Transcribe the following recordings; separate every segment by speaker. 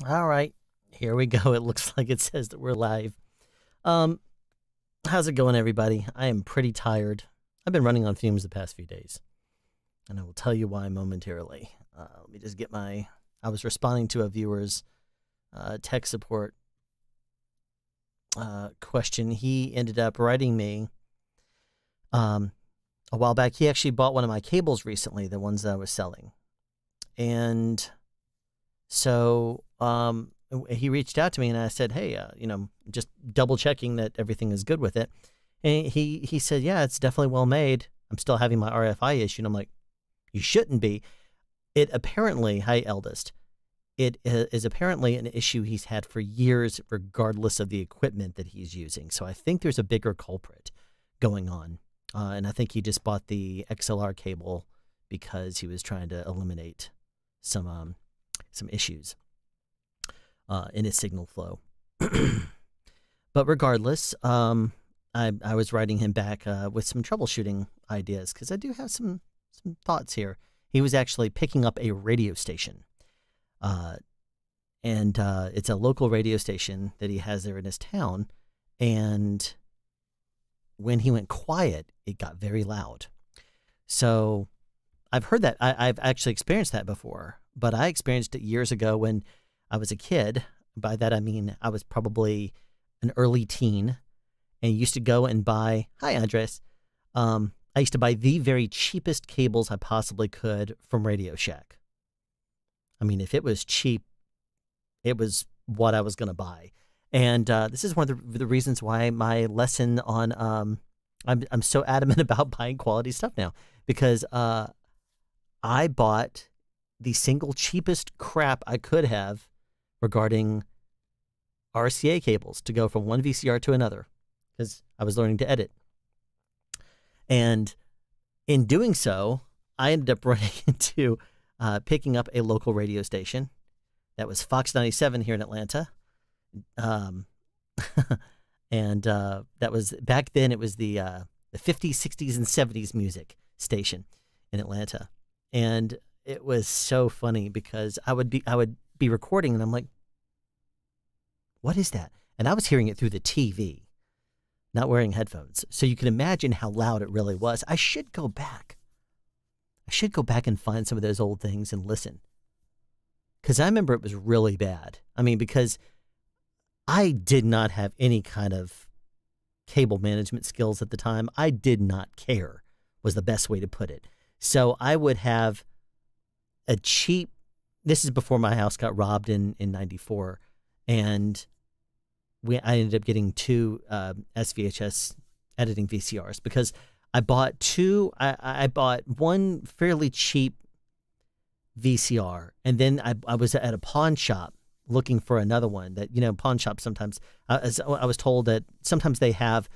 Speaker 1: All right, here we go. It looks like it says that we're live. Um, how's it going, everybody? I am pretty tired. I've been running on fumes the past few days, and I will tell you why momentarily. Let me just get my. I was responding to a viewer's tech support question. He ended up writing me a while back. He actually bought one of my cables recently, the ones that I was selling, and so he reached out to me and I said, hey, just double checking that everything is good with it. And he said, yeah, it's definitely well made. I'm still having my RFI issue. And I'm like, you shouldn't be. It apparently, hi, eldest, it is apparently an issue he's had for years, regardless of the equipment that he's using. So I think there's a bigger culprit going on. And I think he just bought the XLR cable because he was trying to eliminate some issues in his signal flow. But regardless, I was writing him back with some troubleshooting ideas because I do have some thoughts here. He was actually picking up a radio station. And it's a local radio station that he has there in his town. And when he went quiet, it got very loud. So I've heard that. I've actually experienced that before, but I experienced it years ago when I was a kid. By that, I mean, I was probably an early teen and used to go and buy, hi, Andres. I used to buy the very cheapest cables I possibly could from Radio Shack. I mean, if it was cheap, it was what I was going to buy. And this is one of the reasons why my lesson on, I'm so adamant about buying quality stuff now, because I bought the single cheapest crap I could have regarding RCA cables to go from one VCR to another, because I was learning to edit. And in doing so, I ended up running into picking up a local radio station. That was Fox 97 here in Atlanta. And that was, back then it was the 50s, 60s, and 70s music station in Atlanta. And it was so funny because I would be recording and I'm like, what is that? And I was hearing it through the TV, not wearing headphones. So you can imagine how loud it really was. I should go back. I should go back and find some of those old things and listen. Because I remember it was really bad. I mean, because I did not have any kind of cable management skills at the time. I did not care, was the best way to put it. So I would have a cheap, this is before my house got robbed in 94. And I ended up getting two SVHS editing VCRs because I bought two. I bought one fairly cheap VCR, and then I was at a pawn shop looking for another one. That, pawn shops sometimes, as I was told, that sometimes they have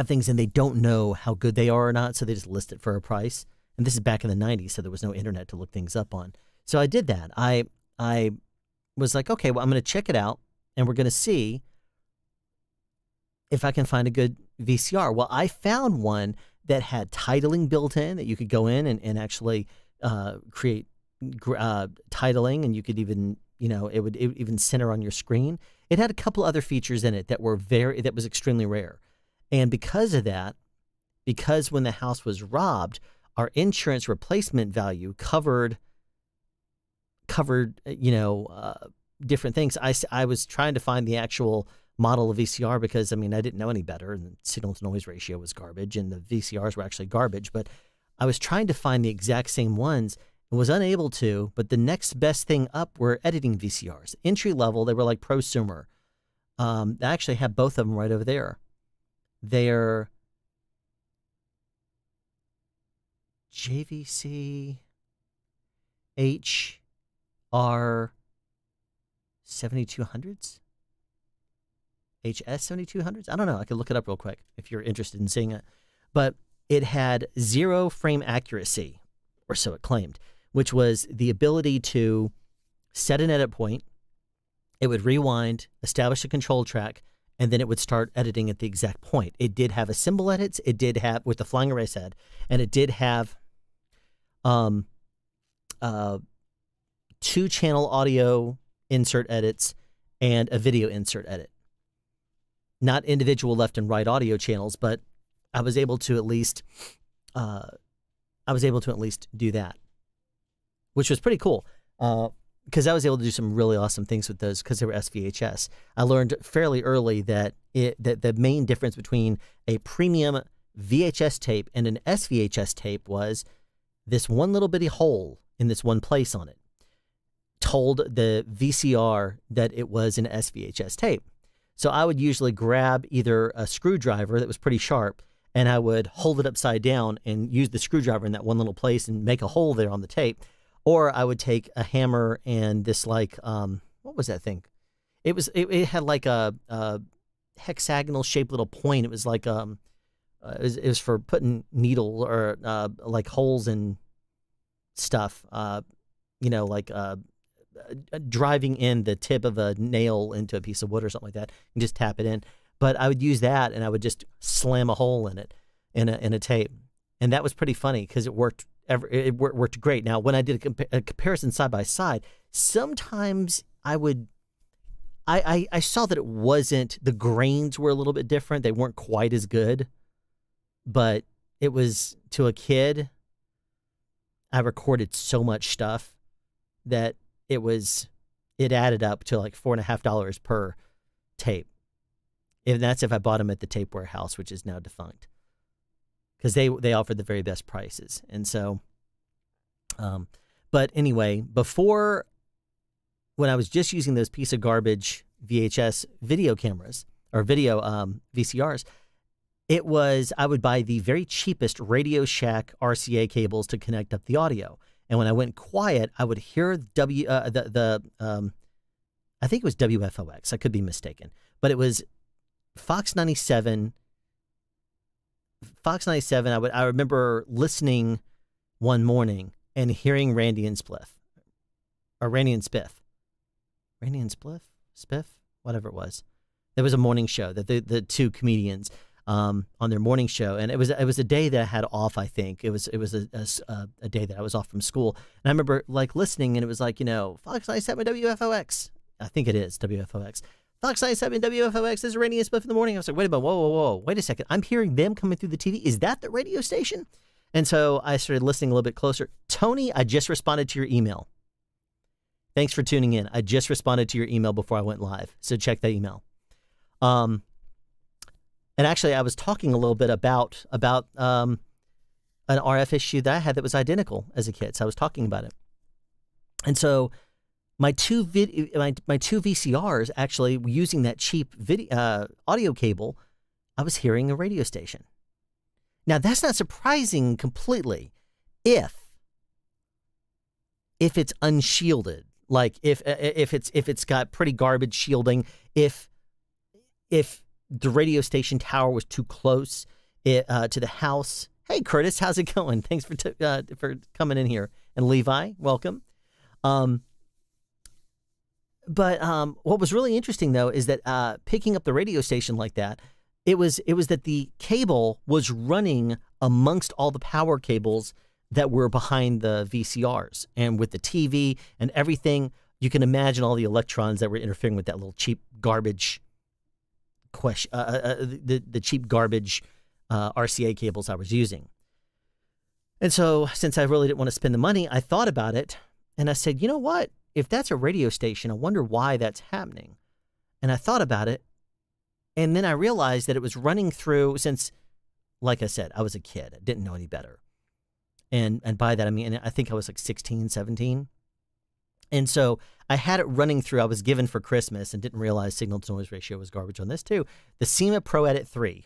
Speaker 1: things and they don't know how good they are or not, so they just list it for a price. And this is back in the 90s, so there was no internet to look things up on. So I did that. I was like, okay, well, I'm going to check it out, and we're going to see if I can find a good VCR. Well, I found one that had titling built in, that you could go in and actually create titling, and you could even, it would even center on your screen. It had a couple other features in it that was extremely rare. And because of that, because when the house was robbed, our insurance replacement value covered different things. I was trying to find the actual model of VCR because, I mean, I didn't know any better, and the signal to noise ratio was garbage, and the VCRs were actually garbage, but I was trying to find the exact same ones and was unable to. But the next best thing up were editing VCRs. Entry level, they were like prosumer. I actually have both of them right over there. They're JVC HR 7200s? HS 7200s? I don't know. I could look it up real quick if you're interested in seeing it. But it had 0 frame accuracy, or so it claimed, which was the ability to set an edit point. It would rewind, establish a control track, and then it would start editing at the exact point. It did have a symbol edits. It did have, with the flying erase head, and it did have 2-channel audio insert edits and a video insert edit. Not individual left and right audio channels, but I was able to at least do that, which was pretty cool. Because I was able to do some really awesome things with those because they were SVHS. I learned fairly early that the main difference between a premium VHS tape and an SVHS tape was this one little bitty hole in this one place on it told the VCR that it was an SVHS tape. So I would usually grab either a screwdriver that was pretty sharp, and I would hold it upside down and use the screwdriver in that one little place and make a hole there on the tape. Or I would take a hammer and this what was that thing? It had like a hexagonal shaped little point. It was like it was for putting needle or like holes in stuff. Driving in the tip of a nail into a piece of wood or something like that, and just tap it in. But I would use that, and I would just slam a hole in it in a tape, and that was pretty funny because it worked. It worked great. Now, when I did a comparison side by side, sometimes I saw that it wasn't, the grains were a little bit different. They weren't quite as good, but it was, to a kid, I recorded so much stuff that it added up to like $4.50 per tape. And that's if I bought them at the Tape Warehouse, which is now defunct, because they offered the very best prices. And so, but anyway, before, when I was just using those piece of garbage VHS video cameras or video VCRs, I would buy the very cheapest Radio Shack RCA cables to connect up the audio. And when I went quiet, I would hear I think it was WFOX. I could be mistaken, but it was Fox 97. Fox 97, I remember listening one morning and hearing Randy and Spiff, whatever it was. There was a morning show that the two comedians on their morning show, and it was a day that I had off. I think it was a day that I was off from school, and I remember like listening, and it was like, Fox 97 WFOX. I think it is WFOX. Fox 97 WFOX, this is Randy and Spiff in the morning. I was like, wait a minute, whoa, wait a second. I'm hearing them coming through the TV. Is that the radio station? And so I started listening a little bit closer. Tony, I just responded to your email. Thanks for tuning in. I just responded to your email before I went live, so check that email. And actually, I was talking a little bit about an RF issue that I had that was identical as a kid. So I was talking about it. And so my two VCRs, actually using that cheap audio cable, I was hearing a radio station. Now that's not surprising completely, if it's unshielded, like if it's got pretty garbage shielding, if the radio station tower was too close to the house. Hey Curtis, how's it going? Thanks for coming in here, and Levi, welcome. But what was really interesting, though, is that picking up the radio station like that, it was that the cable was running amongst all the power cables that were behind the VCRs. And with the TV and everything, you can imagine all the electrons that were interfering with that little cheap garbage, the cheap garbage RCA cables I was using. And so, since I really didn't want to spend the money, I thought about it, and I said, you know what? If that's a radio station, I wonder why that's happening. And I thought about it, and then I realized that it was running through, since, like I said, I was a kid. I didn't know any better. And by that, I mean, I think I was like 16, 17. And so I had it running through, I was given for Christmas, and didn't realize signal to noise ratio was garbage on this too, the SEMA Pro Edit 3,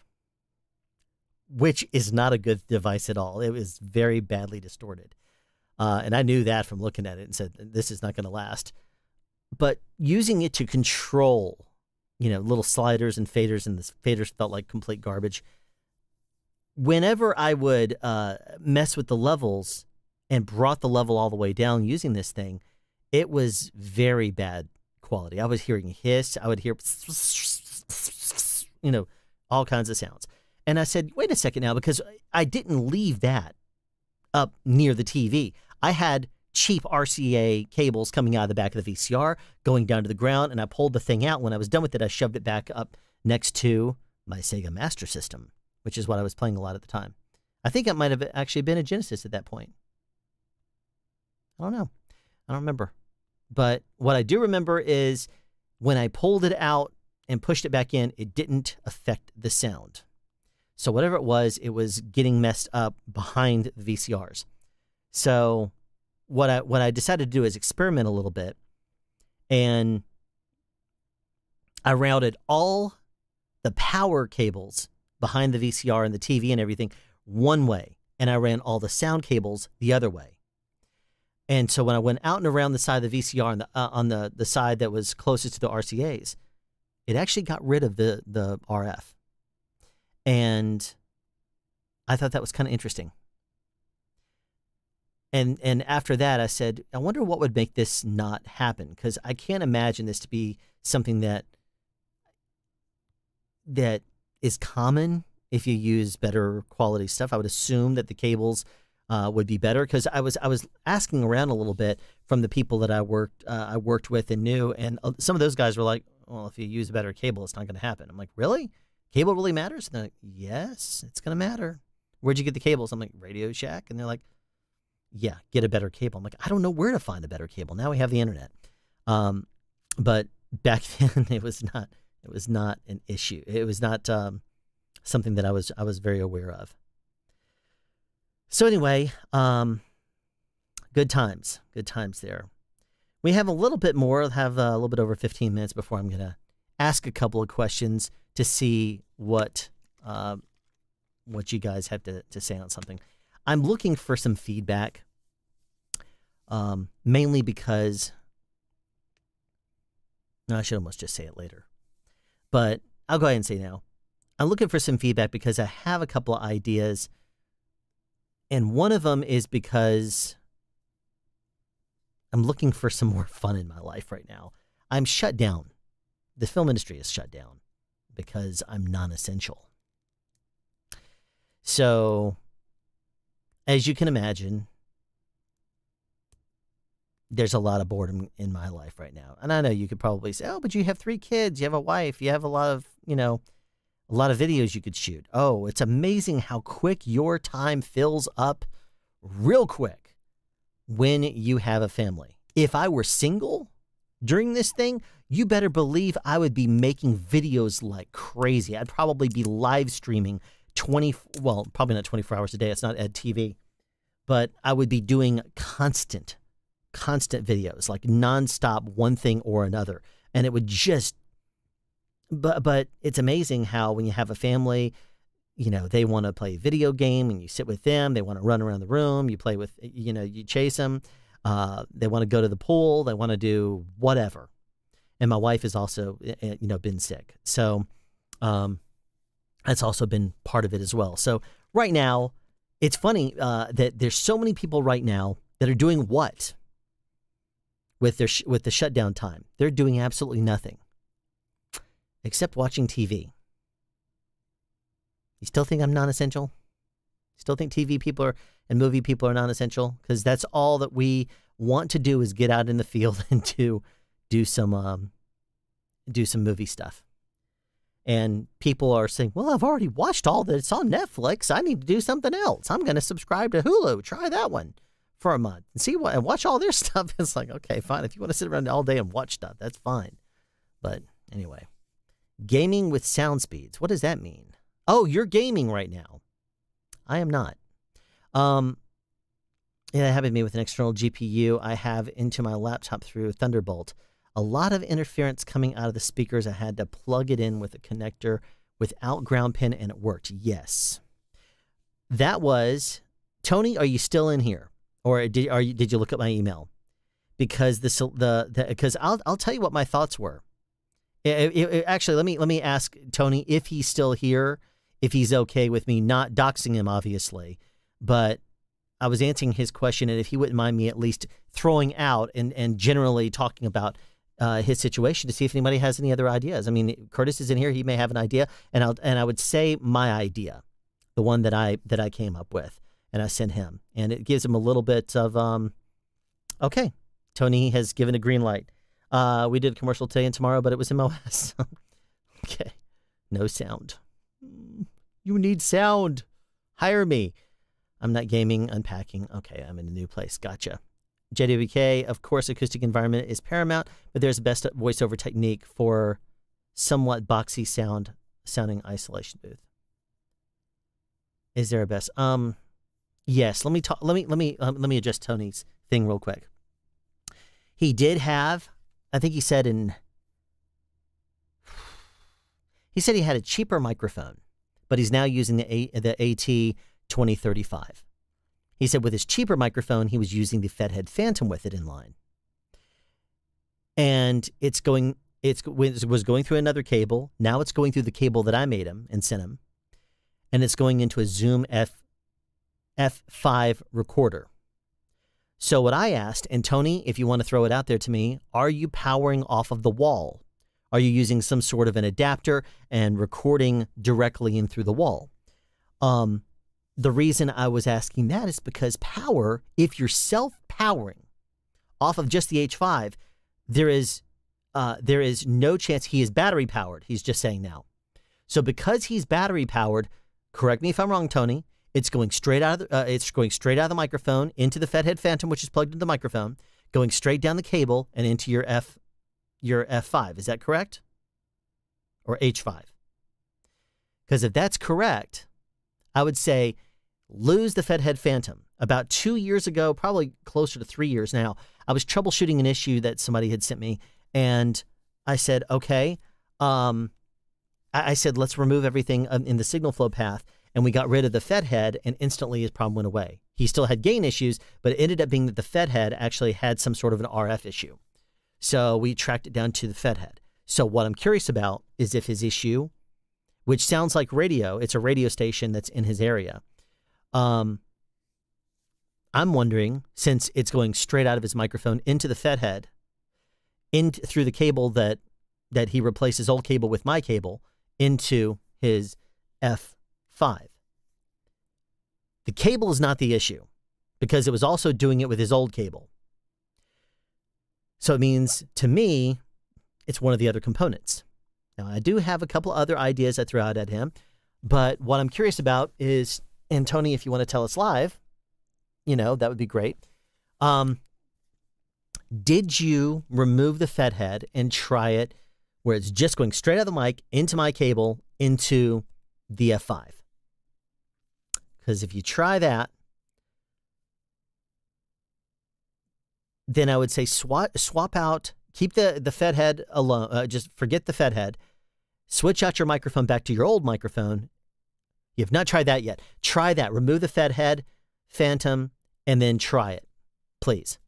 Speaker 1: which is not a good device at all. It was very badly distorted. And I knew that from looking at it and said, this is not going to last. But using it to control, little sliders and the faders felt like complete garbage. Whenever I would mess with the levels and brought the level all the way down using this thing, it was very bad quality. I was hearing hiss. I would hear, all kinds of sounds. And I said, wait a second now, because I didn't leave that up near the TV. I had cheap RCA cables coming out of the back of the VCR, going down to the ground, and I pulled the thing out. When I was done with it, I shoved it back up next to my Sega Master System, which is what I was playing a lot at the time. I think it might have actually been a Genesis at that point. I don't know. I don't remember. But what I do remember is when I pulled it out and pushed it back in, it didn't affect the sound. So whatever it was getting messed up behind the VCRs. So what I decided to do is experiment a little bit, and I routed all the power cables behind the VCR and the TV and everything one way, and I ran all the sound cables the other way. And so when I went out and around the side of the VCR on the side that was closest to the RCAs, it actually got rid of the RF. And I thought that was kind of interesting. And after that, I said, I wonder what would make this not happen, because I can't imagine this to be something that is common if you use better quality stuff. I would assume that the cables would be better, because I was asking around a little bit from the people that I worked with and knew, and some of those guys were like, well, if you use a better cable, it's not going to happen. I'm like, really? Cable really matters? And they're like, yes, it's going to matter. Where'd you get the cables? I'm like, Radio Shack. And they're like, yeah, get a better cable. I'm like, I don't know where to find a better cable. Now we have the internet. But back then it was not an issue. It was not something that I was very aware of. So anyway, good times there. We have a little bit more. I'll have a little bit over 15 minutes before I'm going to ask a couple of questions to see what you guys have to say on something. I'm looking for some feedback, mainly because, no, I should almost just say it later, but I'll go ahead and say now. I'm looking for some feedback because I have a couple of ideas, and one of them is because I'm looking for some more fun in my life right now. I'm shut down. The film industry is shut down because I'm non-essential. So, as you can imagine, there's a lot of boredom in my life right now. And I know you could probably say, oh, but you have 3 kids, you have a wife, you have a lot of videos you could shoot. Oh, it's amazing how quick your time fills up real quick when you have a family. If I were single during this thing, you better believe I would be making videos like crazy. I'd probably be live streaming probably not 24 hours a day. It's not Ed TV. But I would be doing constant videos, like nonstop, one thing or another. And it would just, but it's amazing how when you have a family, they want to play a video game and you sit with them. They want to run around the room. You play with, you chase them. They want to go to the pool. They want to do whatever. And my wife has also, been sick. So that's also been part of it as well. So right now, it's funny that there's so many people right now that are doing what with the shutdown time. They're doing absolutely nothing except watching TV. You still think I'm non-essential? Still think TV people and movie people are non-essential? Because that's all that we want to do is get out in the field and do some movie stuff. And people are saying, well, I've already watched all that. It's on Netflix. I need to do something else. I'm going to subscribe to Hulu. Try that one for a month and watch all their stuff. It's like, okay, fine. If you want to sit around all day and watch stuff, that's fine. But anyway, gaming with sound speeds. What does that mean? Oh, you're gaming right now. I am not. It happened to me with an external GPU I have into my laptop through Thunderbolt. A lot of interference coming out of the speakers. I had to plug it in with a connector without ground pin, and it worked. Yes. That was... Tony, are you still in here? Or did you look at my email? Because because I'll tell you what my thoughts were. Actually, let me ask Tony if he's still here, if he's okay with me not doxing him, obviously. But I was answering his question, and if he wouldn't mind me at least throwing out and generally talking about his situation to see if anybody has any other ideas. I mean, Curtis is in here; he may have an idea, and I would say my idea, the one that I came up with, and I sent him, and it gives him a little bit of Okay. Tony has given a green light. We did a commercial today and tomorrow, but it was MOS. Okay. No sound. You need sound. Hire me. I'm not gaming, unpacking. Okay, I'm in a new place. Gotcha. JWK, of course, acoustic environment is paramount, but there's a best voiceover technique for somewhat boxy sounding isolation booth. Is there a best? Yes. Let me adjust Tony's thing real quick. He did have, I think he said he had a cheaper microphone, but he's now using the AT 2035. He said with his cheaper microphone, he was using the Fedhead Phantom with it in line. And it was going through another cable. Now it's going through the cable that I made him and sent him. And it's going into a Zoom F5 recorder. So what I asked, and Tony, if you want to throw it out there to me, are you powering off of the wall? Are you using some sort of an adapter and recording directly in through the wall? The reason I was asking that is because power, if you're self-powering off of just the H5, there is no chance he is battery powered. He's just saying now. So because he's battery powered, correct me if I'm wrong, Tony, it's going straight out of the microphone into the Fedhead Phantom, which is plugged into the microphone, going straight down the cable and into your F5. Is that correct? Or H5? Because if that's correct, I would say lose the Fedhead Phantom. About 2 years ago, probably closer to 3 years now, I was troubleshooting an issue that somebody had sent me, and I said, okay, I said, let's remove everything in the signal flow path, and we got rid of the Fedhead, and instantly his problem went away. He still had gain issues, but it ended up being that the Fedhead actually had some sort of an RF issue. So we tracked it down to the Fedhead. So what I'm curious about is if his issue, which sounds like radio, it's a radio station that's in his area. I'm wondering, since it's going straight out of his microphone into the Fedhead, through the cable that he replaced his old cable with my cable into his F5. The cable is not the issue because it was also doing it with his old cable. So it means, to me, it's one of the other components. Now, I do have a couple other ideas I threw out at him, but what I'm curious about is, and Tony, if you want to tell us live, that would be great. Did you remove the Fedhead and try it where it's just going straight out of the mic into my cable into the F5? Because if you try that, then I would say swap out, keep the Fedhead alone, just forget the Fedhead, switch out your microphone back to your old microphone. You have not tried that yet. Try that. Remove the Fedhead Phantom and then try it, please.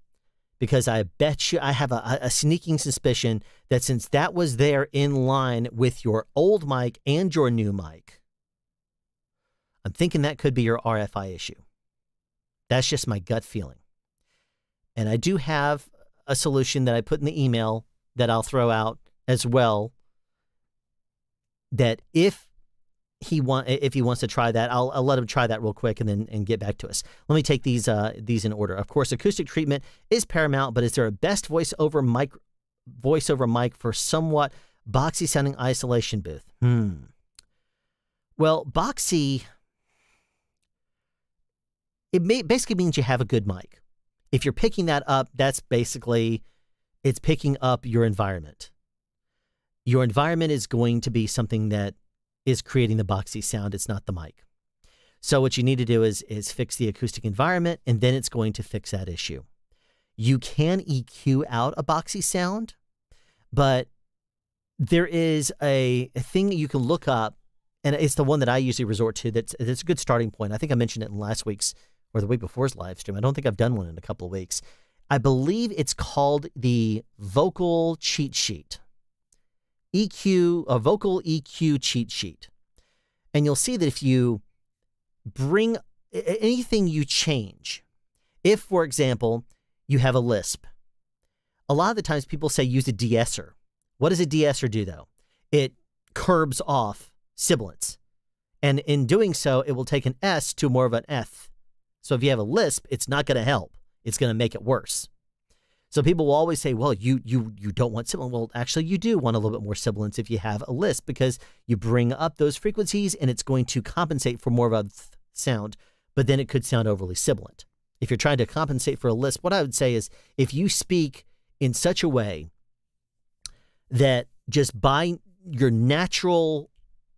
Speaker 1: Because I bet you, I have a sneaking suspicion that since that was there in line with your old mic and your new mic, I'm thinking that could be your RFI issue. That's just my gut feeling. And I do have a solution that I put in the email that I'll throw out as well, that if he wants to try that, I'll let him try that real quick and get back to us. Let me take these in order. Of course, acoustic treatment is paramount, but is there a best voiceover mic for somewhat boxy sounding isolation booth? Well, boxy, basically means you have a good mic. If you're picking that up, that's basically, it's picking up your environment. Your environment is going to be something that is creating the boxy sound. It's not the mic. So what you need to do is fix the acoustic environment, and then it's going to fix that issue. You can EQ out a boxy sound, but there is a thing that you can look up, and it's the one that I usually resort to. That's a good starting point. I think I mentioned it in last week's or the week before's live stream. I don't think I've done one in a couple of weeks. I believe it's called the vocal cheat sheet. A vocal EQ cheat sheet. And you'll see that if you bring anything you change, if, for example, you have a lisp, a lot of the times people say use a de-esser. What does a de-esser do, though? It curbs off sibilants. And in doing so, it will take an S to more of an F. So if you have a lisp, it's not going to help. It's going to make it worse. So people will always say, well, you don't want sibilance. Well, actually, you do want a little bit more sibilance if you have a lisp, because you bring up those frequencies and it's going to compensate for more of a th sound, but then it could sound overly sibilant. If you're trying to compensate for a lisp, what I would say is if you speak in such a way that just by your natural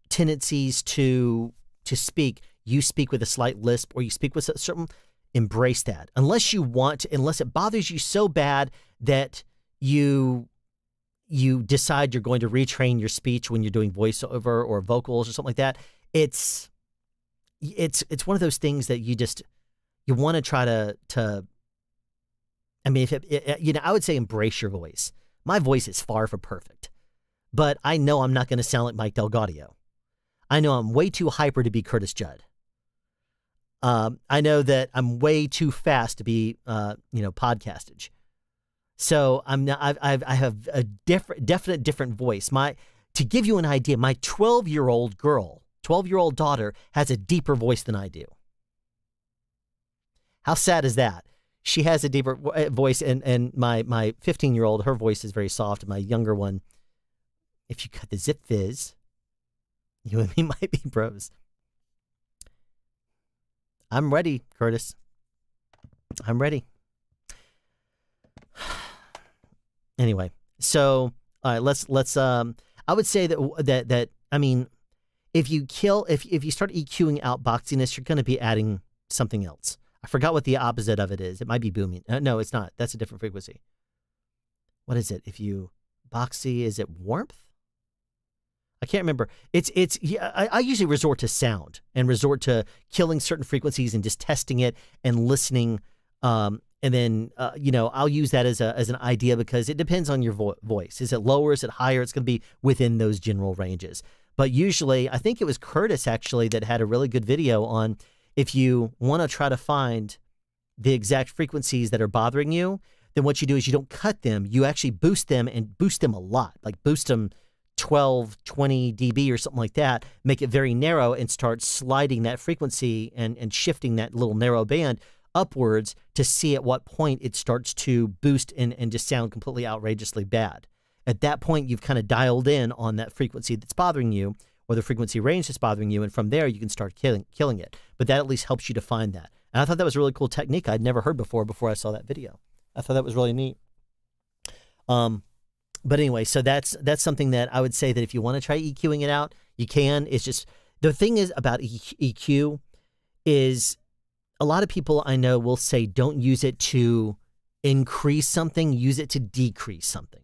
Speaker 1: tendencies to speak, you speak with a slight lisp or you speak with a certain, embrace that. Unless you want to, unless it bothers you so bad that you decide you're going to retrain your speech when you're doing voiceover or vocals or something like that. It's one of those things that you want to try to I mean, I would say embrace your voice. My voice is far from perfect, but I know I'm not going to sound like Mike Delgaudio. I know I'm way too hyper to be Curtis Judd. I know that I'm way too fast to be, podcastage. So I have a definite different voice. To give you an idea, my 12-year-old daughter has a deeper voice than I do. How sad is that? She has a deeper voice, and my 15-year-old, her voice is very soft. My younger one, if you cut the zip fizz, you and me might be bros. I'm ready, Curtis. I'm ready. Anyway, so all right, let's I would say that I mean, if you start EQing out boxiness, you're going to be adding something else. I forgot what the opposite of it is. It might be booming. No, it's not. That's a different frequency. What is it? If you boxy, is it warmth? I can't remember. I usually resort to sound and resort to killing certain frequencies and just testing it and listening. And then, I'll use that as an idea because it depends on your voice. Is it lower? Is it higher? It's going to be within those general ranges. But usually, I think it was Curtis actually that had a really good video on if you want to try to find the exact frequencies that are bothering you, then what you do is you don't cut them. You actually boost them and boost them a lot, like boost them 12, 20 dB or something like that, make it very narrow and start sliding that frequency and shifting that little narrow band upwards to see at what point it starts to boost and just sound completely outrageously bad. At that point, you've kind of dialed in on that frequency that's bothering you or the frequency range that's bothering you, and from there you can start killing it. But that at least helps you to find that. And I thought that was a really cool technique I'd never heard before I saw that video. I thought that was really neat. But anyway, so that's something that I would say that if you want to try EQing it out, you can. It's just, the thing is about EQ is a lot of people I know will say don't use it to increase something, use it to decrease something.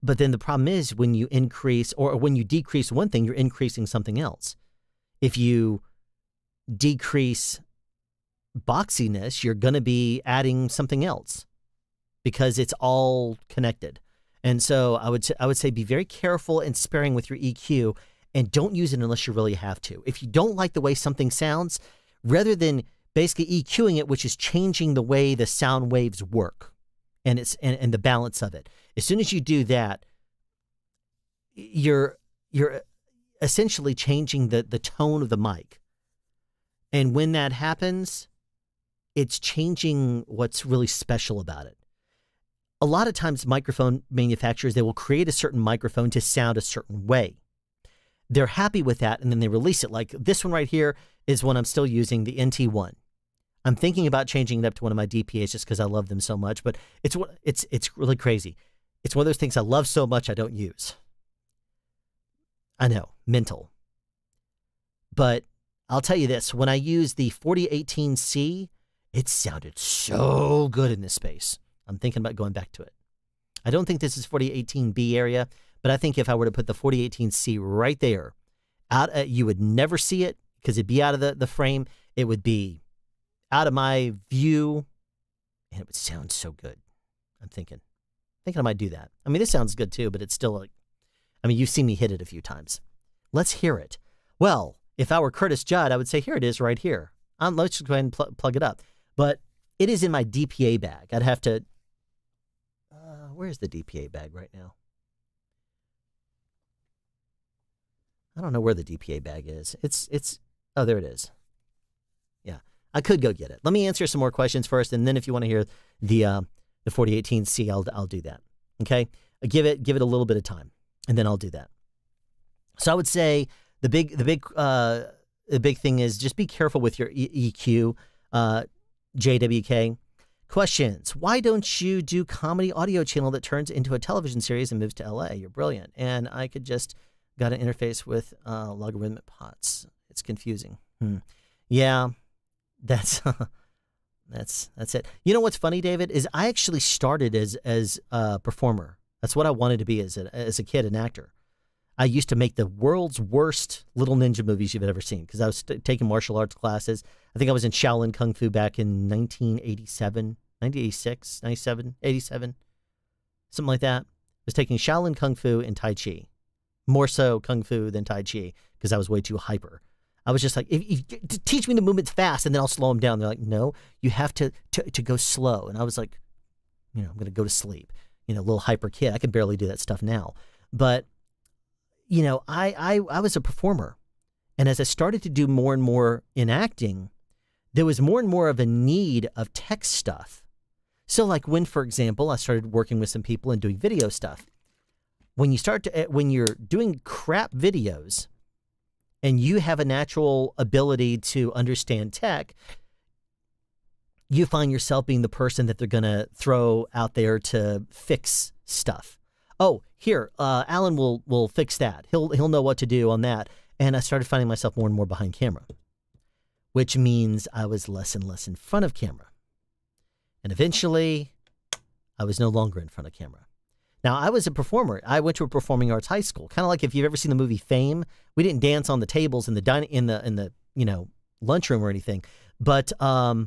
Speaker 1: But then the problem is when you increase or when you decrease one thing, you're increasing something else. If you decrease boxiness, you're going to be adding something else, because it's all connected. And so I would say be very careful and sparing with your EQ, and don't use it unless you really have to. If you don't like the way something sounds, rather than basically EQing it, which is changing the way the sound waves work and the balance of it. As soon as you do that, you're essentially changing the tone of the mic. And when that happens, it's changing what's really special about it. A lot of times microphone manufacturers, they will create a certain microphone to sound a certain way. They're happy with that, and then they release it. Like this one right here is one I'm still using, the NT1. I'm thinking about changing it up to one of my DPAs just because I love them so much, but it's really crazy. It's one of those things I love so much I don't use. I know, mental. But I'll tell you this, when I used the 4018C, it sounded so good in this space. I'm thinking about going back to it. I don't think this is 4018B area, but I think if I were to put the 4018C right there, you would never see it because it'd be out of the frame. It would be out of my view, and it would sound so good. I'm thinking I might do that. I mean, this sounds good too, but it's still like, I mean, you've seen me hit it a few times. Let's hear it. Well, if I were Curtis Judd, I would say, here it is right here. Let's just go ahead and plug it up. But it is in my DPA bag. I'd have to, where's the DPA bag right now? I don't know where the DPA bag is. Oh, there it is. Yeah, I could go get it. Let me answer some more questions first, and then if you want to hear the the 4018C, I'll do that. Okay, give it a little bit of time, and then I'll do that. So I would say the big thing is just be careful with your EQ. JWK questions: why don't you do comedy audio channel that turns into a television series and moves to LA? You're brilliant, and I could just got an interface with logarithmic pots. It's confusing. Yeah, that's that's it. You know what's funny, David, is I actually started as a performer. That's what I wanted to be as a kid, an actor. I used to make the world's worst little ninja movies you've ever seen because I was taking martial arts classes. I think I was in Shaolin Kung Fu back in 1987, 1986, 97, 87, something like that. I was taking Shaolin Kung Fu and Tai Chi, more so Kung Fu than Tai Chi because I was way too hyper. I was just like, if teach me the movements fast and then I'll slow them down. They're like, no, you have to go slow. And I was like, I'm going to go to sleep. A little hyper kid. I can barely do that stuff now. But I was a performer. And as I started to do more and more in acting, there was more and more of a need of tech stuff. So like when, for example, I started working with some people and doing video stuff, when you're doing crap videos and you have a natural ability to understand tech, you find yourself being the person that they're going to throw out there to fix stuff. Oh, here, Alan will fix that. He'll know what to do on that. And I started finding myself more and more behind camera, which means I was less and less in front of camera. And eventually, I was no longer in front of camera. Now, I was a performer. I went to a performing arts high school. Kind of like if you've ever seen the movie Fame. We didn't dance on the tables in the lunchroom or anything. But I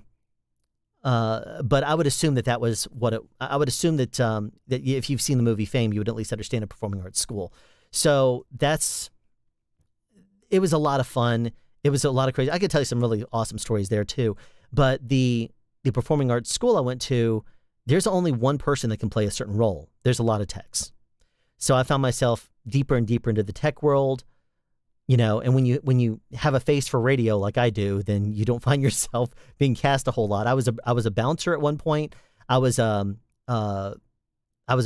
Speaker 1: would assume that was what it. I would assume that that if you've seen the movie Fame, you would at least understand a performing arts school. So it was a lot of fun. It was a lot of crazy. I could tell you some really awesome stories there too. But the performing arts school I went to, there's only one person that can play a certain role. There's a lot of techs. So I found myself deeper and deeper into the tech world. And when you have a face for radio like I do, then you don't find yourself being cast a whole lot. I was a bouncer at one point. I was a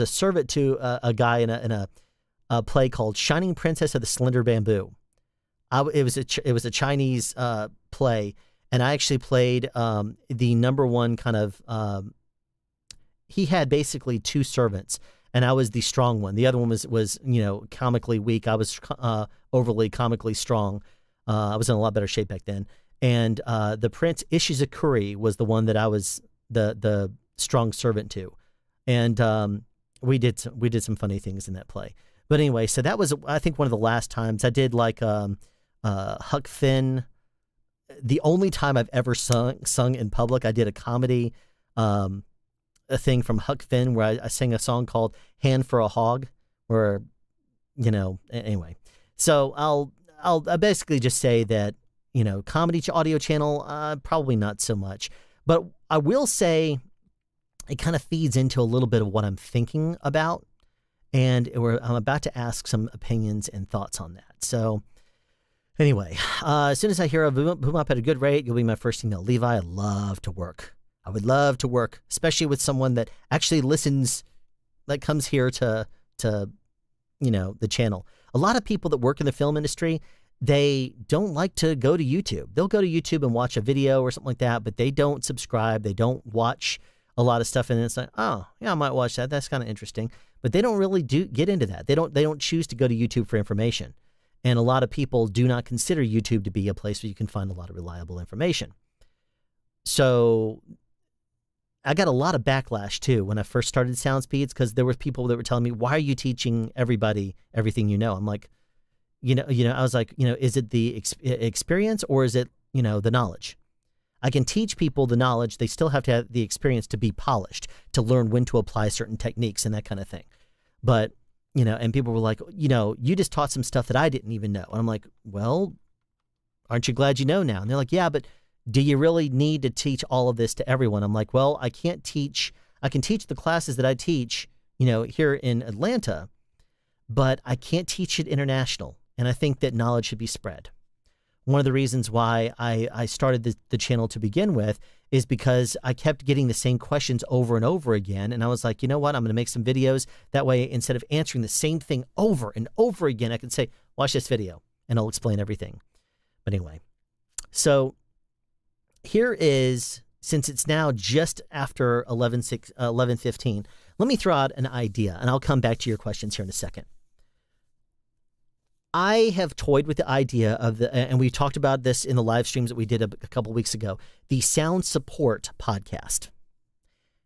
Speaker 1: servant to a guy in a play called Shining Princess of the Slender Bamboo. It was a Chinese play, and I actually played the number one kind of. He had basically two servants, and I was the strong one. The other one was comically weak. I was overly comically strong. I was in a lot better shape back then. And the Prince Ishizakuri was the one that I was the strong servant to, and we did some funny things in that play. But anyway, so that was, I think, one of the last times I did like Huck Finn. The only time I've ever sung in public, I did a comedy. A thing from Huck Finn where I sang a song called Hand for a Hog, where, anyway. So I'll basically just say that, comedy audio channel, probably not so much. But I will say it kind of feeds into a little bit of what I'm thinking about. And I'm about to ask some opinions and thoughts on that. So anyway, as soon as I hear a boom up at a good rate, you'll be my first email. Levi, I'd love to work. I would love to work, especially with someone that actually listens, that comes here to the channel. A lot of people that work in the film industry, they don't like to go to YouTube. They'll go to YouTube and watch a video or something like that, but they don't subscribe. They don't watch a lot of stuff, and it's like, oh, yeah, I might watch that. That's kind of interesting. But they don't really get into that. They don't choose to go to YouTube for information. And a lot of people do not consider YouTube to be a place where you can find a lot of reliable information. So I got a lot of backlash too when I first started Sound Speeds, because there were people that were telling me, why are you teaching everybody everything you know? I'm like, I was like, is it the experience or is it, the knowledge? I can teach people the knowledge. They still have to have the experience to be polished, to learn when to apply certain techniques and that kind of thing. But, and people were like, you just taught some stuff that I didn't even know. And I'm like, well, aren't you glad you know now? And they're like, yeah, but do you really need to teach all of this to everyone? I'm like, well, I can teach the classes that I teach, here in Atlanta, but I can't teach it international. And I think that knowledge should be spread. One of the reasons why I started the channel to begin with is because I kept getting the same questions over and over again. And I was like, you know what? I'm going to make some videos. That way, instead of answering the same thing over and over again, I can say, watch this video and I'll explain everything. But anyway, so here is, since it's now just after 11:15, let me throw out an idea and I'll come back to your questions here in a second. I have toyed with the idea of and we talked about this in the live streams that we did a couple weeks ago, the sound support podcast.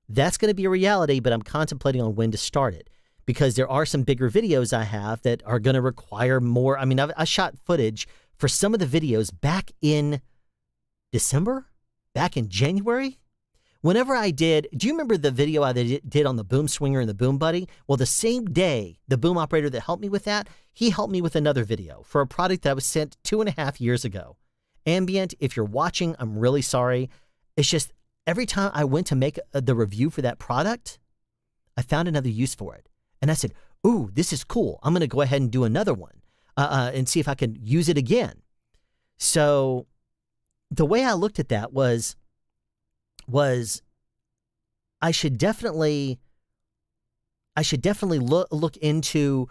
Speaker 1: That's going to be a reality, but I'm contemplating on when to start it because there are some bigger videos I have that are going to require more. I mean, I shot footage for some of the videos back in December, back in January. Whenever I did, do you remember the video I did on the boom swinger and the boom buddy? Well, the same day, the boom operator that helped me with that, he helped me with another video for a product that was sent 2.5 years ago. Ambient, if you're watching, I'm really sorry. It's just every time I went to make the review for that product, I found another use for it. And I said, ooh, this is cool. I'm going to go ahead and do another one and see if I can use it again. So the way I looked at that was I should definitely look into,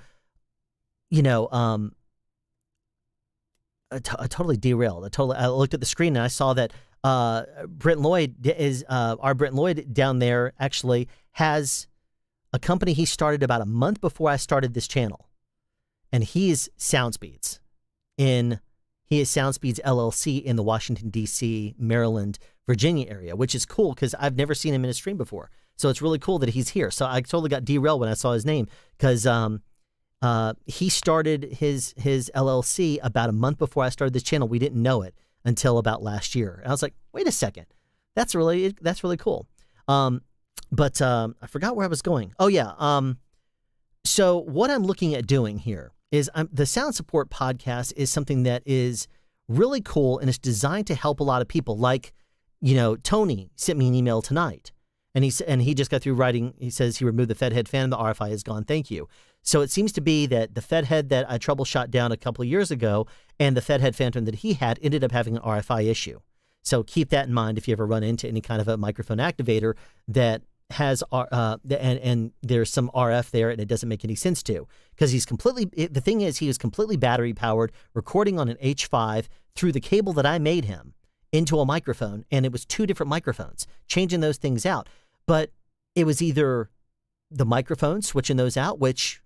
Speaker 1: you know, I totally derailed. I looked at the screen and I saw that Brent Lloyd is our Brent Lloyd down there actually has a company he started about a month before I started this channel, and he is Soundspeeds LLC in the Washington, D.C., Maryland, Virginia area, which is cool because I've never seen him in a stream before. So it's really cool that he's here. So I totally got derailed when I saw his name because he started his LLC about a month before I started this channel. We didn't know it until about last year. And I was like, wait a second, that's really cool. But I forgot where I was going. Oh yeah. So what I'm looking at doing here is the Sound Support podcast is something that is really cool and it's designed to help a lot of people. Like, you know, Tony sent me an email tonight and he just got through writing. He says he removed the Fed head fan and the RFI is gone. Thank you. So it seems to be that the Fed head that I troubleshot down a couple of years ago and the Fed head phantom that he had ended up having an RFI issue. So keep that in mind if you ever run into any kind of a microphone activator that has and there's some RF there and it doesn't make any sense to, because the thing is he was completely battery powered, recording on an H5 through the cable that I made him into a microphone, and it was 2 different microphones, changing those things out. But it was either the microphone, switching those out, which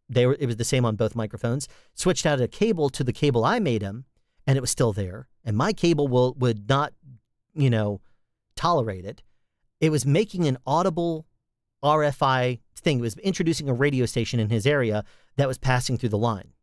Speaker 1: it was the same on both microphones, switched out a cable to the cable I made him, and it was still there, and my cable would not, you know, tolerate it. It was making an audible RFI thing. It was introducing a radio station in his area that was passing through the line.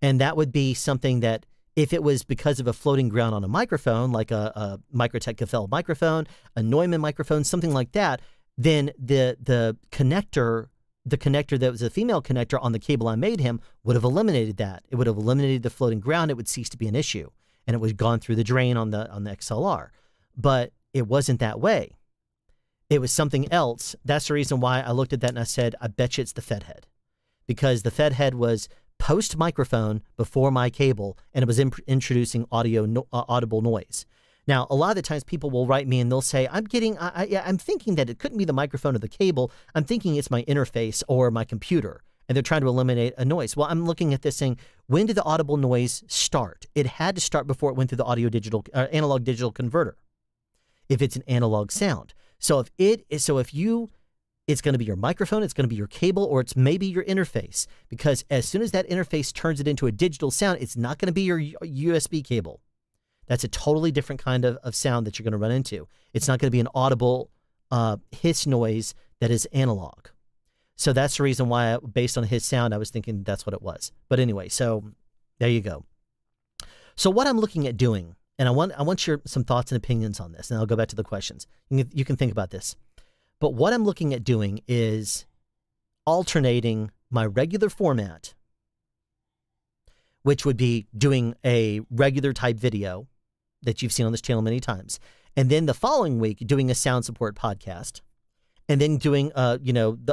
Speaker 1: And that would be something that if it was because of a floating ground on a microphone, like a Microtech Gefell microphone, a Neumann microphone, something like that, then the connector that was a female connector on the cable I made him would have eliminated that. It would have eliminated the floating ground. It would cease to be an issue, and it would have gone through the drain on the XLR. But it wasn't that way. It was something else. That's the reason why I looked at that and I said, I bet you it's the Fed head, because the Fed head was post microphone before my cable, and it was introducing audible noise. Now, a lot of the times people will write me and they'll say, I'm thinking that it couldn't be the microphone or the cable. I'm thinking it's my interface or my computer, and they're trying to eliminate a noise. Well, I'm looking at this saying, when did the audible noise start? It had to start before it went through the analog digital converter, if it's an analog sound. So it's going to be your microphone, it's going to be your cable, or it's maybe your interface, because as soon as that interface turns it into a digital sound, it's not going to be your USB cable. That's a totally different kind of sound that you're going to run into. It's not going to be an audible hiss noise that is analog. So that's the reason why, based on his sound, I was thinking that's what it was. But anyway, so there you go. So what I'm looking at doing, and I want some thoughts and opinions on this, and I'll go back to the questions. You can think about this. But what I'm looking at doing is alternating my regular format, which would be doing a regular type video that you've seen on this channel many times, and then the following week doing a sound support podcast, and then doing a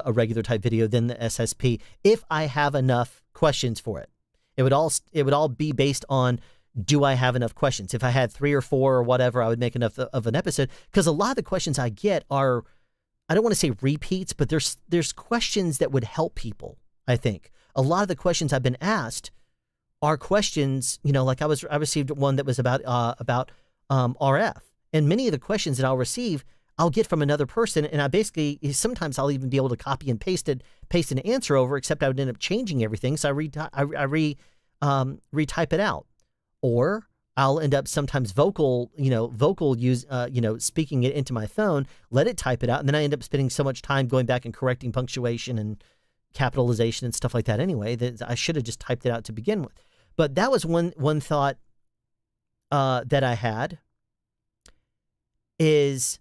Speaker 1: regular type video, then the SSP, if I have enough questions for it. It would all be based on do I have enough questions? If I had 3 or 4 or whatever, I would make enough of an episode, because a lot of the questions I get are, I don't want to say repeats, but there's questions that would help people. I think a lot of the questions I've been asked are questions, like I received one that was about RF, and many of the questions that I'll receive, I'll get from another person, and sometimes I'll even be able to copy and paste an answer over, except I would end up changing everything, so I retype it out, or I'll end up sometimes speaking it into my phone, let it type it out, and then I end up spending so much time going back and correcting punctuation and capitalization and stuff like that anyway, that I should have just typed it out to begin with. But that was one thought that I had, is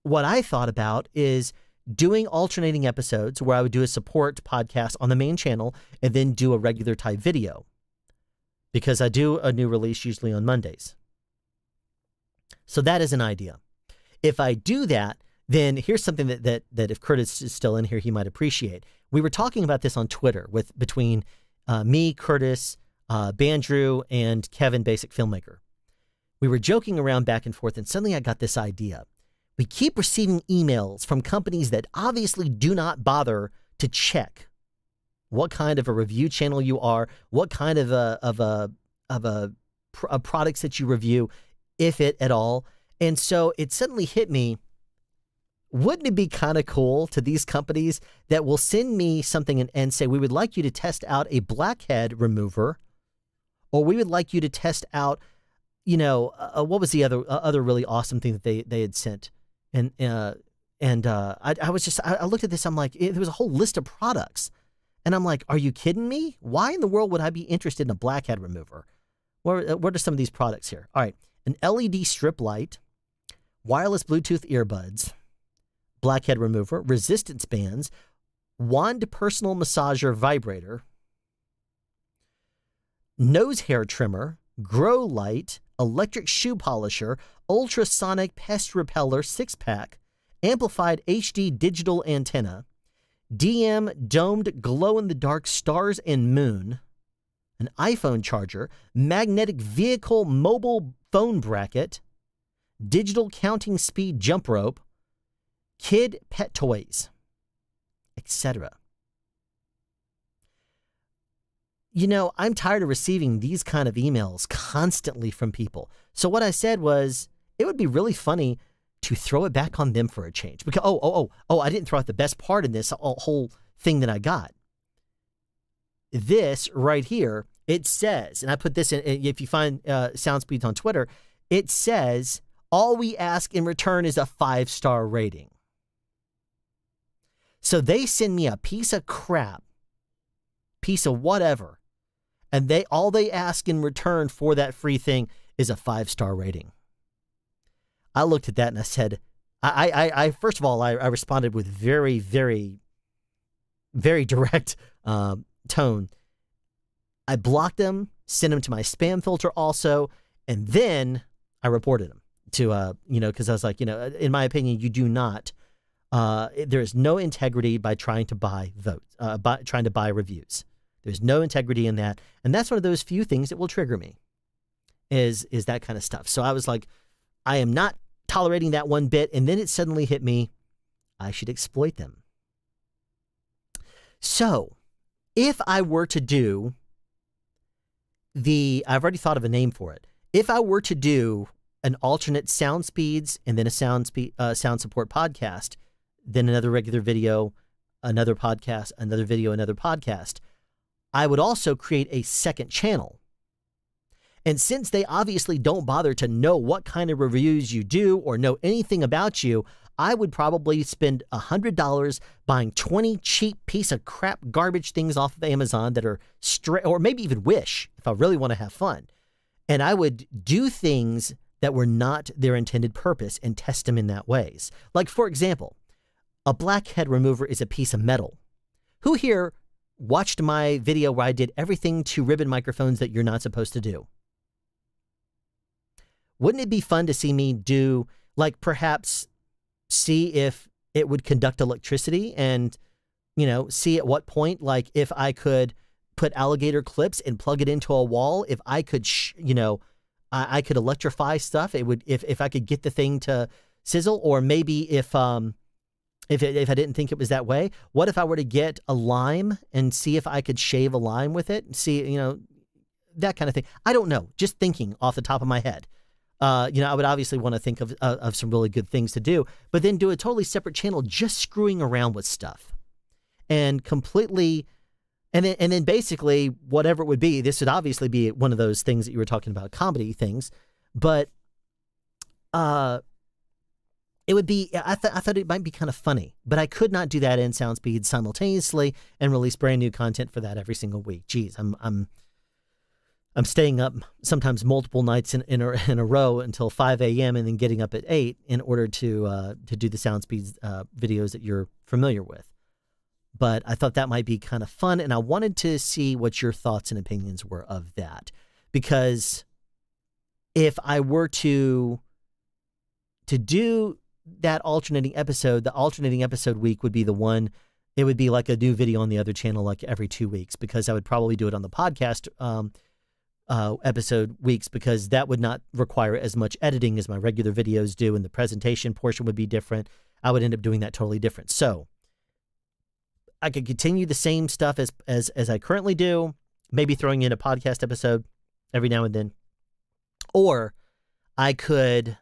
Speaker 1: what I thought about is doing alternating episodes where I would do a support podcast on the main channel and then do a regular type video, because I do a new release usually on Mondays. So that is an idea. If I do that, then here's something that if Curtis is still in here, he might appreciate. We were talking about this on Twitter between me, Curtis, Bandrew, and Kevin, Basic Filmmaker. We were joking around back and forth, and suddenly I got this idea. We keep receiving emails from companies that obviously do not bother to check what kind of a review channel you are, what kind of products that you review, if it at all. And so it suddenly hit me, wouldn't it be kind of cool to these companies that will send me something and say, we would like you to test out a blackhead remover, or we would like you to test out, what was the other really awesome thing that they had sent? I looked at this, I'm like, there was a whole list of products. And I'm like, are you kidding me? Why in the world would I be interested in a blackhead remover? What are some of these products here? All right, an LED strip light, wireless Bluetooth earbuds, blackhead remover, resistance bands, wand personal massager vibrator, nose hair trimmer, grow light, electric shoe polisher, ultrasonic pest repeller 6-pack, amplified HD digital antenna, DM domed glow-in-the-dark stars and moon, an iPhone charger, magnetic vehicle mobile phone bracket, digital counting speed jump rope, kid pet toys, etc. I'm tired of receiving these kind of emails constantly from people. So what I said was, it would be really funny to throw it back on them for a change. Because, I didn't throw out the best part in this whole thing that I got. This right here, it says, and I put this in, if you find SoundSpeeds on Twitter, it says, all we ask in return is a 5-star rating. So they send me a piece of crap, piece of whatever, and all they ask in return for that free thing is a 5-star rating. I looked at that and I said, I first of all, I responded with very, very, very direct tone. I blocked them, sent them to my spam filter also, and then I reported them to, because I was like, in my opinion, you do not, there is no integrity by trying to buy votes, trying to buy reviews. There's no integrity in that. And that's one of those few things that will trigger me is that kind of stuff. So I was like, I am not tolerating that one bit. And then it suddenly hit me, I should exploit them. So if I were to do I've already thought of a name for it. If I were to do an alternate sound speeds and then a sound support podcast, then another regular video, another podcast, another video, another podcast, I would also create a second channel. And since they obviously don't bother to know what kind of reviews you do or know anything about you, I would probably spend $100 buying 20 cheap piece of crap garbage things off of Amazon that are or maybe even Wish if I really want to have fun. And I would do things that were not their intended purpose and test them in that ways. Like, for example, a blackhead remover is a piece of metal. Who here watched my video where I did everything to ribbon microphones that you're not supposed to do? Wouldn't it be fun to see me do, like, perhaps see if it would conduct electricity and, see at what point, like, if I could put alligator clips and plug it into a wall, if I could, I could electrify stuff. It would, if I could get the thing to sizzle, or maybe if I didn't think it was that way, what if I were to get a lime and see if I could shave a lime with it and see, that kind of thing. I don't know. Just thinking off the top of my head. I would obviously want to think of some really good things to do, but then do a totally separate channel just screwing around with stuff and completely. And then basically whatever it would be, this would obviously be one of those things that you were talking about, comedy things, but it would be, I thought it might be kind of funny, but I could not do that in SoundSpeed simultaneously and release brand new content for that every single week. Geez, I'm staying up sometimes multiple nights in a row until 5 a.m. and then getting up at 8 in order to do the SoundSpeed videos that you're familiar with. But I thought that might be kind of fun, and I wanted to see what your thoughts and opinions were of that. Because if I were to do that alternating episode, the alternating episode week would be the one, it would be like a new video on the other channel like every 2 weeks, because I would probably do it on the podcast episode weeks, because that would not require as much editing as my regular videos do, and the presentation portion would be different. I would end up doing that totally different. So I could continue the same stuff as I currently do, maybe throwing in a podcast episode every now and then, or I could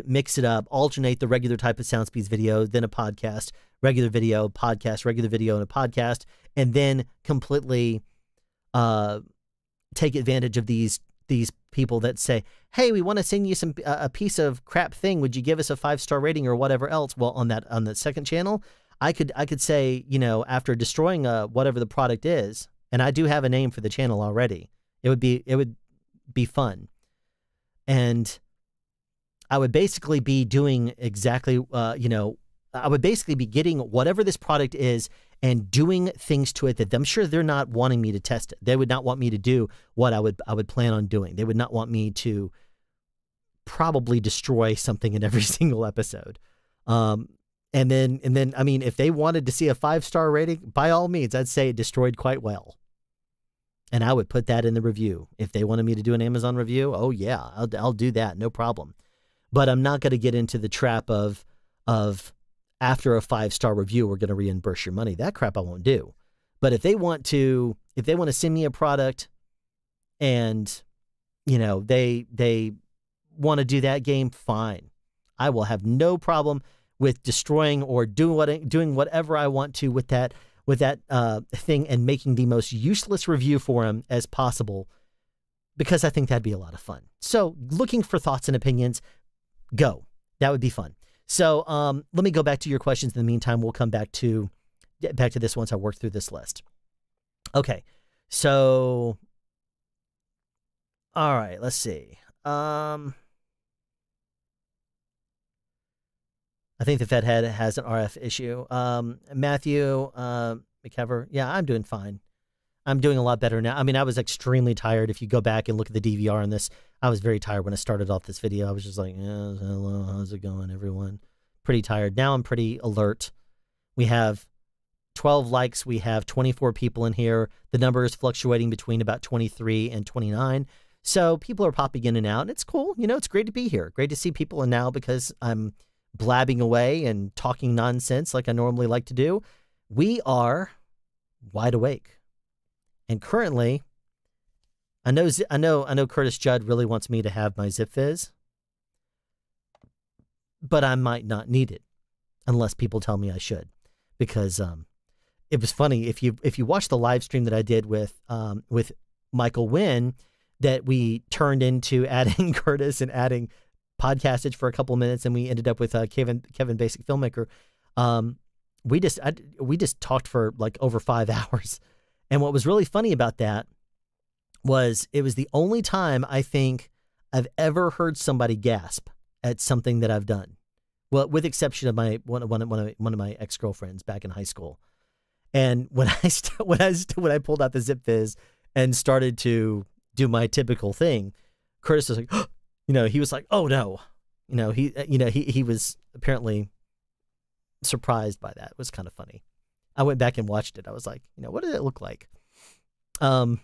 Speaker 1: mix it up, alternate the regular type of SoundSpeeds video, then a podcast, regular video, podcast, regular video, and a podcast, and then completely take advantage of these people that say, hey, we want to send you a piece of crap thing. Would you give us a 5-star rating or whatever else? Well, on the second channel, I could say, after destroying whatever the product is, and I do have a name for the channel already. It would be fun. And I would basically be doing exactly, I would basically be getting whatever this product is and doing things to it that I'm sure they're not wanting me to test it. They would not want me to do what I would plan on doing. They would not want me to probably destroy something in every single episode. And then, I mean, if they wanted to see a 5-star rating, by all means, I'd say it destroyed quite well. And I would put that in the review. If they wanted me to do an Amazon review, oh yeah, I'll do that, no problem. But I'm not going to get into the trap of after a 5-star review, we're going to reimburse your money. That crap I won't do. But if they want to send me a product and, they want to do that game, fine. I will have no problem with destroying or doing whatever I want to with that thing and making the most useless review for them as possible, because I think that'd be a lot of fun. So looking for thoughts and opinions, go. That would be fun. So let me go back to your questions. In the meantime, we'll come back to this once I work through this list. Okay, so all right, let's see. I think the Fed head has an RF issue. Matthew McKever, yeah, I'm doing fine. I'm doing a lot better now. I mean, I was extremely tired. If you go back and look at the DVR on this, I was very tired when I started off this video. I was just like, yeah, hello, how's it going, everyone? Pretty tired. Now I'm pretty alert. We have 12 likes. We have 24 people in here. The number is fluctuating between about 23 and 29. So people are popping in and out. It's cool. It's great to be here. Great to see people. And now, because I'm blabbing away and talking nonsense like I normally like to do, we are wide awake. And currently, I know Curtis Judd really wants me to have my Zip Fizz, but I might not need it unless people tell me I should, because it was funny if you watch the live stream that I did with Michael Wynn, that we turned into adding Curtis and adding podcastage for a couple of minutes, and we ended up with Kevin Basic Filmmaker. We just talked for like over 5 hours. And what was really funny about that was it was the only time I think I've ever heard somebody gasp at something that I've done. Well, with exception of one of my ex-girlfriends back in high school. And when I pulled out the Zip Fizz and started to do my typical thing, Curtis was like, he was like, oh no, he was apparently surprised by that. It was kind of funny. I went back and watched it. I was like, what did it look like? I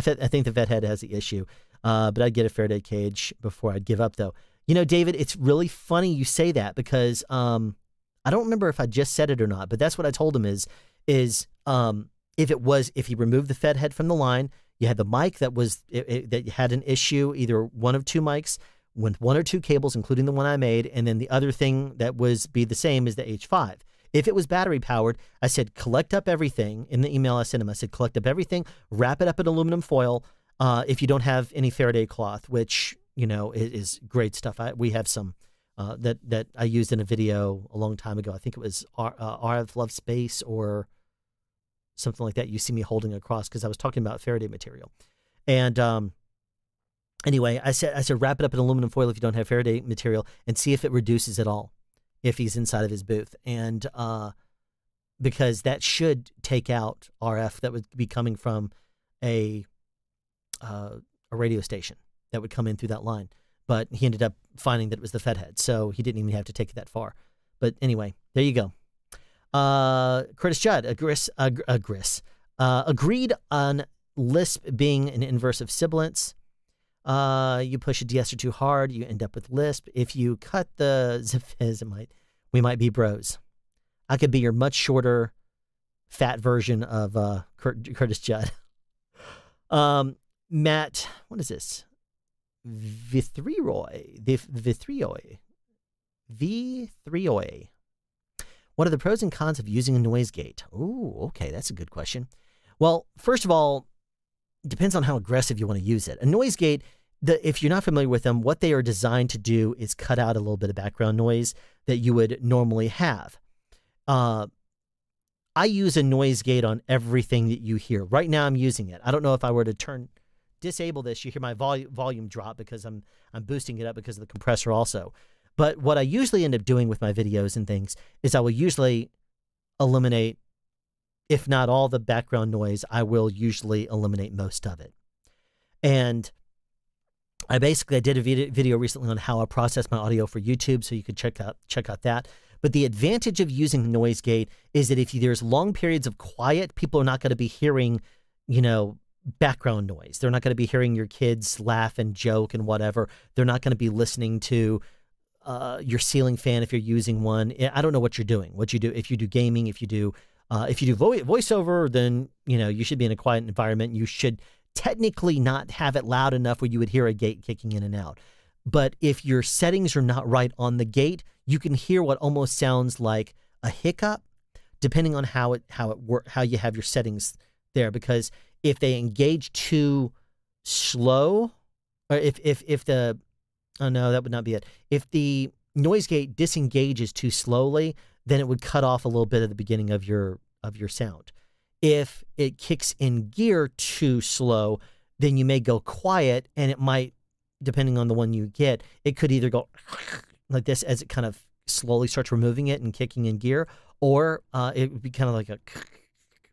Speaker 1: think the vet head has the issue, but I'd get a Faraday cage before I'd give up, though. David, it's really funny you say that because I don't remember if I just said it or not, but that's what I told him is if he removed the fed head from the line, you had the mic that had an issue, either one of two mics with one or two cables, including the one I made, and then the other thing that be the same as the H5. If it was battery powered, I said, collect up everything. In the email I sent him, I said, collect up everything, wrap it up in aluminum foil. If you don't have any Faraday cloth, which, is great stuff. We have some that I used in a video a long time ago. I think it was RF Love Space or something like that. You see me holding across because I was talking about Faraday material. And anyway, I said, wrap it up in aluminum foil if you don't have Faraday material and see if it reduces at all if he's inside of his booth. And because that should take out RF that would be coming from a radio station that would come in through that line. But he ended up finding that it was the fed head, so he didn't even have to take it that far. But anyway, there you go. Curtis Judd, agreed on lisp being an inverse of sibilance. You push a de-esser too hard, you end up with lisp. If you cut the zip-fizz, we might be bros. I could be your much shorter, fat version of Curtis Judd. Matt, what is this? Vithrioy. What are the pros and cons of using a noise gate? Ooh, okay, that's a good question. Well, first of all, it depends on how aggressive you want to use it. A noise gate, if you're not familiar with them, what they are designed to do is cut out a little bit of background noise that you would normally have. I use a noise gate on everything that you hear. Right now I'm using it. I don't know if I were to disable this, you hear my volume drop because I'm boosting it up because of the compressor also. But what I usually end up doing with my videos and things is I will usually eliminate, if not all the background noise, I will usually eliminate most of it. And I did a video recently on how I process my audio for YouTube, so you could check out that. But the advantage of using noise gate is that if there's long periods of quiet, people are not going to be hearing, background noise. They're not going to be hearing your kids laugh and joke and whatever. They're not going to be listening to your ceiling fan if you're using one. I don't know what you're doing. What you do if you do gaming, if you do voiceover, then you should be in a quiet environment. You should technically not have it loud enough where you would hear a gate kicking in and out. But if your settings are not right on the gate, you can hear what almost sounds like a hiccup, depending on how you have your settings there. Because if they engage too slow, or if the, oh no, that would not be it. If the noise gate disengages too slowly, then it would cut off a little bit at the beginning of your sound. If it kicks in gear too slow, then you may go quiet, and it might, depending on the one you get, it could either go like this as it kind of slowly starts removing it and kicking in gear, or it would be kind of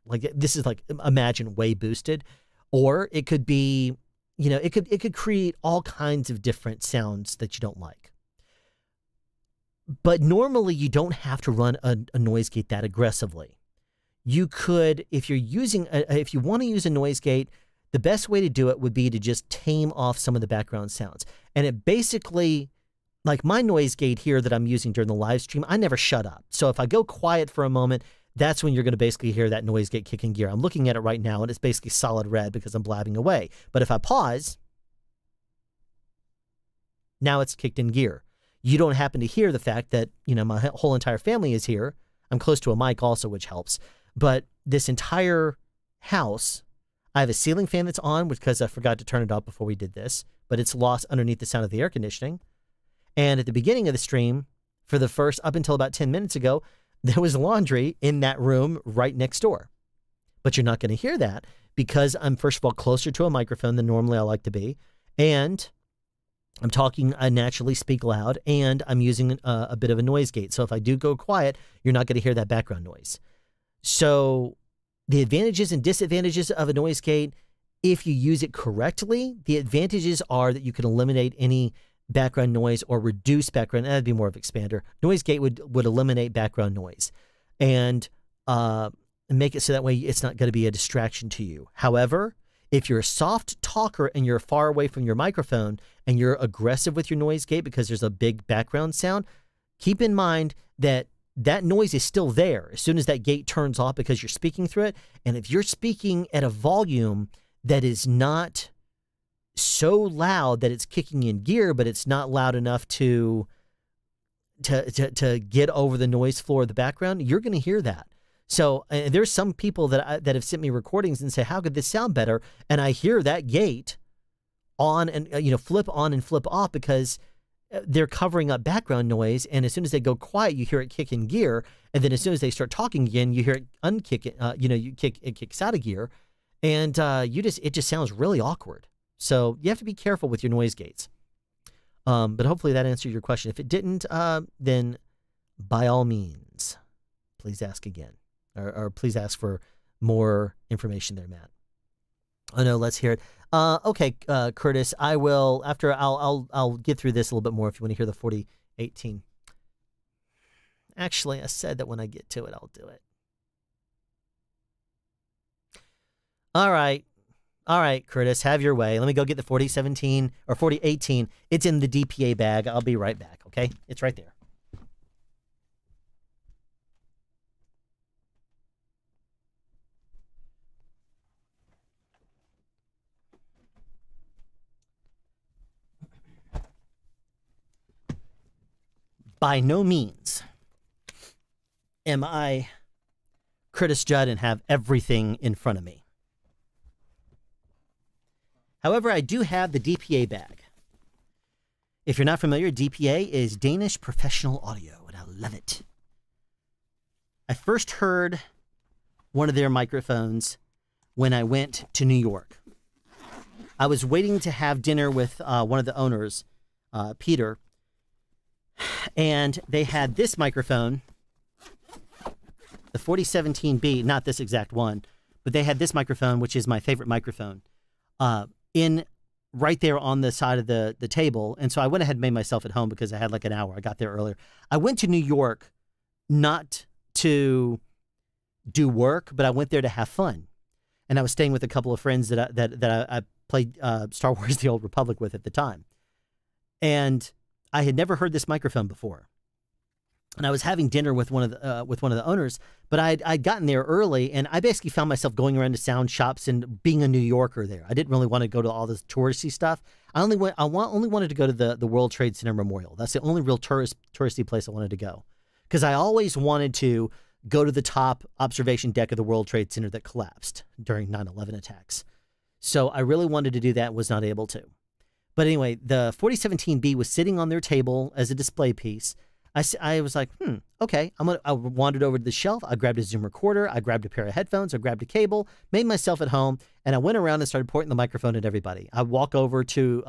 Speaker 1: like this is like, imagine way boosted, or it could be, it could create all kinds of different sounds that you don't like. But normally you don't have to run a noise gate that aggressively. You could, if you want to use a noise gate, the best way to do it would be to just tame off some of the background sounds. And it basically, like my noise gate here that I'm using during the live stream, I never shut up. So if I go quiet for a moment, that's when you're going to basically hear that noise gate kick in gear. I'm looking at it right now, and it's basically solid red because I'm blabbing away. But if I pause, now it's kicked in gear. You don't happen to hear the fact that, my whole entire family is here. I'm close to a mic also, which helps. But this entire house, I have a ceiling fan that's on because I forgot to turn it off before we did this, but it's lost underneath the sound of the air conditioning. And at the beginning of the stream, for the first, up until about 10 minutes ago, there was laundry in that room right next door. But you're not going to hear that because I'm, first of all, closer to a microphone than normally I like to be. And I'm talking, I naturally speak loud, and I'm using a bit of a noise gate. So if I do go quiet, you're not going to hear that background noise. So the advantages and disadvantages of a noise gate, if you use it correctly, the advantages are that you can eliminate any background noise or reduce background. That'd be more of expander. Noise gate would eliminate background noise. And make it so that way it's not going to be a distraction to you. However, if you're a soft talker and you're far away from your microphone and you're aggressive with your noise gate because there's a big background sound, keep in mind that that noise is still there as soon as that gate turns off because you're speaking through it. And if you're speaking at a volume that is not so loud that it's kicking in gear, but it's not loud enough to get over the noise floor of the background, you're going to hear that. So there's some people that have sent me recordings and say, how could this sound better? And I hear that gate on and, flip on and flip off because they're covering up background noise. And as soon as they go quiet, you hear it kick in gear. And then as soon as they start talking again, you hear it unkick it, it kicks out of gear. And it just sounds really awkward. So you have to be careful with your noise gates. But hopefully that answered your question. If it didn't, then by all means, please ask again. Or please ask for more information there, Matt. Oh no, let's hear it. Okay, Curtis, I will I'll get through this a little bit more if you want to hear the 4018. Actually, I said that when I get to it, I'll do it. All right, Curtis, have your way. Let me go get the 4017 or 4018. It's in the DPA bag. I'll be right back. Okay, it's right there. By no means am I Curtis Judd and have everything in front of me. However, I do have the DPA bag. If you're not familiar, DPA is Danish Professional Audio, and I love it. I first heard one of their microphones when I went to New York. I was waiting to have dinner with one of the owners, Peter, and they had this microphone, the 4017B, not this exact one, but they had this microphone, which is my favorite microphone, in right there on the side of the table. And so I went ahead and made myself at home because I had like an hour. I got there earlier. I went to New York not to do work, but I went there to have fun. And I was staying with a couple of friends that I played Star Wars: The Old Republic with at the time. And I had never heard this microphone before, and I was having dinner with one of the owners. But I'd gotten there early, and I basically found myself going around to sound shops and being a New Yorker there. I didn't really want to go to all this touristy stuff. I only wanted to go to the World Trade Center Memorial. That's the only real touristy place I wanted to go, because I always wanted to go to the top observation deck of the World Trade Center that collapsed during 9/11 attacks. So I really wanted to do that, was not able to. But anyway, the 4017B was sitting on their table as a display piece. I was like, okay. I wandered over to the shelf. I grabbed a Zoom recorder. I grabbed a pair of headphones. I grabbed a cable, made myself at home, and I went around and started pointing the microphone at everybody. I walk over to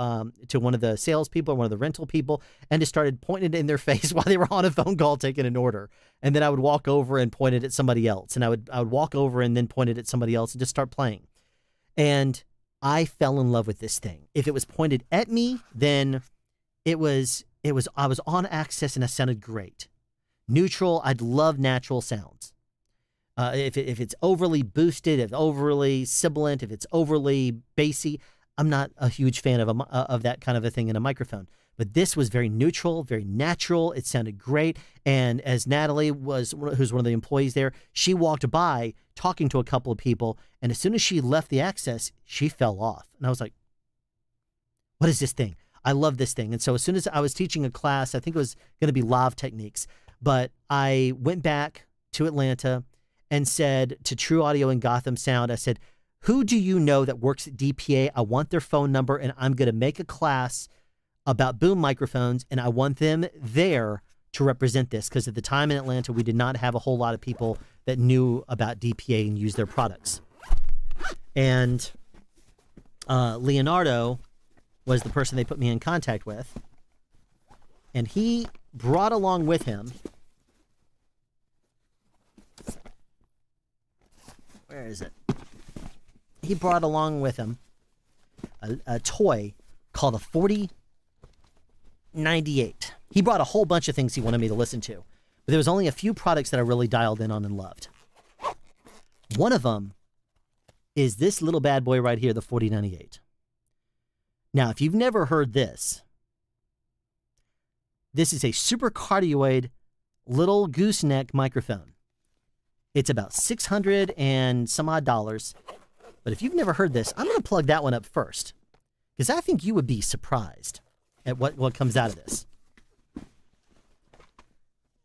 Speaker 1: one of the salespeople, one of the rental people, and just started pointing it in their face while they were on a phone call taking an order. And then I would walk over and point it at somebody else. And I would walk over and then point it at somebody else and just start playing. And I fell in love with this thing. If it was pointed at me, then I was on access and I sounded great. Neutral, I'd love natural sounds. If it's overly boosted, if overly sibilant, if it's overly bassy, I'm not a huge fan of that kind of a thing in a microphone. But this was very neutral, very natural. It sounded great. And as Natalie who's one of the employees there, she walked by talking to a couple of people. And as soon as she left the access, she fell off. And I was like, what is this thing? I love this thing. And so as soon as I was teaching a class, I think it was going to be lav techniques, but I went back to Atlanta and said to True Audio and Gotham Sound, I said, who do you know that works at DPA? I want their phone number, and I'm going to make a class about boom microphones, and I want them there to represent this, because at the time in Atlanta, we did not have a whole lot of people that knew about DPA and used their products. And Leonardo was the person they put me in contact with, and he brought along with him, where is it? He brought along with him a toy called a 4098. He brought a whole bunch of things he wanted me to listen to, but there was only a few products that I really dialed in on and loved. One of them is this little bad boy right here, the 4098. Now, if you've never heard this, this is a super cardioid little gooseneck microphone. It's about $600 and some odd dollars. But if you've never heard this, I'm going to plug that one up first, because I think you would be surprised at what comes out of this.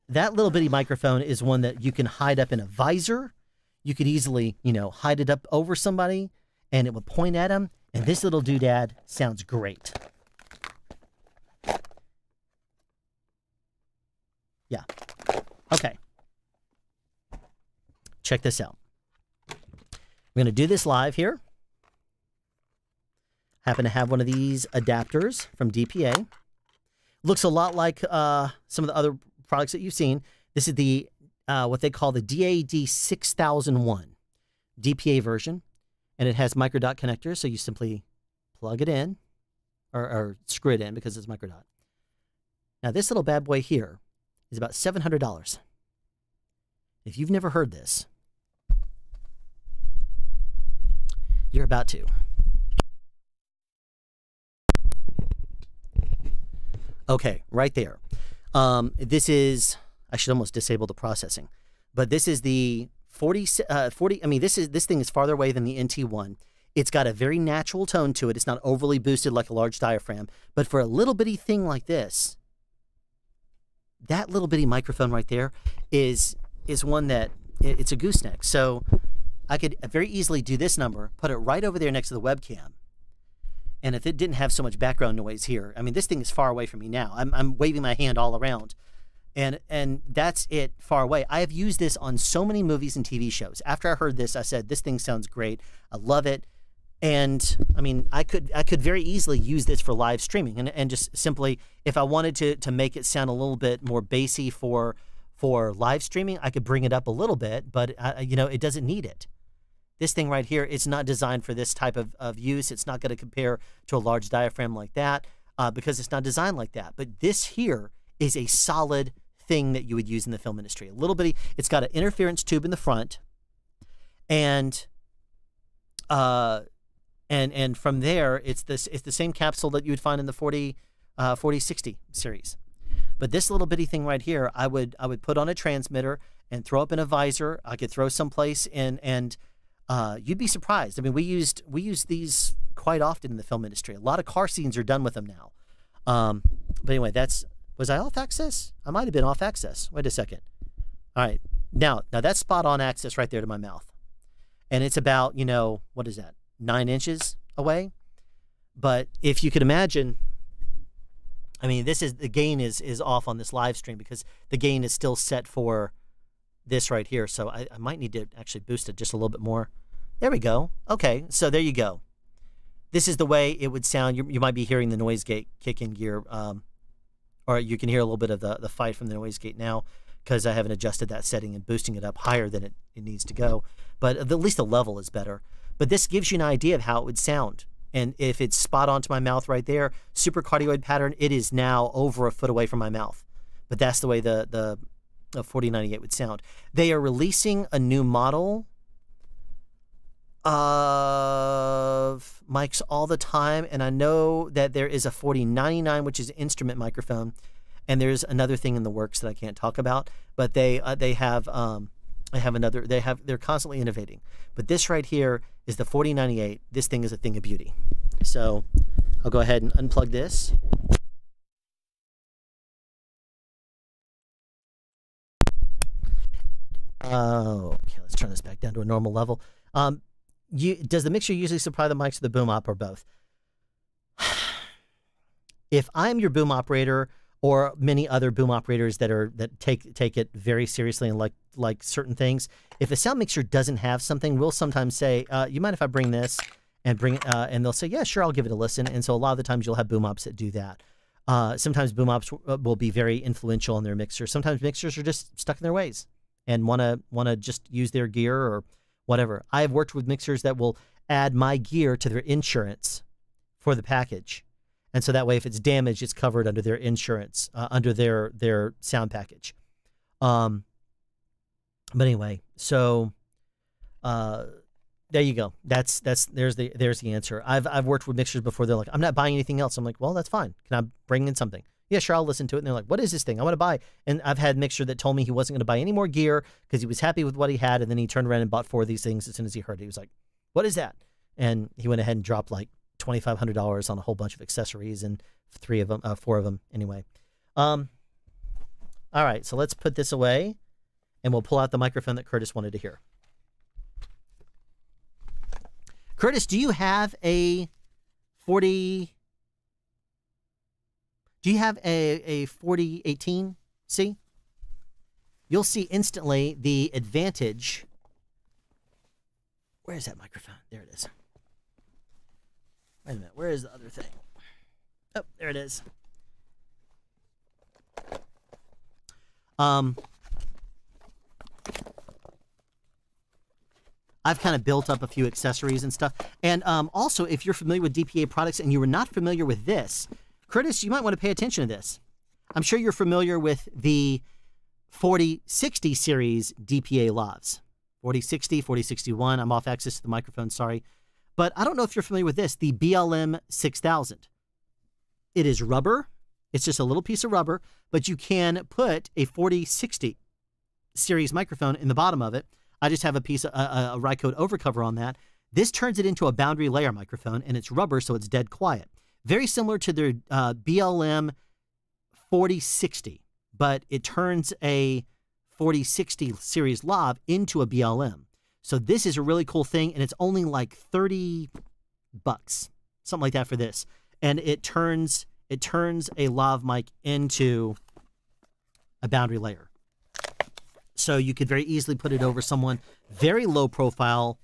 Speaker 1: That little bitty microphone is one that you can hide up in a visor. You could easily, you know, hide it up over somebody and it would point at them. And this little doodad sounds great. Yeah. Okay. Check this out. We're going to do this live here. Happen to have one of these adapters from DPA. Looks a lot like some of the other products that you've seen. This is the what they call the DAD 6001 DPA version, and it has microdot connectors, so you simply plug it in, or screw it in because it's microdot. Now this little bad boy here is about $700. If you've never heard this, you're about to. Okay, right there. This is, I should almost disable the processing, but this is the 40, I mean, this thing is farther away than the NT1. It's got a very natural tone to it. It's not overly boosted like a large diaphragm, but for a little bitty thing like this, that little bitty microphone right there is one that, it's a gooseneck. So I could very easily do this number, put it right over there next to the webcam. And if it didn't have so much background noise here, I mean, this thing is far away from me now. I'm waving my hand all around. And that's it far away. I have used this on so many movies and TV shows. After I heard this, I said, this thing sounds great. I love it. And I mean, I could very easily use this for live streaming and just simply, if I wanted to make it sound a little bit more bassy for live streaming, I could bring it up a little bit, but you know, it doesn't need it. This thing right here, it's not designed for this type of use. It's not going to compare to a large diaphragm like that because it's not designed like that. But this here is a solid thing that you would use in the film industry. A little bitty, it's got an interference tube in the front, and from there, it's the same capsule that you would find in the 4060 series. But this little bitty thing right here, I would put on a transmitter and throw up in a visor. I could throw someplace and you'd be surprised. I mean, we use these quite often in the film industry. A lot of car scenes are done with them now. But anyway, was I off access? I might have been off access. Wait a second. All right. Now that's spot on access right there to my mouth. And it's about, you know, what is that? 9 inches away. But if you could imagine, I mean, the gain is off on this live stream because the gain is still set for this right here. So I might need to actually boost it just a little bit more. There we go. Okay, so there you go. This is the way it would sound. You might be hearing the noise gate kick in gear, or you can hear a little bit of the fight from the noise gate now because I haven't adjusted that setting and boosting it up higher than it needs to go. But at least the level is better. But this gives you an idea of how it would sound. And if it's spot onto my mouth right there, super cardioid pattern, it is now over a foot away from my mouth. But that's the way the 4098 would sound. They are releasing a new model of mics all the time, and I know that there is a 4099, which is an instrument microphone, and there's another thing in the works that I can't talk about. But they're constantly innovating. But this right here is the 4098. This thing is a thing of beauty. So I'll go ahead and unplug this. Oh, okay, let's turn this back down to a normal level. Does the mixer usually supply the mics to the boom op or both? If I'm your boom operator or many other boom operators that take it very seriously and like certain things, if a sound mixer doesn't have something, we'll sometimes say, you mind if I bring this and bring it, and they'll say, yeah, sure, I'll give it a listen. And so a lot of the times you'll have boom ops that do that. Sometimes boom ops will be very influential in their mixer. Sometimes mixers are just stuck in their ways and want to just use their gear or whatever. I have worked with mixers that will add my gear to their insurance for the package. And so that way, if it's damaged, it's covered under their insurance, under their sound package. But anyway, so There you go. There's the answer. I've worked with mixers before. They're like, I'm not buying anything else. I'm like, well, that's fine. Can I bring in something? Yeah, sure, I'll listen to it. And they're like, what is this thing? I want to buy. And I've had mixer that told me he wasn't going to buy any more gear because he was happy with what he had. And then he turned around and bought 4 of these things as soon as he heard it. He was like, what is that? And he went ahead and dropped like $2,500 on a whole bunch of accessories and 4 of them anyway. All right, so let's put this away and we'll pull out the microphone that Curtis wanted to hear. Curtis, do you have a 40? Do you have a 4018C? You'll see instantly the advantage. Where is that microphone? There it is. Wait a minute. Where is the other thing? Oh, there it is. I've kind of built up a few accessories and stuff. And also, if you're familiar with DPA products and you were not familiar with this, Curtis, you might want to pay attention to this. I'm sure you're familiar with the 4060 series DPA lavs. 4060, 4061. I'm off axis to the microphone, sorry. But I don't know if you're familiar with this, the BLM 6000. It is rubber. It's just a little piece of rubber, but you can put a 4060 series microphone in the bottom of it. I just have a piece of a Rycote overcover on that. This turns it into a boundary layer microphone, and it's rubber, so it's dead quiet. Very similar to their BLM 4060, but it turns a 4060 series lav into a BLM. So this is a really cool thing, and it's only like $30, something like that for this. And it turns a lav mic into a boundary layer. So you could very easily put it over someone very low profile.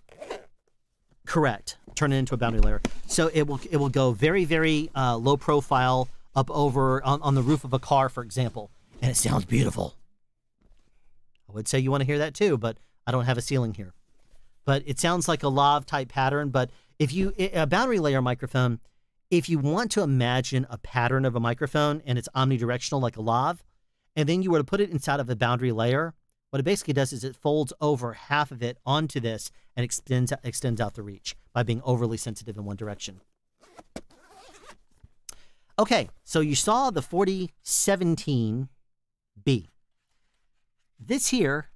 Speaker 1: Correct. Turn it into a boundary layer. So it will go very, very low profile up over on the roof of a car, for example. And it sounds beautiful. I would say you want to hear that too, but I don't have a ceiling here. But it sounds like a lav type pattern. But if you, a boundary layer microphone, if you want to imagine a pattern of a microphone and it's omnidirectional like a lav, and then you were to put it inside of a boundary layer, what it basically does is it folds over half of it onto this and extends out the reach by being overly sensitive in one direction. Okay, so you saw the 4017B. This here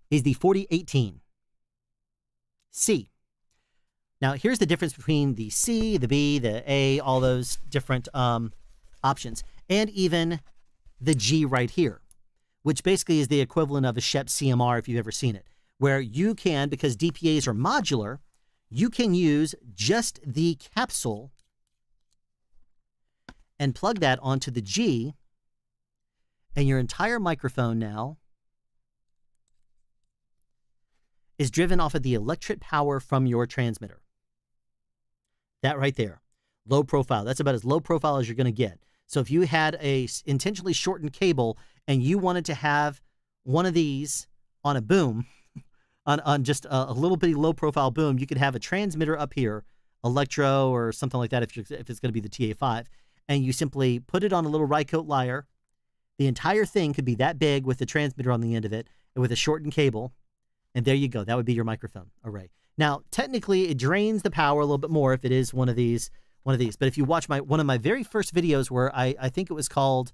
Speaker 1: is the 4018C. Now, here's the difference between the C, the B, the A, all those different options, and even the G right here, which basically is the equivalent of a Shep CMR if you've ever seen it, where you can, because DPAs are modular, you can use just the capsule and plug that onto the G, and your entire microphone now is driven off of the electric power from your transmitter. That right there, low profile. That's about as low profile as you're going to get. So if you had a intentionally shortened cable and you wanted to have one of these on a boom, on just a little bitty low profile boom, you could have a transmitter up here, Electro or something like that if it's going to be the TA5, and you simply put it on a little Rycote lyre. The entire thing could be that big with the transmitter on the end of it and with a shortened cable, and there you go. That would be your microphone array. Now, technically, it drains the power a little bit more if it is one of these. But if you watch one of my very first videos where I think it was called,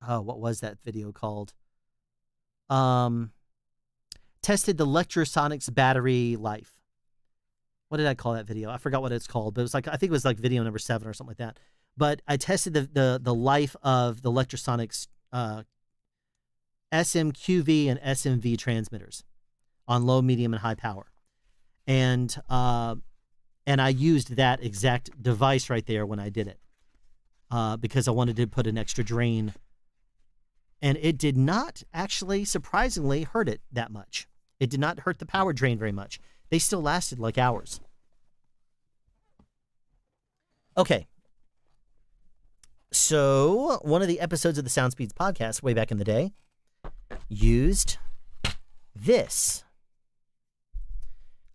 Speaker 1: oh, what was that video called? Tested the Lectrosonics battery life. What did I call that video? I forgot what it's called, but it was like, I think it was like video number 7 or something like that. But I tested the life of the Lectrosonics SMQV and SMV transmitters on low, medium, and high power. And I used that exact device right there when I did it because I wanted to put an extra drain. And it did not actually, surprisingly, hurt it that much. It did not hurt the power drain very much. They still lasted like hours. Okay. So one of the episodes of the Sound Speeds podcast way back in the day used this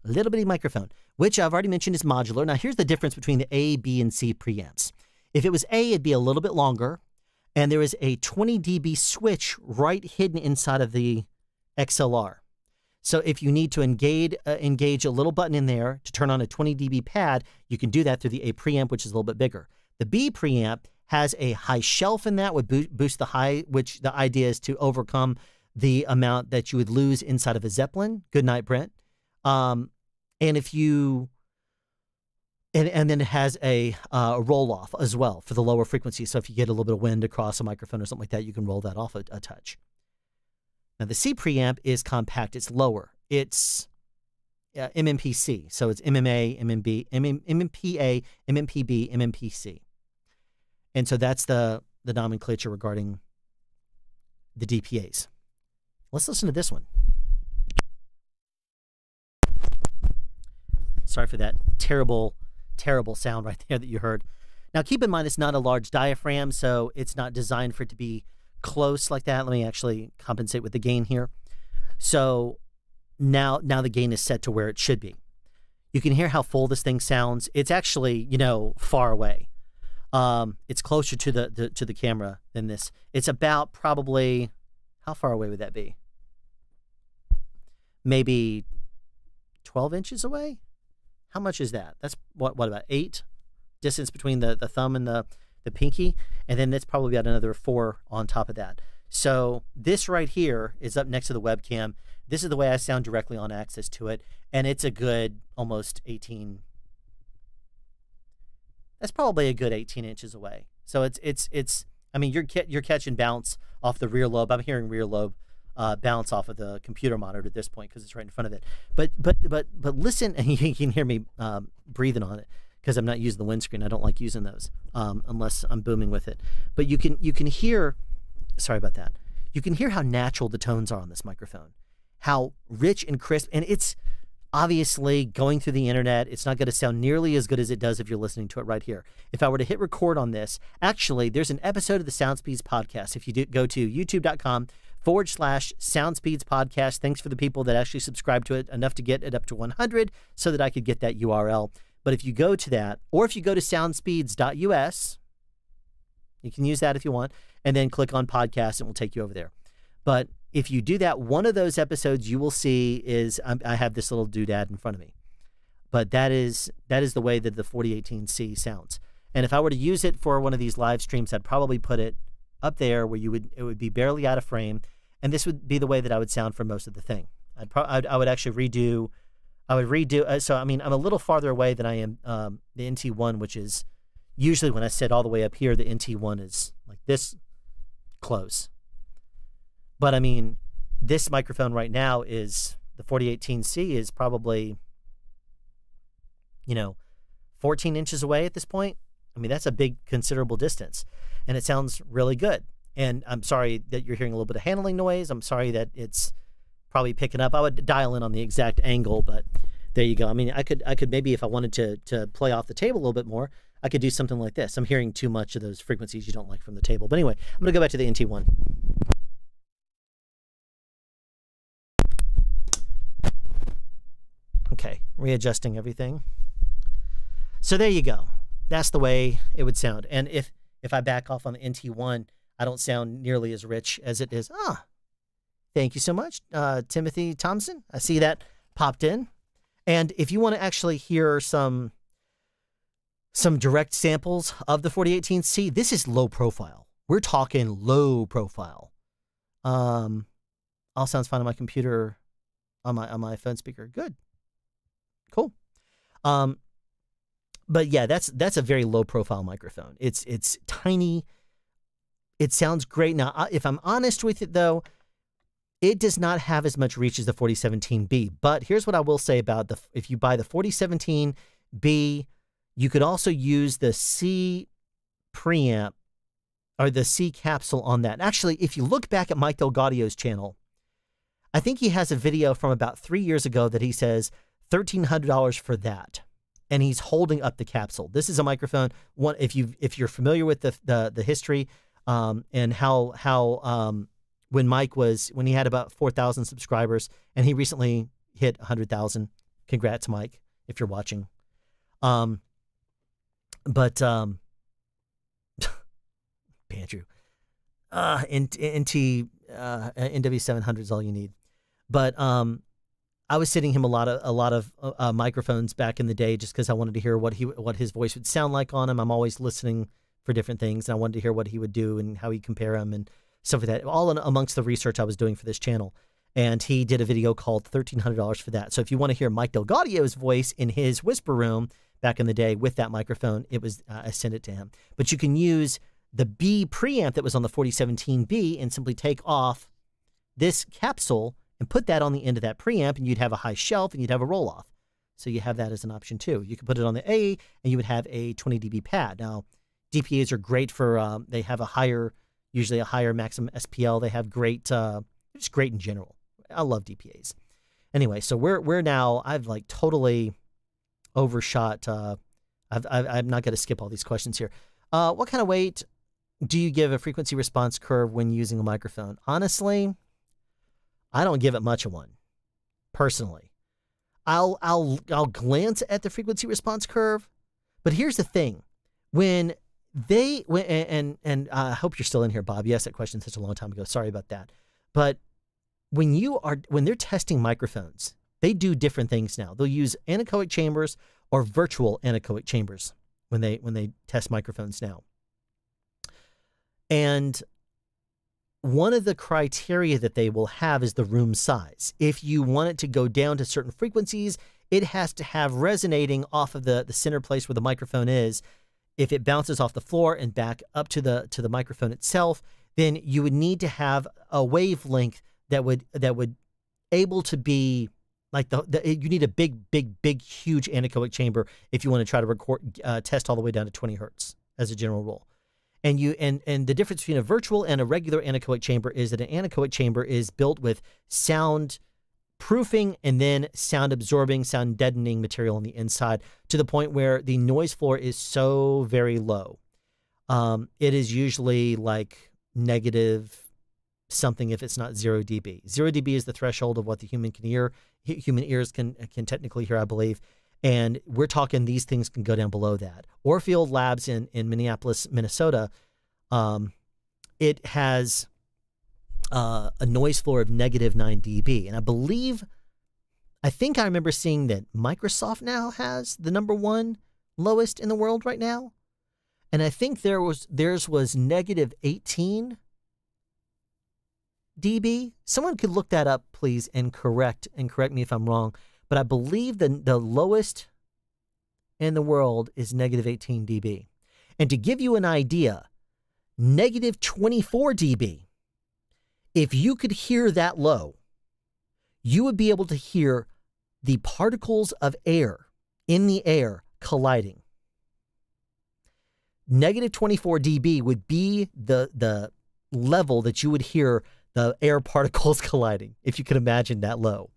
Speaker 1: little bitty microphone, which I've already mentioned is modular. Now, here's the difference between the A, B, and C preamps. If it was A, it'd be a little bit longer, And there is a 20 dB switch right hidden inside of the XLR. So if you need to engage a little button in there to turn on a 20 dB pad, you can do that through the A preamp, which is a little bit bigger. The B preamp has a high shelf in that, would boost the high, which the idea is to overcome the amount that you would lose inside of a Zeppelin. Good night, Brent. And if you, and then it has a roll off as well for the lower frequency. So if you get a little bit of wind across a microphone or something like that, you can roll that off a touch. Now the C preamp is compact. It's lower. It's MMPC. So it's MMA, MMPA, MMPB, MMPC. And so that's the nomenclature regarding the DPAs. Let's listen to this one. Sorry for that terrible, terrible sound right there that you heard. Now keep in mind it's not a large diaphragm, so it's not designed for it to be close like that. Let me actually compensate with the gain here. So now the gain is set to where it should be. You can hear how full this thing sounds. It's actually, you know, far away. It's closer to the camera than this. It's about probably, how far away would that be? Maybe 12 inches away? How much is that? That's what about 8? Distance between the thumb and the pinky, and then that's probably about another 4 on top of that. So this right here is up next to the webcam. This is the way I sound directly on access to it, and it's a good almost 18. That's probably a good 18 inches away. So it's. I mean, you're catching bounce off the rear lobe. I'm hearing rear lobe bounce off of the computer monitor at this point because it's right in front of it. But listen, and you can hear me breathing on it because I'm not using the windscreen. I don't like using those unless I'm booming with it. But you can hear. Sorry about that. You can hear how natural the tones are on this microphone, how rich and crisp, and it's obviously going through the internet. It's not going to sound nearly as good as it does if you're listening to it right here. If I were to hit record on this, actually, there's an episode of the SoundSpeeds podcast. If you go to youtube.com/SoundSpeeds podcast, thanks for the people that actually subscribe to it, enough to get it up to 100 so that I could get that URL. But if you go to that, or if you go to soundspeeds.us, you can use that if you want, and then click on podcast and we'll take you over there. But if you do that, one of those episodes you will see is, I have this little doodad in front of me. But that is the way that the 4018C sounds. And if I were to use it for one of these live streams, I'd probably put it up there where it would be barely out of frame. And this would be the way that I would sound for most of the thing. I would actually redo. So I mean, I'm a little farther away than I am the NT1, which is usually when I sit all the way up here, the NT1 is like this close. But I mean, this microphone right now is, the 4018C is probably, 14 inches away at this point. I mean, that's a big, considerable distance. And it sounds really good. And I'm sorry that you're hearing a little bit of handling noise. I'm sorry that it's probably picking up. I would dial in on the exact angle, but there you go. I mean, I could maybe, if I wanted to play off the table a little bit more, I could do something like this. I'm hearing too much of those frequencies you don't like from the table. But anyway, I'm going to go back to the NT1. Okay, readjusting everything. So there you go. That's the way it would sound. And if I back off on the NT1, I don't sound nearly as rich as it is. Thank you so much, Timothy Thompson. I see that popped in. And if you want to actually hear some direct samples of the 4018C, this is low profile. We're talking low profile. All sounds fine on my computer, on my phone speaker. Good. Cool. But yeah, that's a very low profile microphone. It's tiny. It sounds great. Now, if I'm honest with it though, it does not have as much reach as the 4017B. But here's what I will say about if you buy the 4017B, you could also use the C preamp or the C capsule on that. Actually, if you look back at Mike Delgadio's channel, I think he has a video from about 3 years ago that he says $1,300 for that. And he's holding up the capsule. This is a microphone. If you're familiar with the history and how when he had about 4,000 subscribers and he recently hit 100,000. Congrats, Mike, if you're watching. Andrew, NW700 is all you need. But I was sending him a lot of microphones back in the day just because I wanted to hear what his voice would sound like on them. I'm always listening for different things, and I wanted to hear what he would do and how he'd compare them and stuff like that, all amongst the research I was doing for this channel. And he did a video called $1,300 for that. So if you want to hear Mike DelGaudio's voice in his whisper room back in the day with that microphone, I sent it to him. But you can use the B preamp that was on the 4017B and simply take off this capsule and put that on the end of that preamp, and you'd have a high shelf and you'd have a roll-off. So you have that as an option too. You could put it on the A and you would have a 20 dB pad. Now, DPAs are great for, they have usually a higher maximum SPL. They have great, just great in general. I love DPAs. Anyway, so we're now, I've like totally overshot. I'm not going to skip all these questions here. What kind of weight do you give a frequency response curve when using a microphone? Honestly, I don't give it much of one, personally. I'll glance at the frequency response curve, but here's the thing: and I hope you're still in here, Bob. You asked that question such a long time ago. Sorry about that. But when they're testing microphones, they do different things now. They'll use anechoic chambers or virtual anechoic chambers when they test microphones now. And one of the criteria that they will have is the room size. If you want it to go down to certain frequencies, it has to have resonating off of the center place where the microphone is. If it bounces off the floor and back up to the microphone itself, then you would need to have a wavelength that would able to be like you need a big huge anechoic chamber if you want to try to record test all the way down to 20 hertz as a general rule. And the difference between a virtual and a regular anechoic chamber is that an anechoic chamber is built with sound proofing and then sound absorbing, sound deadening material on the inside to the point where the noise floor is so very low. It is usually like negative something if it's not 0 dB. 0 dB is the threshold of what the human can hear. Human ears can technically hear, I believe. And we're talking these things can go down below that. Orfield Labs in Minneapolis, Minnesota, it has a noise floor of negative 9 dB. And I think I remember seeing that Microsoft now has the #1 lowest in the world right now. And I think theirs was negative 18 dB. Someone could look that up, please, and correct me if I'm wrong. But I believe the lowest in the world is negative 18 dB. And to give you an idea, negative 24 dB, if you could hear that low, you would be able to hear the particles of air in the air colliding. Negative 24 dB would be the level that you would hear the air particles colliding, if you could imagine that low.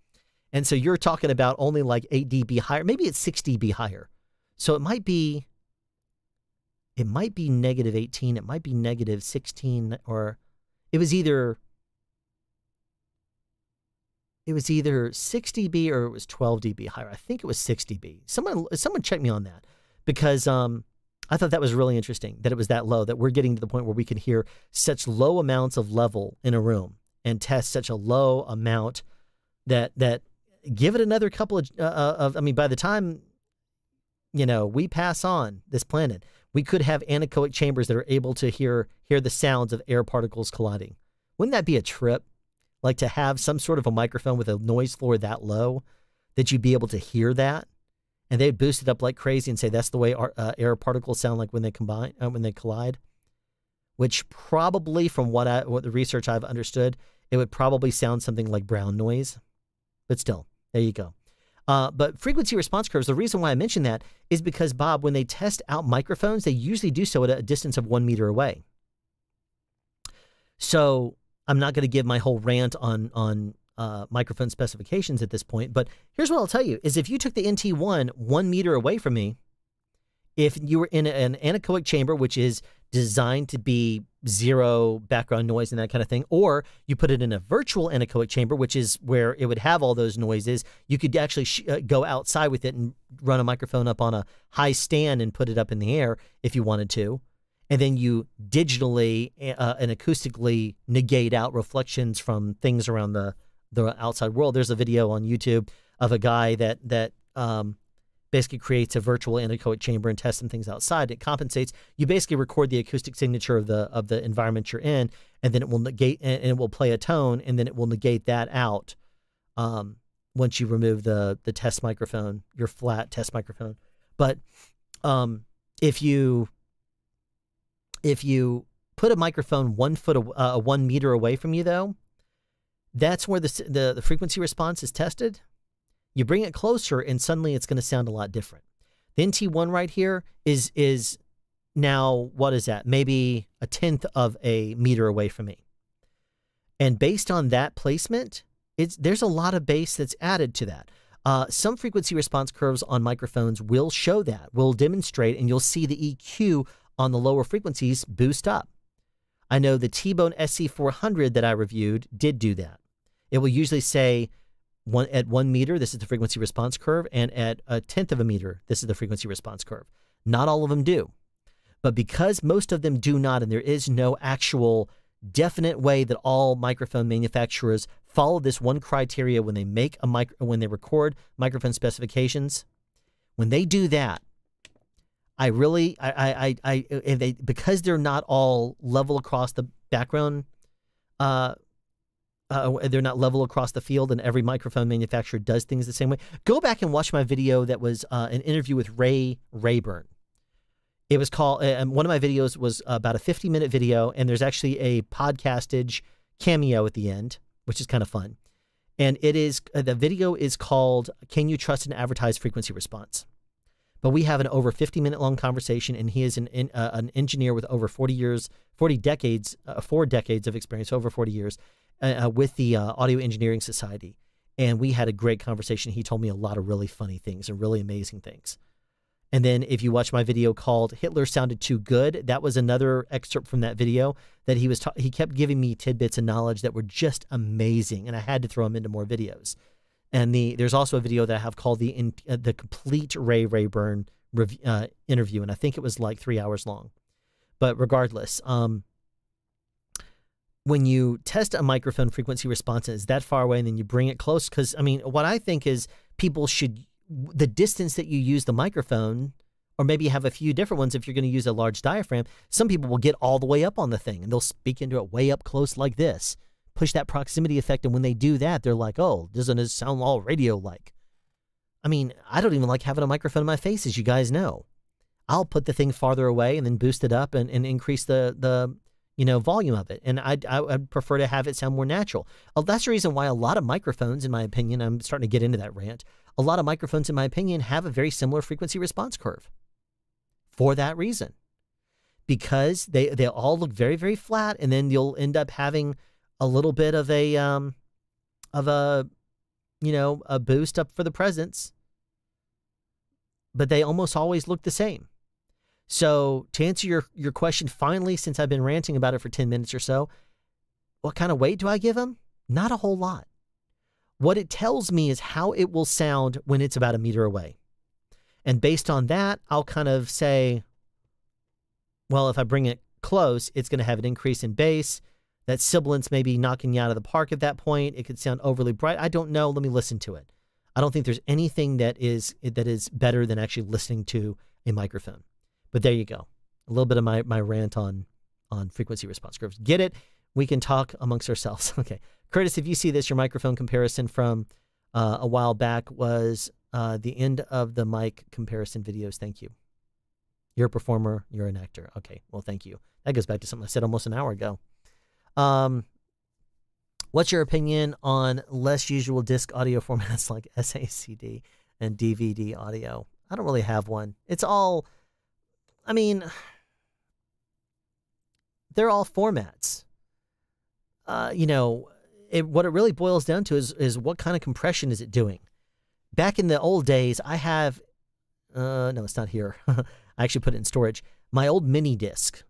Speaker 1: And so you're talking about only like 8 dB higher. Maybe it's 6 dB higher. So it might be negative 18. It might be negative 16, or it was either 6 dB or it was 12 dB higher. I think it was 6 dB. Someone check me on that, because I thought that was really interesting that it was that low, that we're getting to the point where we can hear such low amounts of level in a room and test such a low amount that give it another couple of I mean, by the time, we pass on this planet, we could have anechoic chambers that are able to hear the sounds of air particles colliding. Wouldn't that be a trip? Like to have some sort of a microphone with a noise floor that low that you'd be able to hear that, and they'd boost it up like crazy and say that's the way air particles sound like when they collide. Which probably, from what the research I've understood, it would probably sound something like brown noise. But still, there you go. But frequency response curves, the reason why I mention that is because, Bob, when they test out microphones, they usually do so at a distance of 1 meter away. So I'm not going to give my whole rant on microphone specifications at this point, but here's what I'll tell you, is if you took the NT1 1 meter away from me, if you were in an anechoic chamber, which is designed to be zero background noise and that kind of thing, or you put it in a virtual anechoic chamber, which is where it would have all those noises, you could actually go outside with it and run a microphone up on a high stand and put it up in the air if you wanted to. and then you digitally and acoustically negate out reflections from things around the outside world. There's a video on YouTube of a guy that basically creates a virtual anechoic chamber and tests some things outside. It compensates. You basically record the acoustic signature of the environment you're in, and then it will negate, and it will play a tone, and then it will negate that out once you remove the test microphone, your flat test microphone. But if you put a microphone 1 meter away from you, though, that's where the frequency response is tested. You bring it closer, and suddenly it's going to sound a lot different. The NT1 right here is now, what is that? Maybe 1/10 of a meter away from me. And based on that placement, there's a lot of bass that's added to that. Some frequency response curves on microphones will show that, will demonstrate, and you'll see the EQ on the lower frequencies boost up. I know the T-Bone SC400 that I reviewed did do that. It will usually say at 1 meter, this is the frequency response curve, and at 1/10 of a meter, this is the frequency response curve. Not all of them do. But because most of them do not, and there is no actual definite way that all microphone manufacturers follow this one criteria when they make when they record microphone specifications, when they do that, because they're not all level across the background, they're not level across the field, and every microphone manufacturer does things the same way. Go back and watch my video that was an interview with Ray Rayburn. It was called, one of my videos was about a 50-minute video, and there's actually a podcastage cameo at the end, which is kind of fun. And the video is called, "Can You Trust an Advertised Frequency Response?" But we have an over 50-minute long conversation, and he is an engineer with over 4 decades of experience, over 40 years, with the Audio Engineering Society. And we had a great conversation. He told me a lot of really funny things and really amazing things. And then if you watch my video called "Hitler Sounded Too Good," that was another excerpt from that video that he kept giving me tidbits of knowledge that were just amazing, and I had to throw them into more videos. And there's also a video that I have called the complete Ray Rayburn interview, and I think it was like 3 hours long. But regardless, when you test a microphone frequency response and it's that far away, and then you bring it close, because I mean, what I think is people should, the distance that you use the microphone, or maybe you have a few different ones if you're going to use a large diaphragm. Some people will get all the way up on the thing, and they'll speak into it way up close like this. Push that proximity effect, and when they do that, they're like, "Oh, doesn't it sound all radio-like?" I mean, I don't even like having a microphone in my face, as you guys know. I'll put the thing farther away and then boost it up and increase the volume of it. And I'd prefer to have it sound more natural. That's the reason why a lot of microphones, in my opinion, I'm starting to get into that rant, a lot of microphones, in my opinion, have a very similar frequency response curve. For that reason. Because they all look very, very flat, and then you'll end up having a little bit of a boost up for the presence, but they almost always look the same. So to answer your question, finally, since I've been ranting about it for 10 minutes or so, what kind of weight do I give them? Not a whole lot. What it tells me is how it will sound when it's about 1 meter away. And based on that, I'll kind of say, well, if I bring it close, it's going to have an increase in bass. That sibilance may be knocking you out of the park at that point. It could sound overly bright. I don't know. Let me listen to it. I don't think there's anything that is better than actually listening to a microphone. But there you go. A little bit of my rant on frequency response curves. Get it? We can talk amongst ourselves. Okay. Curtis, if you see this, your microphone comparison from a while back was the end of the mic comparison videos. Thank you. You're a performer. You're an actor. Okay. Well, thank you. That goes back to something I said almost an hour ago. What's your opinion on less usual disc audio formats like SACD and DVD audio? I don't really have one. It's all, I mean, they're all formats. What it really boils down to is what kind of compression is it doing? Back in the old days, I have, no, it's not here. I actually put it in storage. My old mini disc.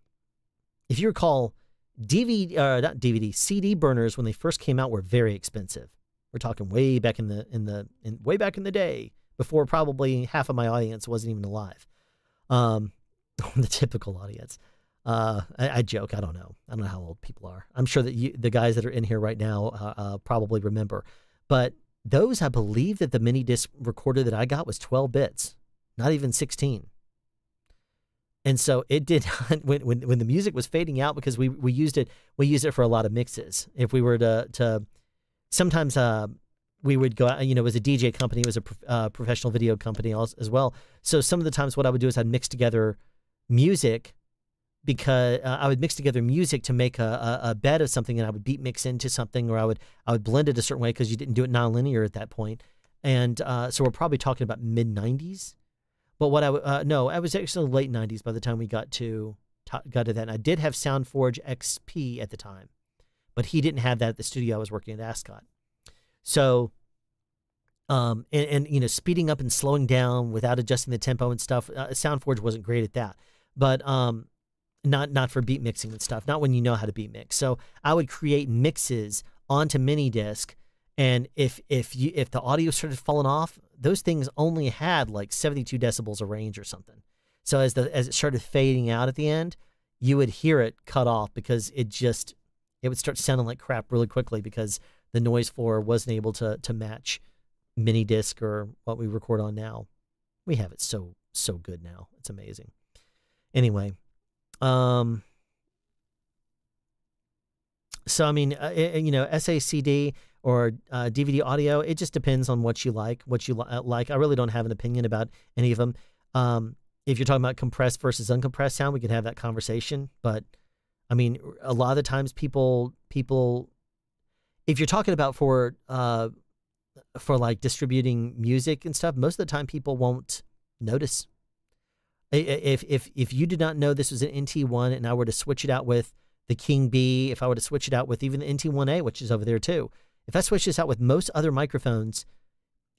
Speaker 1: If you recall, CD burners when they first came out were very expensive. We're talking way back in the day, before probably half of my audience wasn't even alive. The typical audience. I joke. I don't know. I don't know how old people are. I'm sure that the guys that are in here right now probably remember. But those, I believe that the mini disc recorder that I got was 12 bits, not even 16. And so it did when the music was fading out, because we used it for a lot of mixes. If we were to sometimes we would go out, it was a DJ company, it was a professional video company as well. So some of the times what I would do is I'd mix together music, because I would mix together music to make a bed of something, and I would beat mix into something, or I would blend it a certain way, because you didn't do it nonlinear at that point. And so we're probably talking about mid-90s. But what no, I was actually late 90s by the time we got to that. And I did have SoundForge XP at the time, but he didn't have that at the studio I was working at Ascot. So, and speeding up and slowing down without adjusting the tempo and stuff, SoundForge wasn't great at that. But not for beat mixing and stuff, not when you know how to beat mix. So I would create mixes onto mini disc, and if the audio started falling off, those things only had like 72 decibels of range or something. So as it started fading out at the end, you would hear it cut off, because it would start sounding like crap really quickly, because the noise floor wasn't able to match mini disc or what we record on now. We have it so good now. It's amazing. Anyway, so I mean, SACD or DVD audio, it just depends on what you like. Like. I really don't have an opinion about any of them. If you're talking about compressed versus uncompressed sound, we can have that conversation. But I mean, a lot of the times people, if you're talking about for like distributing music and stuff, most of the time people won't notice. If you did not know this was an NT1, and I were to switch it out with the King B, if I were to switch it out with even the NT1A, which is over there too, if I switch this out with most other microphones,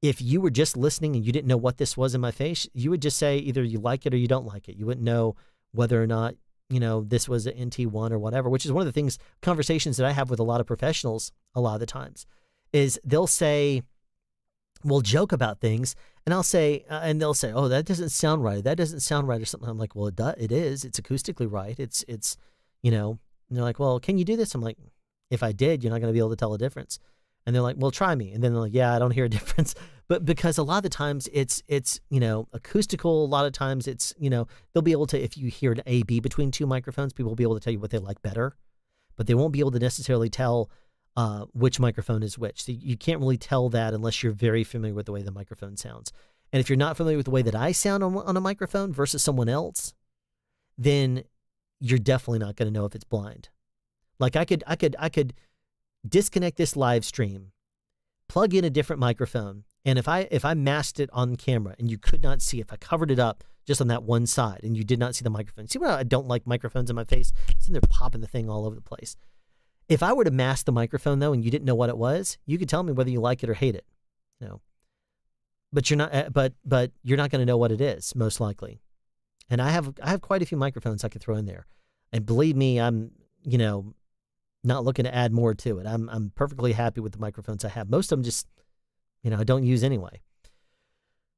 Speaker 1: if you were just listening and you didn't know what this was in my face, you would just say either you like it or you don't like it. You wouldn't know whether or not, this was an NT1 or whatever, which is one of the conversations that I have with a lot of professionals a lot of the times, is they'll say, we'll joke about things, and I'll say, and they'll say, oh, that doesn't sound right. That doesn't sound right or something. I'm like, well, it is. It's acoustically right. It's and they're like, well, can you do this? I'm like, if I did, you're not going to be able to tell the difference. And they're like, well, try me. And then they're like, yeah, I don't hear a difference. But because a lot of the times it's acoustical, a lot of times it's, they'll be able to, if you hear an A-B between two microphones, people will be able to tell you what they like better, but they won't be able to necessarily tell which microphone is which. So you can't really tell that unless you're very familiar with the way the microphone sounds. And if you're not familiar with the way that I sound on a microphone versus someone else, then you're definitely not going to know if it's blind. Like I could disconnect this live stream, plug in a different microphone, and if I masked it on camera and you could not see, if I covered it up just on that one side and you did not see the microphone. See why I don't like microphones in my face? It's in there popping the thing all over the place. If I were to mask the microphone though, and you didn't know what it was, you could tell me whether you like it or hate it. But you're not. But you're not going to know what it is, most likely. And I have quite a few microphones I could throw in there, and believe me, I'm not looking to add more to it. I'm perfectly happy with the microphones I have. Most of them just I don't use anyway.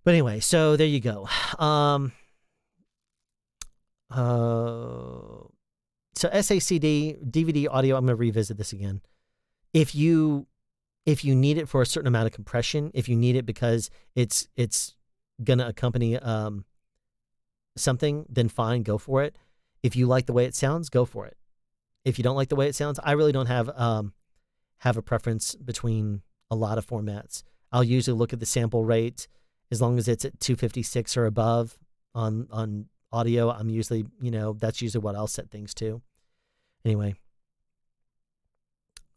Speaker 1: But anyway, so there you go. So SACD, DVD audio, I'm going to revisit this again. If you need it for a certain amount of compression, if you need it because it's going to accompany something, then fine, go for it. If you like the way it sounds, go for it. If you don't like the way it sounds, I really don't have a preference between a lot of formats. I'll usually look at the sample rate. As long as it's at 256 or above on audio, I'm usually, that's usually what I'll set things to. Anyway.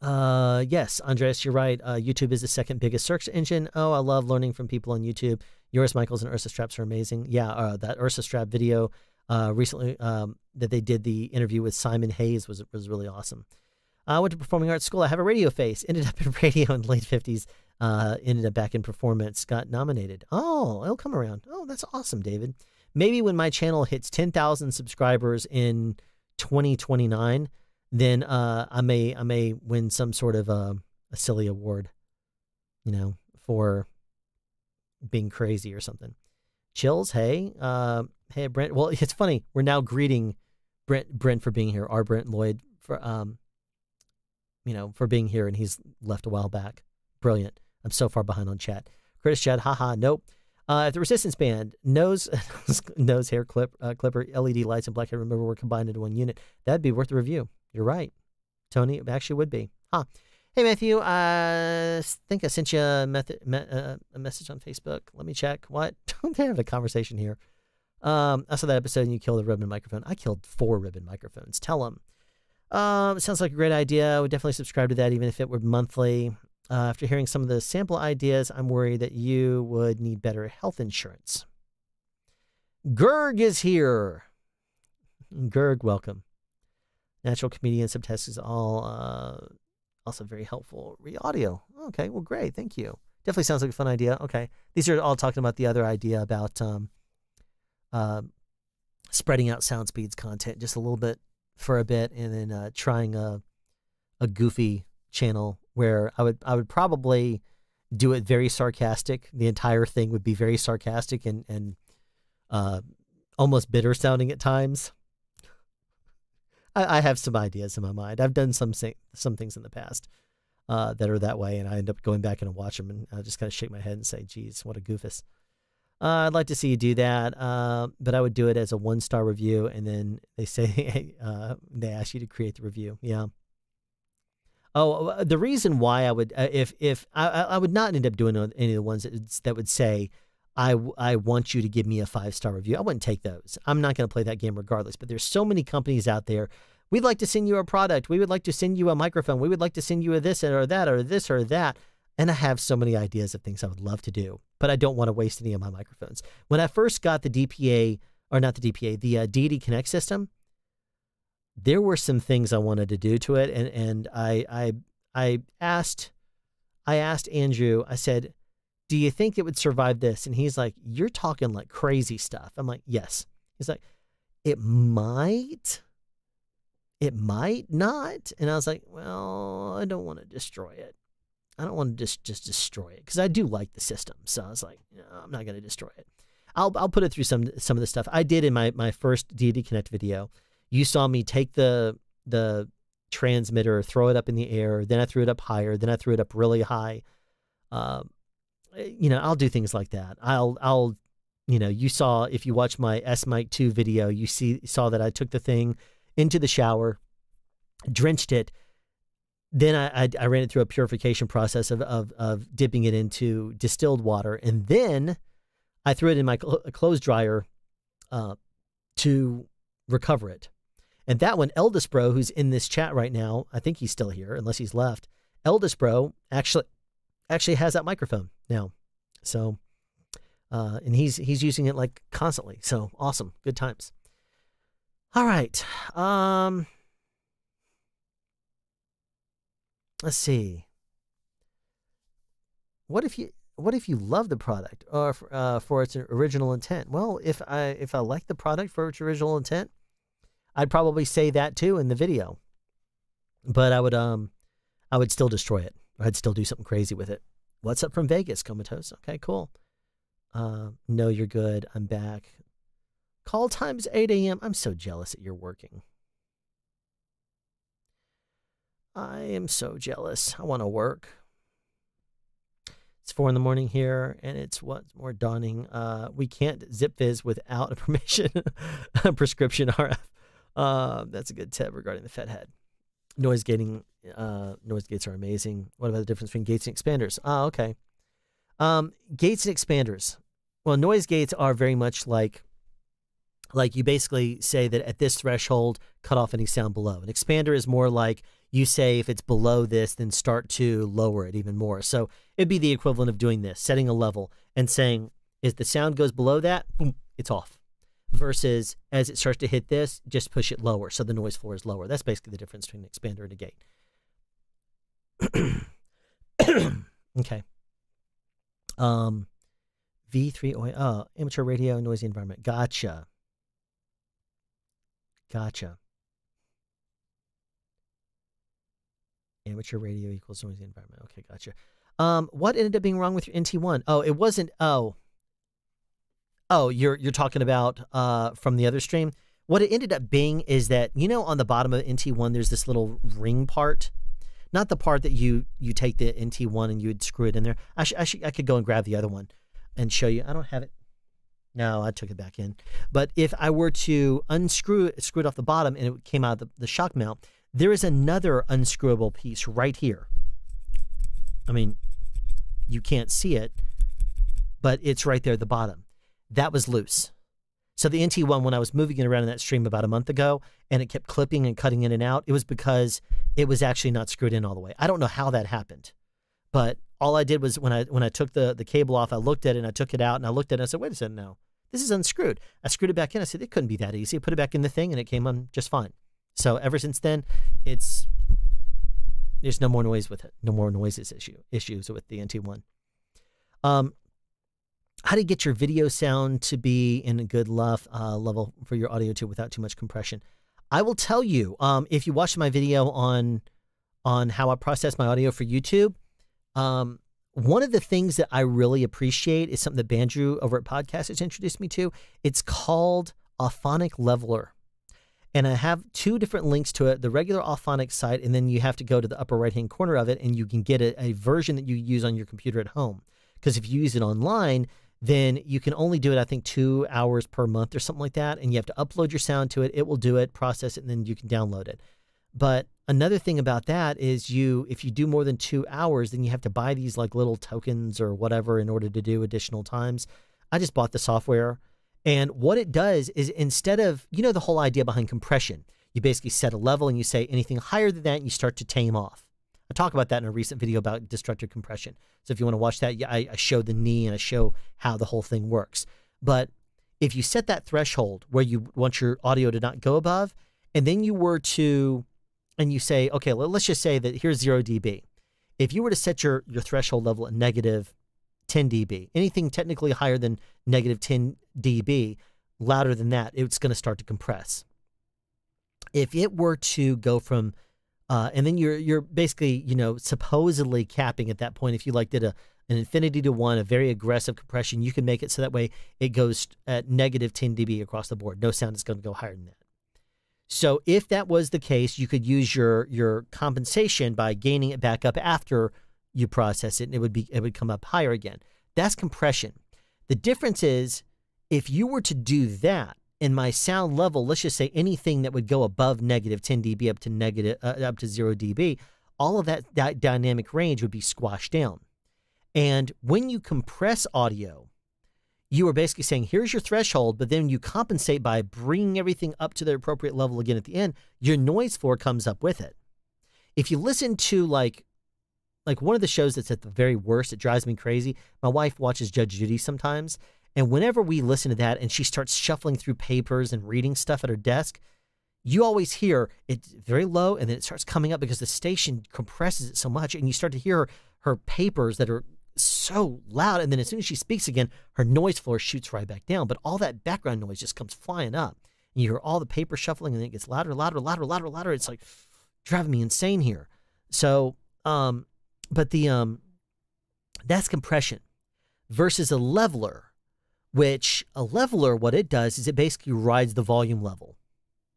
Speaker 1: Yes, Andres, you're right. YouTube is the second biggest search engine. Oh, I love learning from people on YouTube. Yours, Michaels, and Ursa Straps are amazing. Yeah, that Ursa Strap video recently that they did the interview with Simon Hayes was really awesome. I went to performing arts school. I have a radio face. Ended up in radio in the late 50s. Ended up back in performance. Got nominated. Oh, it'll come around. Oh, that's awesome, David. Maybe when my channel hits 10,000 subscribers in 2029, then I may win some sort of a silly award, for being crazy or something. Chills, hey, hey Brent. Well, it's funny. We're now greeting Brent for being here. Our Brent Lloyd for for being here, and he's left a while back. Brilliant. I'm so far behind on chat. Curtis Chad, haha, nope. If the Resistance Band nose hair clipper, LED lights, and black hair remover were combined into one unit, that'd be worth a review. You're right, Tony. It actually would be. Huh. Hey, Matthew, I think I sent you a message on Facebook. Let me check. What? They're having a conversation here. I saw that episode and you killed a ribbon microphone. I killed 4 ribbon microphones. Tell them. It sounds like a great idea. I would definitely subscribe to that even if it were monthly. After hearing some of the sample ideas, I'm worried that you would need better health insurance. Gerg is here. Gerg, welcome. Natural comedian subtext is all also very helpful. Re-audio. Okay, well, great. Thank you. Definitely sounds like a fun idea. Okay. These are all talking about the other idea about spreading out sound speeds content just a little bit for a bit, and then trying a goofy channel where I would probably do it very sarcastic. The entire thing would be very sarcastic and almost bitter sounding at times. I have some ideas in my mind. I've done some things in the past that are that way, and I end up going back and watch them, and I just kind of shake my head and say, geez, what a goofus. I'd like to see you do that, but I would do it as a 1-star review, and then they say they ask you to create the review. Yeah. Oh, the reason why I would, if I would not end up doing any of the ones that would say, I want you to give me a 5-star review. I wouldn't take those. I'm not going to play that game regardless. But there's so many companies out there. We'd like to send you a product. We would like to send you a microphone. We would like to send you a this or that or this or that. And I have so many ideas of things I would love to do, but I don't want to waste any of my microphones. When I first got the DPA, or not the DPA, the Deity Connect system, there were some things I wanted to do to it, and I asked Andrew. I said, "Do you think it would survive this?" And he's like, "You're talking like crazy stuff." I'm like, "Yes." He's like, "It might not." And I was like, "Well, I don't want to destroy it. I don't want to just destroy it because I do like the system." So I was like, no, I'm not going to destroy it. I'll put it through some of the stuff I did in my first Deity Connect video. You saw me take the transmitter, throw it up in the air, then I threw it up higher, then I threw it up really high. I'll do things like that. I'll you saw, if you watch my S Mic 2 video, you saw that I took the thing into the shower, drenched it. Then I ran it through a purification process of dipping it into distilled water. And then I threw it in my clothes dryer to recover it. And that one, Eldest Bro, who's in this chat right now, I think he's still here, unless he's left. Eldest Bro actually has that microphone now. So, and he's using it like constantly. So awesome. Good times. All right. Let's see. What if you love the product or for its original intent? Well, if I like the product for its original intent, I'd probably say that too in the video. But I would still destroy it. I'd still do something crazy with it. What's up from Vegas, Comatose? Okay, cool. No, you're good. I'm back. Call time's 8 a.m. I'm so jealous that you're working. I am so jealous. I want to work. It's 4 a.m. here, and it's what's more daunting. We can't zip fizz without a permission, a prescription RF. That's a good tip regarding the FET head. Noise gates are amazing. What about the difference between gates and expanders? Okay. Gates and expanders. Well, noise gates are very much like you basically say that at this threshold, cut off any sound below. An expander is more like you say if it's below this, then start to lower it even more. So it'd be the equivalent of doing this, setting a level and saying, if the sound goes below that, boom, it's off. Versus as it starts to hit this, just push it lower so the noise floor is lower. That's basically the difference between an expander and a gate. Okay. V3, amateur radio, noisy environment. Gotcha. Amateur radio equals noisy environment. Okay, gotcha. What ended up being wrong with your NT1? Oh, it wasn't. Oh, you're talking about from the other stream. What it ended up being is that, you know, on the bottom of the NT1, there's this little ring part. Not the part that you take the NT1 and you would screw it in there. I could go and grab the other one and show you. I don't have it. No, I took it back in. But if I were to screw it off the bottom and it came out of the shock mount, there is another unscrewable piece right here. I mean, you can't see it, but it's right there at the bottom. That was loose. So the NT1, when I was moving it around in that stream about a month ago, and it kept clipping and cutting in and out, it was because it was actually not screwed in all the way. I don't know how that happened, but all I did was when I took the cable off, I looked at it and I took it out and I looked at it and I said, wait a second now, this is unscrewed. I screwed it back in. I said, it couldn't be that easy. I put it back in the thing and it came on just fine. So ever since then, there's no more noise with it. No more noises issues with the NT1. How to get your video sound to be in a good level for your audio too without too much compression. I will tell you, if you watched my video on how I process my audio for YouTube, one of the things that I really appreciate is something that Bandrew over at Podcast has introduced me to. It's called Auphonic Leveler. And I have two different links to it, the regular Auphonic site, and then you have to go to the upper right-hand corner of it, and you can get a version that you use on your computer at home. Because if you use it online, then you can only do it, I think, 2 hours per month or something like that, and you have to upload your sound to it. It will do it, process it, and then you can download it. But another thing about that is if you do more than 2 hours, then you have to buy these like little tokens or whatever in order to do additional times. I just bought the software. And what it does is instead of, you know, the whole idea behind compression, you basically set a level and you say anything higher than that, and you start to tame off. I talk about that in a recent video about destructive compression. So if you want to watch that, I show the knee and I show how the whole thing works. But if you set that threshold where you want your audio to not go above, and then you were to, and you say, okay, let's just say that here's 0 dB. If you were to set your threshold level at negative 10 dB, anything technically higher than negative 10 dB, louder than that, it's going to start to compress. If it were to go from, and then you're basically, you know, supposedly capping at that point. If you like did an infinity to 1, a very aggressive compression, you can make it so that way it goes at negative 10 dB across the board. No sound is going to go higher than that. So if that was the case, you could use your compensation by gaining it back up after you process it, and it would come up higher again. That's compression. The difference is if you were to do that in my sound level, let's just say anything that would go above negative 10 dB up to 0 dB, all of that dynamic range would be squashed down. And when you compress audio, you are basically saying, here's your threshold, but then you compensate by bringing everything up to the appropriate level again at the end. Your noise floor comes up with it. If you listen to like one of the shows that's at the very worst, it drives me crazy. My wife watches Judge Judy sometimes, and whenever we listen to that and she starts shuffling through papers and reading stuff at her desk, you always hear it's very low and then it starts coming up because the station compresses it so much, and you start to hear her papers that are so loud, and then as soon as she speaks again, her noise floor shoots right back down, but all that background noise just comes flying up. And you hear all the paper shuffling, and then it gets louder, louder, louder, louder, louder. It's like driving me insane here. So, but that's compression versus a leveler, which a leveler, what it does is it basically rides the volume level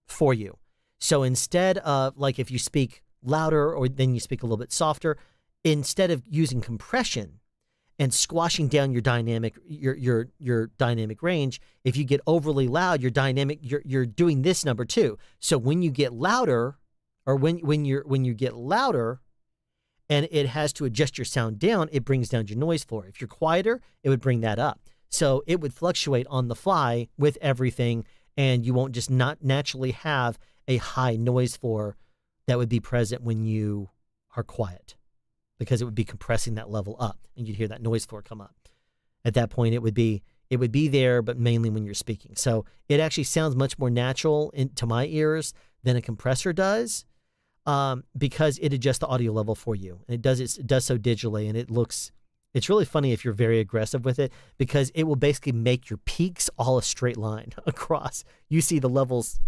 Speaker 1: for you. So instead of like if you speak louder or then you speak a little bit softer, instead of using compression and squashing down your dynamic range, if you get overly loud, you're doing this number too. So when you get louder, or when you get louder, and it has to adjust your sound down, it brings down your noise floor. If you're quieter, it would bring that up. So it would fluctuate on the fly with everything, and you won't just not naturally have a high noise floor that would be present when you are quiet, because it would be compressing that level up, and you'd hear that noise floor come up. At that point, it would be there, but mainly when you're speaking. So it actually sounds much more natural to my ears than a compressor does, because it adjusts the audio level for you. And it does so digitally, and it's really funny if you're very aggressive with it, because it will basically make your peaks all a straight line across. You see the levels,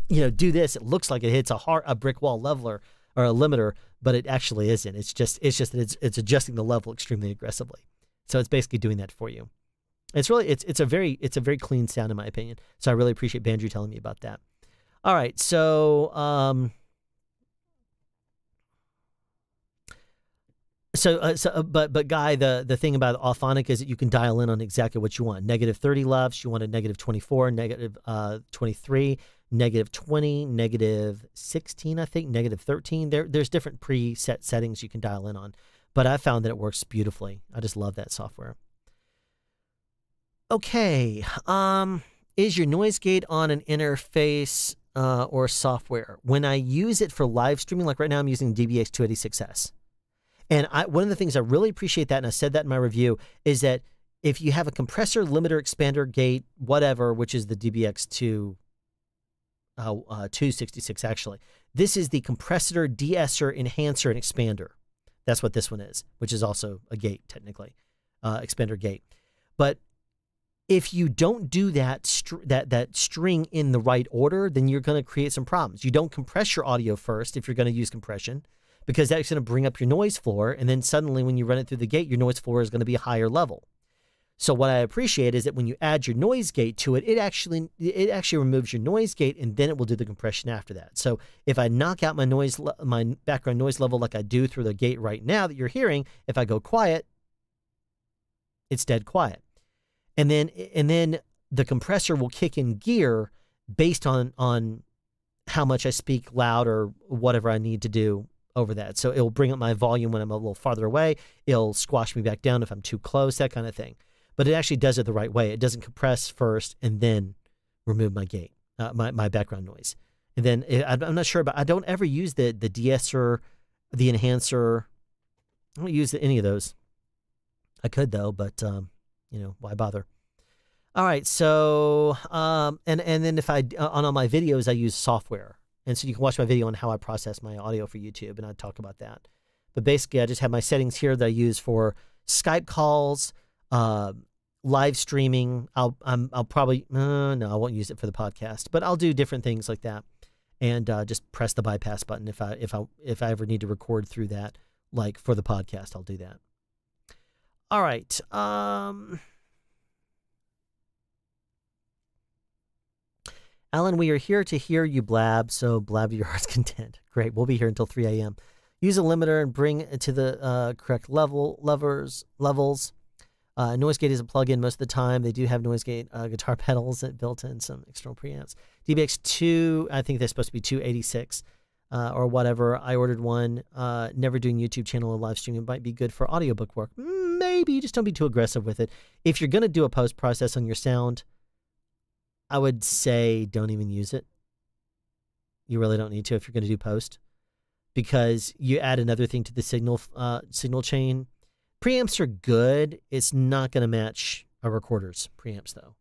Speaker 1: do this. It looks like it hits a brick wall leveler or a limiter, but it actually isn't. It's just that it's adjusting the level extremely aggressively. So it's basically doing that for you. it's a very clean sound in my opinion. So I really appreciate Bandrew telling me about that. All right, so but Guy, the thing about Auphonic is that you can dial in on exactly what you want. Negative 30 LUFS, you want a negative 24, negative 23, negative 20, negative 16, I think, negative 13. There's different preset settings you can dial in on, but I found that it works beautifully. I just love that software. Okay, is your noise gate on an interface or software? When I use it for live streaming, like right now I'm using DBX 286S. And one of the things I really appreciate that, and I said that in my review, is that if you have a compressor, limiter, expander, gate, whatever, which is the DBX 266 actually, this is the compressor, de-esser, enhancer, and expander. That's what this one is, which is also a gate, technically, expander gate. But if you don't do that string in the right order, then you're going to create some problems. You don't compress your audio first if you're going to use compression, because that's going to bring up your noise floor, and then suddenly when you run it through the gate, your noise floor is going to be a higher level. So what I appreciate is that when you add your noise gate to it, it actually removes your noise gate, and then it will do the compression after that. So if I knock out my background noise level like I do through the gate right now that you're hearing, if I go quiet, it's dead quiet. And then the compressor will kick in gear based on how much I speak loud or whatever I need to do over that. So it'll bring up my volume when I'm a little farther away. It'll squash me back down if I'm too close, that kind of thing. But it actually does it the right way. It doesn't compress first and then remove my gate, my background noise. And then I'm not sure, but I don't ever use the de-esser, the enhancer. I don't use any of those. I could though, but you know, why bother? All right, so and then if on all my videos I use software, and so you can watch my video on how I process my audio for YouTube, and I talk about that. But basically, I just have my settings here that I use for Skype calls, live streaming. I'll probably no, I won't use it for the podcast, but I'll do different things like that, and just press the bypass button if I ever need to record through that, like for the podcast, I'll do that. All right. Alan, we are here to hear you blab, so blab to your heart's content. Great. We'll be here until 3 a.m. Use a limiter and bring it to the correct levels. Noise gate is a plug-in most of the time. They do have noise gate guitar pedals that built in some external preamps. DBX 2, I think they're supposed to be 286 or whatever. I ordered one. Never doing YouTube channel or live streaming might be good for audiobook work. Maybe. Just don't be too aggressive with it. If you're going to do a post-process on your sound, I would say don't even use it. You really don't need to if you're going to do post, because you add another thing to the signal chain. Preamps are good. It's not going to match a recorder's preamps though.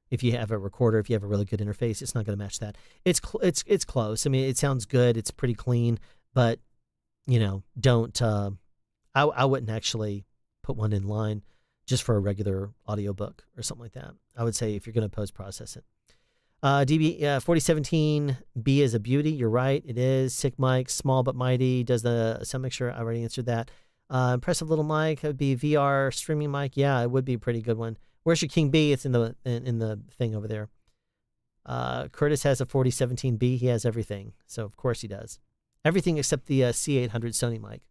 Speaker 1: If you have a recorder, if you have a really good interface, it's not going to match that. It's close. I mean, it sounds good. It's pretty clean, but you know, don't. I wouldn't actually put one in line just for a regular audiobook or something like that. I would say if you're going to post process it. DB 4017B is a beauty. You're right. It is. Sick mic, small but mighty. Does the sound mixture. I already answered that. Impressive little mic. It would be VR streaming mic. Yeah, it would be a pretty good one. Where's your King B? It's in the thing over there. Curtis has a 4017B. He has everything. So of course he does. Everything except the C800 Sony mic.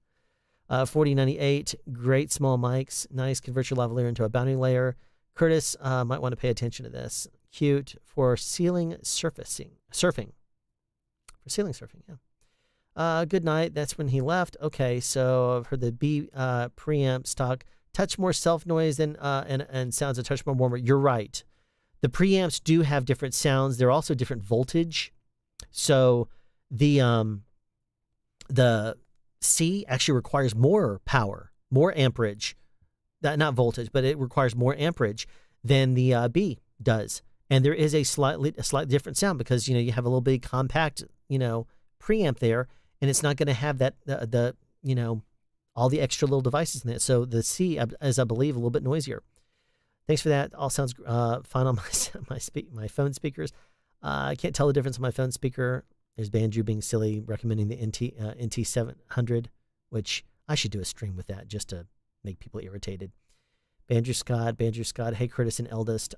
Speaker 1: 4098, great small mics. Nice. Convert your lavalier into a bounding layer. Curtis might want to pay attention to this. Cute for ceiling surfing. For ceiling surfing, yeah. Good night. That's when he left. Okay, so I've heard the B preamp stock. Touch more self noise and sounds a touch more warmer. You're right. The preamps do have different sounds. They're also different voltage. So the C actually requires more power, more amperage. Not voltage, but it requires more amperage than the B does. And there is a slightly different sound because, you know, you have a little bit compact, you know, preamp there, and it's not going to have that, you know, all the extra little devices in it. So the C is, I believe, a little bit noisier. Thanks for that. All sounds fine on my phone speakers. I can't tell the difference on my phone speaker. There's Bandrew being silly, recommending the NT 700, which I should do a stream with that just to make people irritated. Banjo Scott, hey Curtis and Eldest.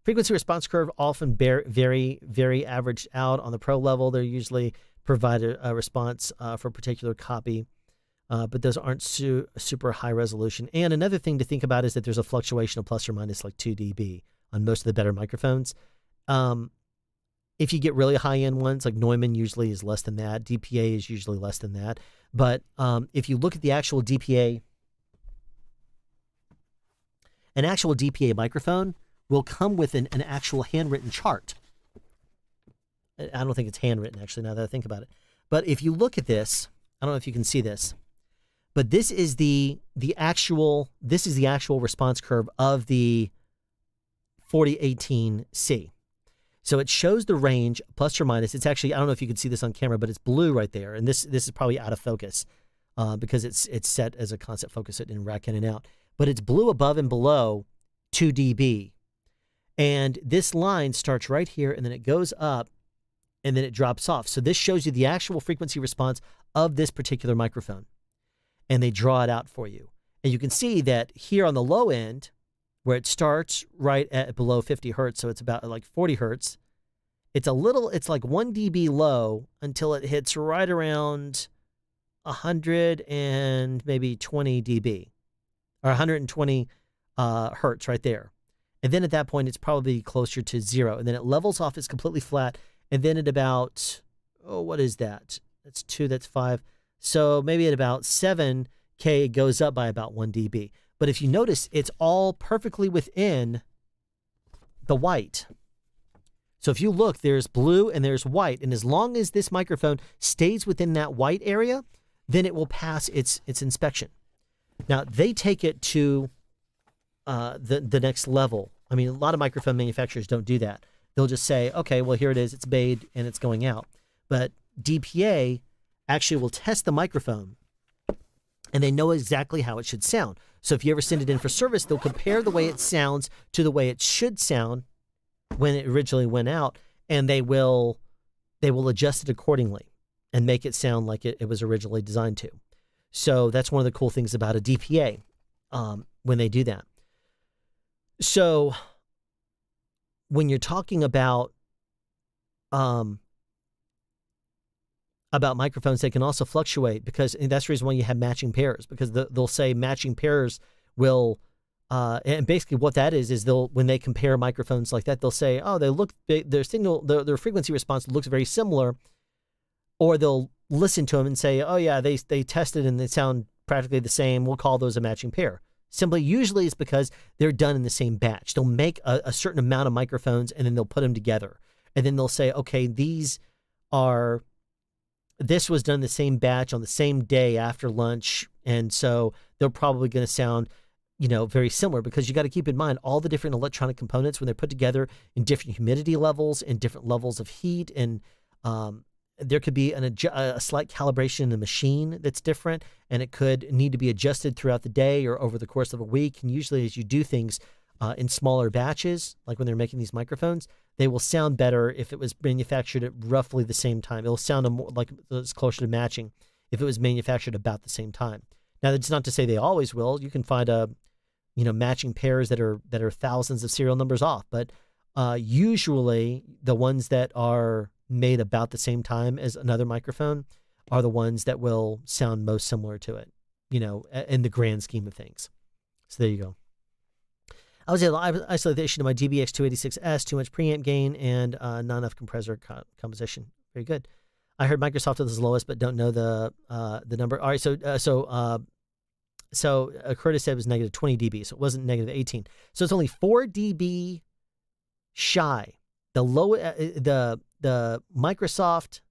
Speaker 1: Frequency response curve often very, very averaged out. On the pro level, they usually provide a response for a particular copy, but those aren't super high resolution. And another thing to think about is that there's a fluctuation of plus or minus like 2 dB on most of the better microphones. If you get really high-end ones, like Neumann usually is less than that. DPA is usually less than that. But if you look at the actual DPA, an actual DPA microphone will come with an actual handwritten chart. I don't think it's handwritten, actually, now that I think about it. But if you look at this, I don't know if you can see this, but this is the actual response curve of the 4018C. So it shows the range plus or minus. It's actually, I don't know if you can see this on camera, but it's blue right there. And this is probably out of focus because it's set as a constant focus and rack in and out. But it's blue above and below 2 dB. And this line starts right here, and then it goes up, and then it drops off. So this shows you the actual frequency response of this particular microphone. And they draw it out for you. And you can see that here on the low end, where it starts right at below 50 hertz, so it's about like 40 hertz, it's like 1 dB low until it hits right around 100 and maybe 20 dB, or 120 hertz right there. And then at that point, it's probably closer to 0. And then it levels off, it's completely flat. And then at about, what is that? That's 2, that's 5. So maybe at about 7K, it goes up by about 1 dB. But if you notice, it's all perfectly within the white. So if you look, there's blue and there's white. And as long as this microphone stays within that white area, then it will pass its inspection. Now, they take it to the next level. I mean, a lot of microphone manufacturers don't do that. They'll just say, okay, well, here it is. It's made and it's going out. But DPA actually will test the microphone, and they know exactly how it should sound. So if you ever send it in for service, they'll compare the way it sounds to the way it should sound when it originally went out, and they will adjust it accordingly and make it sound like it was originally designed to. So that's one of the cool things about a DPA when they do that. So when you're talking about microphones, they can also fluctuate because that's the reason why you have matching pairs, because they'll say matching pairs will, and basically what that is when they compare microphones like that, they'll say, oh, their frequency response looks very similar, or they'll listen to them and say, oh yeah, they tested and they sound practically the same. We'll call those a matching pair. Simply, usually it's because they're done in the same batch. They'll make a certain amount of microphones and then they'll put them together. And then they'll say, okay, this was done the same batch on the same day after lunch. And so they're probably going to sound, very similar, because you got to keep in mind all the different electronic components when they're put together in different humidity levels and different levels of heat. And there could be a slight calibration in the machine that's different, and it could need to be adjusted throughout the day or over the course of a week. And usually as you do things in smaller batches, like when they're making these microphones, they will sound better if it was manufactured at roughly the same time. It'll sound more like it's closer to matching if it was manufactured about the same time. Now, that's not to say they always will. You can find matching pairs that are thousands of serial numbers off, but usually the ones that are made about the same time as another microphone are the ones that will sound most similar to it, in the grand scheme of things. So there you go. I was able to isolate the issue to my DBX286S, too much preamp gain and not enough compressor composition. Very good. I heard Microsoft was the lowest, but don't know the number. All right, so Curtis said it was negative 20 dB, so it wasn't negative 18. So it's only 4 dB shy. The Microsoft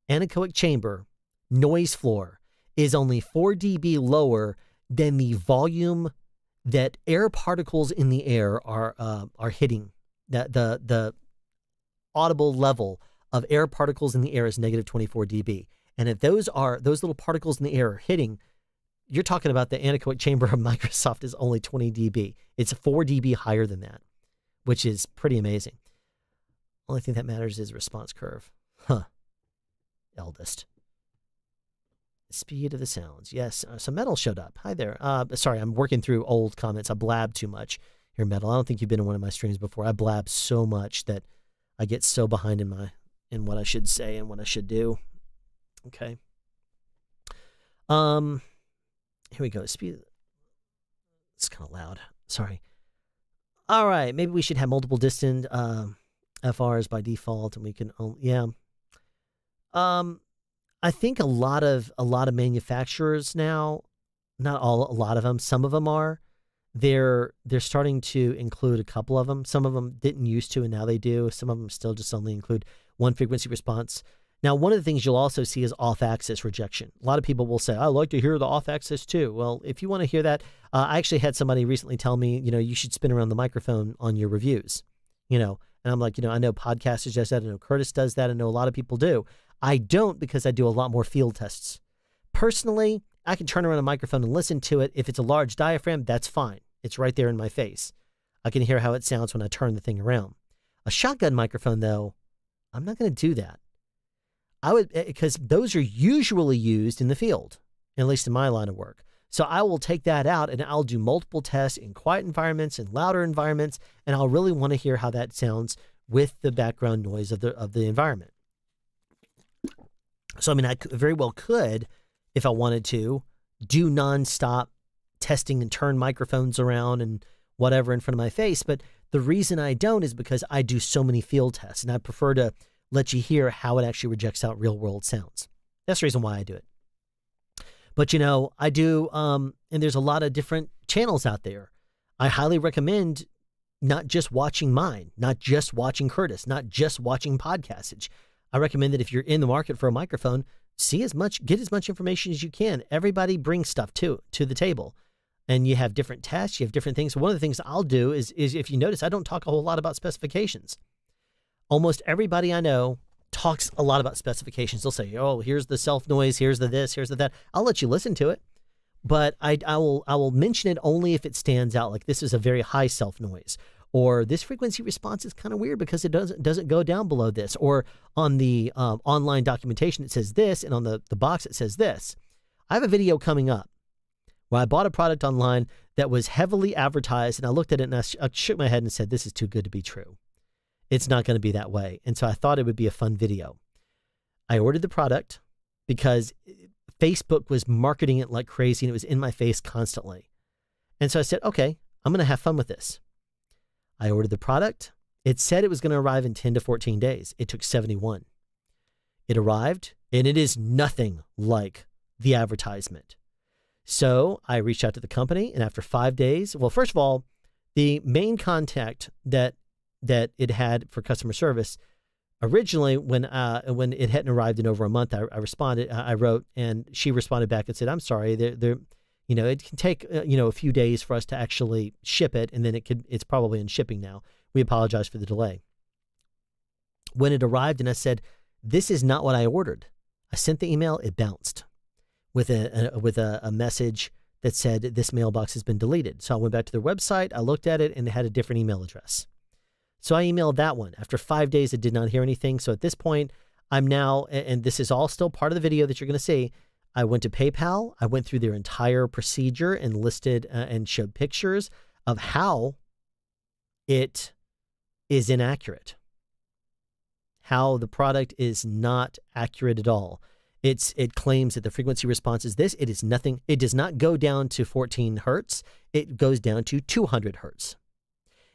Speaker 1: anechoic chamber noise floor is only 4 dB lower than the volume that air particles in the air are hitting. The audible level of air particles in the air is negative 24 dB. And if those little particles in the air are hitting, you're talking about the anechoic chamber of Microsoft is only 20 dB. It's 4 dB higher than that, which is pretty amazing. Only thing that matters is response curve. Huh. Eldest. Speed of the sounds. Yes. So Metal showed up. Hi there. Sorry, I'm working through old comments. I blab too much here, Metal. I don't think you've been in one of my streams before. I blab so much that I get so behind in what I should say and what I should do. Okay. Here we go. Speed. It's kind of loud. Sorry. All right. Maybe we should have multiple distant FRs by default, and we can. Yeah. I think a lot of manufacturers now, not all, a lot of them, some of them are, they're starting to include a couple of them. Some of them didn't used to, and now they do. Some of them still just only include one frequency response. Now, one of the things you'll also see is off-axis rejection. A lot of people will say, I like to hear the off-axis too. Well, if you want to hear that, I actually had somebody recently tell me, you should spin around the microphone on your reviews, and I'm like, I know podcasters does that. I know Curtis does that. I know a lot of people do. I don't, because I do a lot more field tests. Personally, I can turn around a microphone and listen to it. If it's a large diaphragm, that's fine. It's right there in my face. I can hear how it sounds when I turn the thing around. A shotgun microphone, though, I'm not going to do that. Because those are usually used in the field, at least in my line of work. So I will take that out and I'll do multiple tests in quiet environments and louder environments, and I'll really want to hear how that sounds with the background noise of the environment. So, I mean, I very well could, if I wanted to, do nonstop testing and turn microphones around and whatever in front of my face. But the reason I don't is because I do so many field tests, and I prefer to let you hear how it actually rejects out real world sounds. That's the reason why I do it. But, I do, and there's a lot of different channels out there. I highly recommend not just watching mine, not just watching Curtis, not just watching Podcastage. I recommend that if you're in the market for a microphone, get as much information as you can. Everybody brings stuff to the table, and you have different tests, you have different things. One of the things I'll do is if you notice, I don't talk a whole lot about specifications. Almost everybody I know talks a lot about specifications. They'll say, oh, here's the self noise, here's the this, here's the that. I'll let you listen to it, but I will mention it only if it stands out. Like, this is a very high self noise, or this frequency response is kind of weird because it doesn't go down below this, or on the online documentation it says this, and on the box it says this. I have a video coming up where I bought a product online that was heavily advertised, and I looked at it and I shook my head and said, this is too good to be true. It's not going to be that way. And so I thought it would be a fun video. I ordered the product because Facebook was marketing it like crazy, and it was in my face constantly. And so I said, okay, I'm going to have fun with this. I ordered the product. It said it was going to arrive in 10 to 14 days. It took 71. It arrived, and it is nothing like the advertisement. So I reached out to the company, and after 5 days, well, first of all, the main contact that it had for customer service, originally when it hadn't arrived in over a month, I wrote, and she responded back and said, I'm sorry, it can take a few days for us to actually ship it, and then it's probably in shipping now. We apologize for the delay. When it arrived and I said, this is not what I ordered, I sent the email, it bounced with a message that said this mailbox has been deleted. So I went back to their website, I looked at it, and it had a different email address. So I emailed that one. After 5 days, I did not hear anything. So at this point, I'm now, and this is all still part of the video that you're going to see, I went to PayPal. I went through their entire procedure and listed and showed pictures of how it is inaccurate, how the product is not accurate at all. It claims that the frequency response is this. It is nothing. It does not go down to 14 hertz. It goes down to 200 hertz.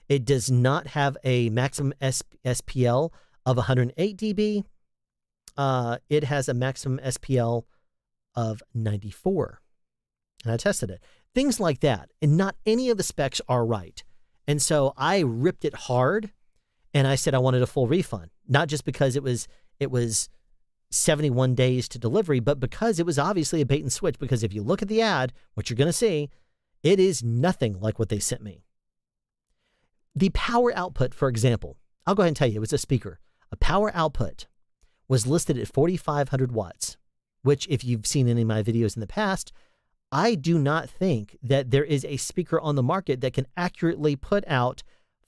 Speaker 1: It does not have a maximum SPL of 108 dB. It has a maximum SPL of 94. And I tested it. Things like that. And not any of the specs are right. And so I ripped it hard, and I said I wanted a full refund. Not just because it was 71 days to delivery, but because it was obviously a bait and switch. Because if you look at the ad, what you're going to see, it is nothing like what they sent me. The power output, for example, I'll go ahead and tell you, it was a speaker. A power output was listed at 4,500 watts, which if you've seen any of my videos in the past, I do not think that there is a speaker on the market that can accurately put out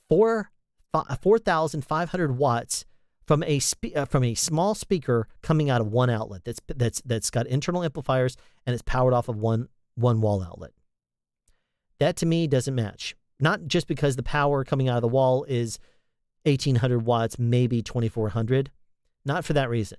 Speaker 1: 4,500 watts from a small speaker coming out of one outlet that's got internal amplifiers and it's powered off of one wall outlet. That to me doesn't match. Not just because the power coming out of the wall is 1800 watts, maybe 2400. Not for that reason.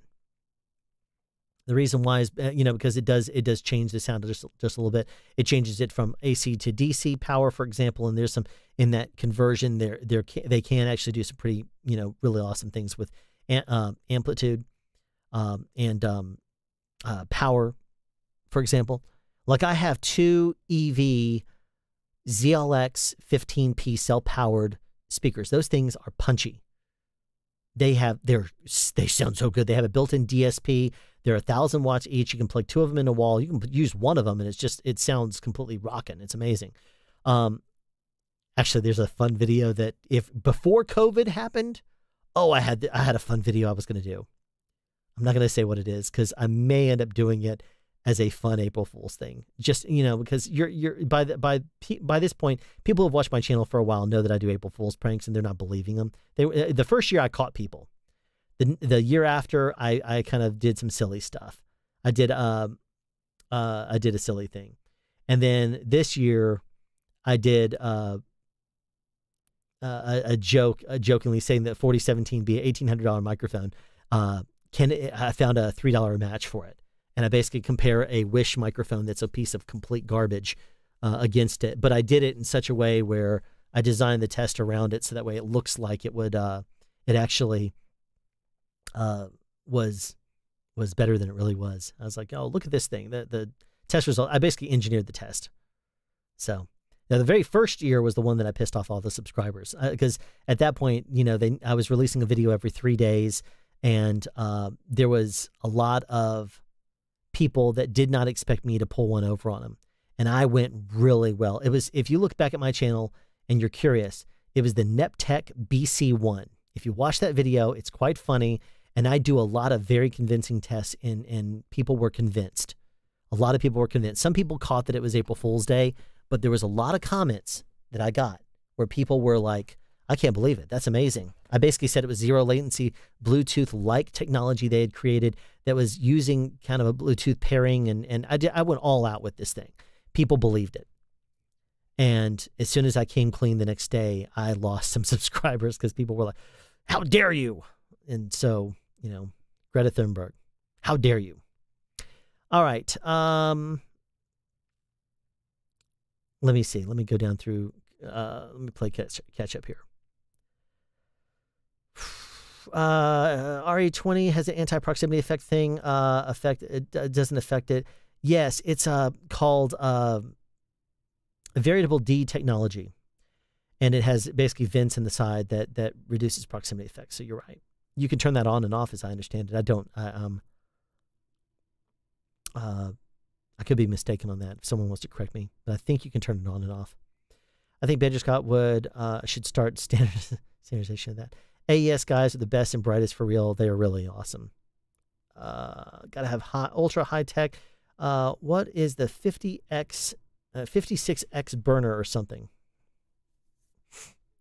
Speaker 1: The reason why is, because it does change the sound just a little bit. It changes it from AC to DC power, for example, and there's some in that conversion they can actually do some pretty, really awesome things with amplitude and power, for example. Like I have two EV ZLX 15P cell-powered speakers. Those things are punchy. They sound so good. They have a built-in DSP. They're 1,000 watts each. You can plug two of them in a wall. You can use one of them, and it sounds completely rocking. It's amazing. Actually, there's a fun video that before COVID happened, I had a fun video I was going to do. I'm not going to say what it is because I may end up doing it as a fun April Fool's thing. Just, because by this point, people who have watched my channel for a while know that I do April Fool's pranks and they're not believing them. The first year I caught people. The year after I kind of did some silly stuff. I did a silly thing. And then this year I did jokingly saying that 4017 be an $1,800 microphone. I found a $3 match for it. And I basically compare a Wish microphone that's a piece of complete garbage against it. But I did it in such a way where I designed the test around it so that way it looks like it would, it actually was better than it really was. I was like, oh, look at this thing. The test result, I basically engineered the test. So now the very first year was the one that I pissed off all the subscribers because at that point, I was releasing a video every 3 days and there was a lot of people that did not expect me to pull one over on them. And I went really well. It was, if you look back at my channel and you're curious, it was the Neptec BC1. If you watch that video, it's quite funny. And I do a lot of very convincing tests and people were convinced. A lot of people were convinced. Some people caught that it was April Fool's Day, but there was a lot of comments that I got where people were like, I can't believe it. That's amazing. I basically said it was zero latency, Bluetooth-like technology they had created that was using kind of a Bluetooth pairing, and I went all out with this thing. People believed it. And as soon as I came clean the next day, I lost some subscribers because people were like, how dare you? And so, Greta Thunberg, how dare you? All right. Let me see. Let me go down through. Let me play catch up here. RE20 has an anti-proximity effect thing. It doesn't affect it. Yes, it's called variable D technology, and it has basically vents in the side that reduces proximity effects. So you're right. You can turn that on and off, as I understand it. I don't. I could be mistaken on that. If someone wants to correct me, but I think you can turn it on and off. I think Benji Scott should start standardization of that. AES guys are the best and brightest for real. They are really awesome. Gotta have ultra high tech. What is the 56X burner or something?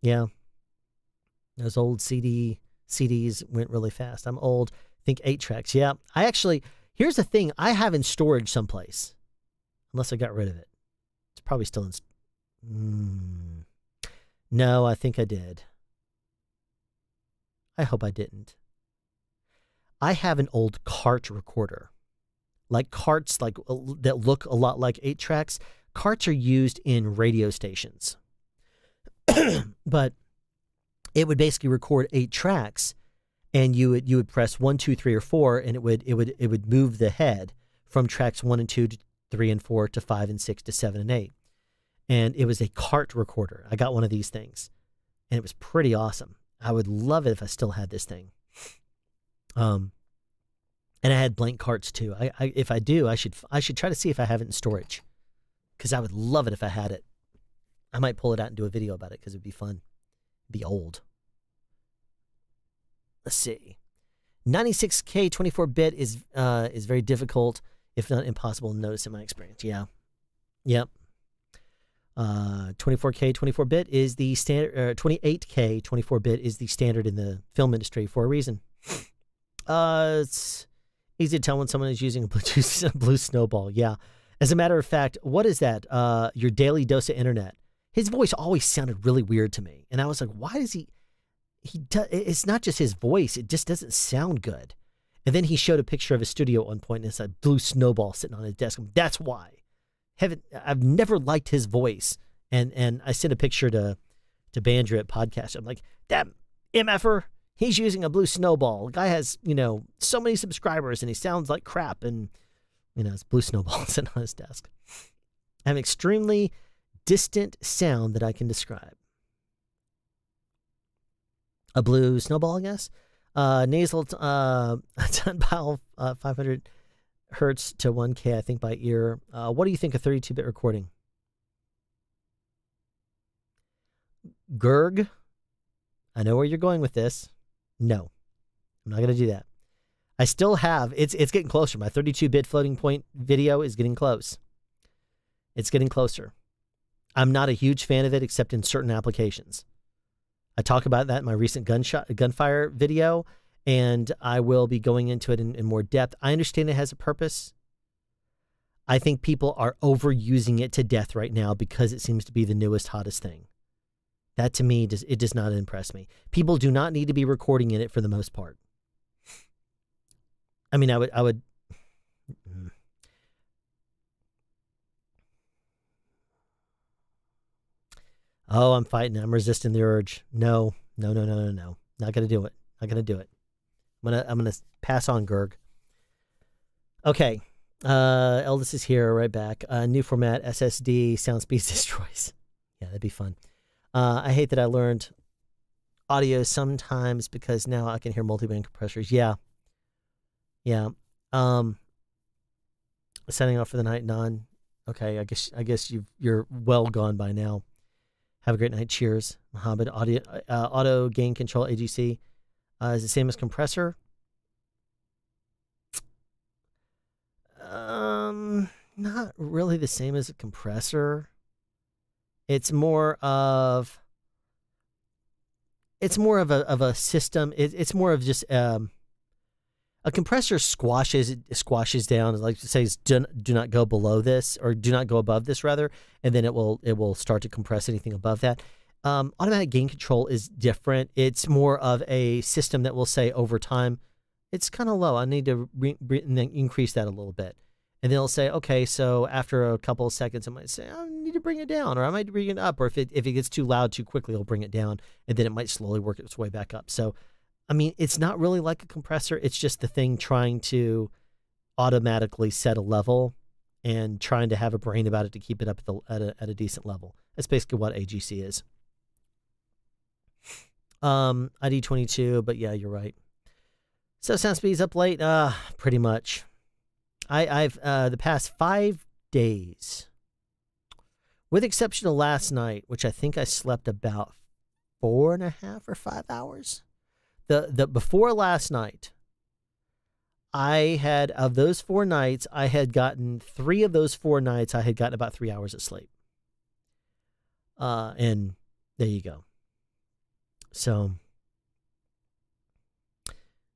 Speaker 1: Yeah. Those old CDs went really fast. I'm old. Think 8 tracks. Yeah. Here's the thing. I have in storage someplace. Unless I got rid of it. It's probably still in. No, I think I did. I hope I didn't. I have an old cart recorder. Like carts that look a lot like 8 tracks. Carts are used in radio stations. But it would basically record 8 tracks, and you would press 1, 2, 3, or 4, and it would move the head from tracks 1 and 2 to 3 and 4 to 5 and 6 to 7 and 8. And it was a cart recorder. I got one of these things, and it was pretty awesome. I would love it if I still had this thing. And I had blank carts too. If I do, I should try to see if I have it in storage, because I would love it if I had it. I might pull it out and do a video about it because it'd be fun. It'd be old. Let's see. 96K 24-bit is very difficult, if not impossible, to notice in my experience. Yeah. Yep. 24K 24-bit is the standard. 28K 24-bit is the standard in the film industry for a reason. It's easy to tell when someone is using a Bluetooth blue snowball. Yeah. As a matter of fact, what is that? Your daily dose of internet. His voice always sounded really weird to me. And I was like, why does it's not just his voice. It just doesn't sound good. And then he showed a picture of his studio at one point and it's a blue snowball sitting on his desk. That's why. I've never liked his voice. And I sent a picture to Bandra at podcast. I'm like, that MFer, he's using a blue snowball. The guy has, so many subscribers and he sounds like crap. And, it's blue snowball sitting on his desk. I have an extremely distant sound that I can describe. A blue snowball, I guess. Nasal dial 500 hertz to 1K, I think, by ear. What do you think of 32-bit recording? Gerg, I know where you're going with this. No, I'm not going to do that. I still have, it's getting closer. My 32-bit floating point video is getting close. It's getting closer. I'm not a huge fan of it except in certain applications. I talk about that in my recent gunfire video, and I will be going into it in more depth. I understand it has a purpose. I think people are overusing it to death right now because it seems to be the newest, hottest thing. That to me, it does not impress me. People do not need to be recording in it for the most part. I mean, I would. Oh, I'm fighting. I'm resisting the urge. No. Not gonna do it. Not gonna do it. I'm gonna pass on Gerg. Okay. Eldest is here. Right back. New format. SSD. Sound speed destroys. Yeah, that'd be fun. I hate that I learned audio sometimes because now I can hear multiband compressors. Yeah. Setting off for the night. None. Okay. I guess you're well gone by now. Have a great night. Cheers. Mohammed. Auto gain control AGC is the same as compressor. Not really the same as a compressor. It's more of a system. It's more of just a compressor squashes down, like it says, do not go below this, or do not go above this rather, and then it will start to compress anything above that. Automatic gain control is different. It's more of a system that will say over time, it's kind of low. I need to increase that a little bit. And then it'll say, okay, so after a couple of seconds, it might say, I need to bring it down, or I might bring it up, or if it gets too loud too quickly, it'll bring it down, and then it might slowly work its way back up. So, I mean, it's not really like a compressor. It's just the thing trying to automatically set a level and trying to have a brain about it to keep it up at a decent level. That's basically what AGC is. ID 22, but yeah, you're right. So sound speed's up late. Pretty much. I've the past 5 days, with exception of last night, which I think I slept about 4.5 or 5 hours. The before last night, I had, of those 4 nights, I had gotten 3 of those 4 nights, I had gotten about 3 hours of sleep. And there you go. So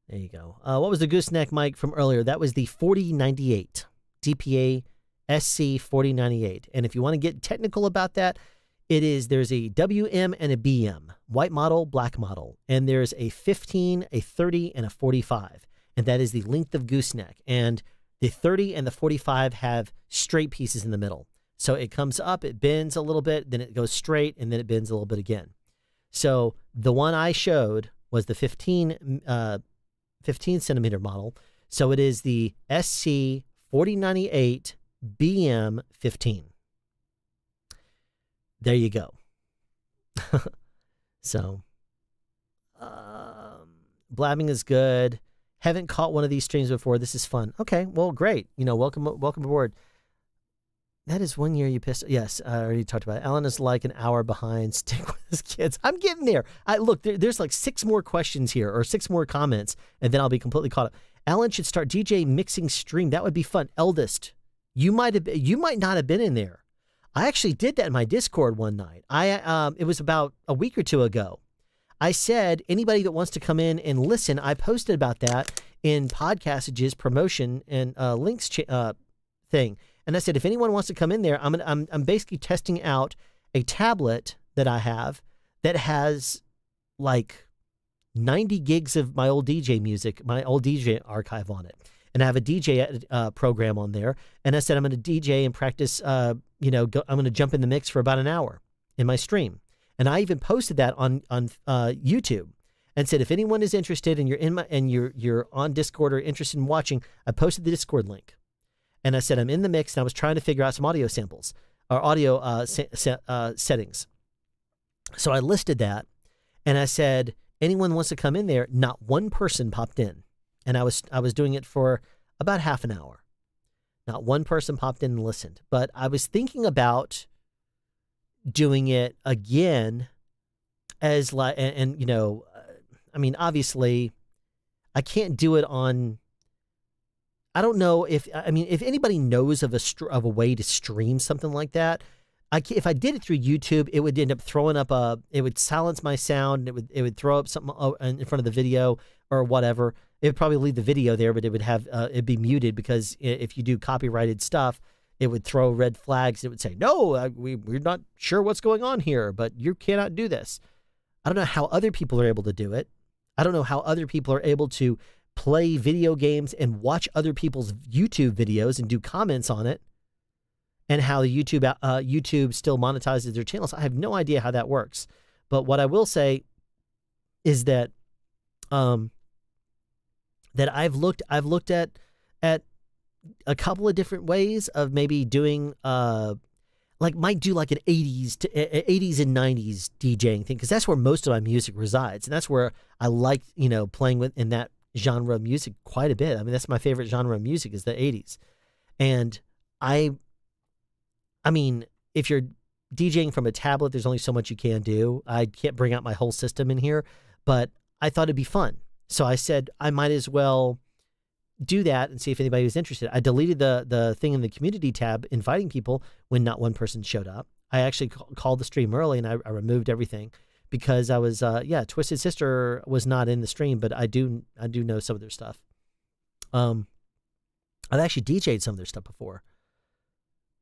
Speaker 1: there you go. What was the gooseneck mic from earlier? That was the 4098 DPA SC 4098. And if you want to get technical about that, there's a WM and a BM, white model, black model, and there's a 15, a 30, and a 45, and that is the length of gooseneck. And the 30 and the 45 have straight pieces in the middle. So it comes up, it bends a little bit, then it goes straight, and then it bends a little bit again. So the one I showed was the 15 centimeter model. So it is the SC 4098 BM 15. There you go. So, blabbing is good. Haven't caught one of these streams before. This is fun. Okay, well, great. Welcome aboard. That is 1 year you pissed. Yes, I already talked about it. Alan is like an hour behind. Stick with his kids. I'm getting there. Look, there's like 6 more questions here, or 6 more comments, and then I'll be completely caught up. Alan should start DJ mixing stream. That would be fun. Eldest, you might not have been in there. I actually did that in my Discord one night. It was about a week or 2 ago. I said, anybody that wants to come in and listen, I posted about that in Podcastages promotion and links thing. And I said, if anyone wants to come in there, I'm basically testing out a tablet that I have that has like 90 gigs of my old DJ music, my old DJ archive on it. And I have a DJ program on there. And I said, I'm going to DJ and practice, I'm going to jump in the mix for about an hour in my stream. And I even posted that on YouTube and said, if anyone is interested and you're on Discord or interested in watching, I posted the Discord link. And I said, I'm in the mix, and I was trying to figure out some audio samples or audio settings. So I listed that, and I said, anyone wants to come in there? Not one person popped in. And I was doing it for about half an hour. Not one person popped in and listened. But I was thinking about doing it again as like, and I mean, obviously I can't do it on, I don't know if anybody knows of a way to stream something like that. If I did it through YouTube, it would end up throwing up it would silence my sound. It would throw up something in front of the video or whatever. It would probably leave the video there, but it would have, it'd be muted because if you do copyrighted stuff, it would throw red flags. It would say, no, we're not sure what's going on here, but you cannot do this. I don't know how other people are able to do it. I don't know how other people are able to play video games and watch other people's YouTube videos and do comments on it, and how YouTube still monetizes their channels. I have no idea how that works. But what I will say is that that I've looked at a couple of different ways of maybe doing might do like an 80s and 90s DJing thing, because that's where most of my music resides, and that's where I like playing in that genre of music quite a bit. I mean, that's my favorite genre of music is the 80s. And I mean, if you're DJing from a tablet, there's only so much you can do. I can't bring out my whole system in here, but I thought it'd be fun. So I said I might as well do that and see if anybody was interested. I deleted the thing in the community tab inviting people when not one person showed up. I actually called the stream early, and I removed everything because I was Twisted Sister was not in the stream, but I do know some of their stuff. I've actually DJ'd some of their stuff before.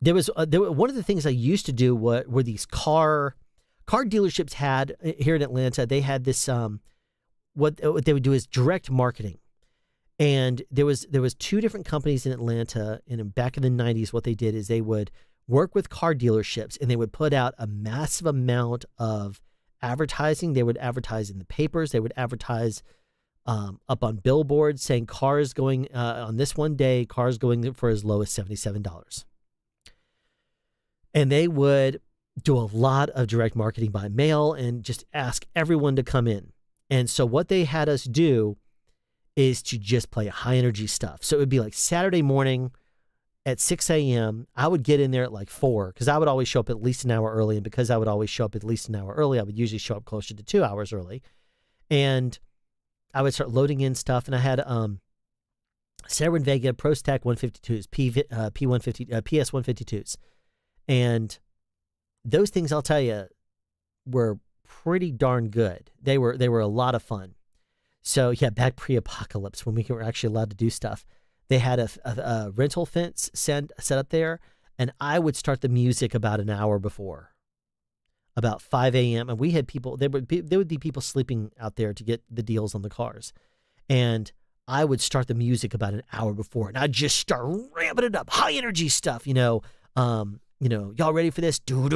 Speaker 1: There was one of the things I used to do were these car dealerships had here in Atlanta. They had this what they would do is direct marketing. And there was two different companies in Atlanta, and back in the 90s, what they did is they would work with car dealerships, and they would put out a massive amount of advertising. They would advertise in the papers. They would advertise up on billboards saying cars going on this one day, cars going for as low as $77. And they would do a lot of direct marketing by mail and just ask everyone to come in. And so what they had us do is to just play high energy stuff. So it would be like Saturday morning at 6 a.m. I would get in there at like 4, because I would always show up at least an hour early. And because I would always show up at least an hour early, I would usually show up closer to 2 hours early. And I would start loading in stuff. And I had Sarah and Vega Pro Stack 152s, PS 152s. And those things, I'll tell you, were pretty darn good. They were a lot of fun. So yeah, back pre-apocalypse when we were actually allowed to do stuff, they had a rental fence set up there, and I would start the music about an hour before, about 5 a.m. And we had people. There would be people sleeping out there to get the deals on the cars, and I would start the music about an hour before, and I'd just start ramping it up, high energy stuff, y'all ready for this? And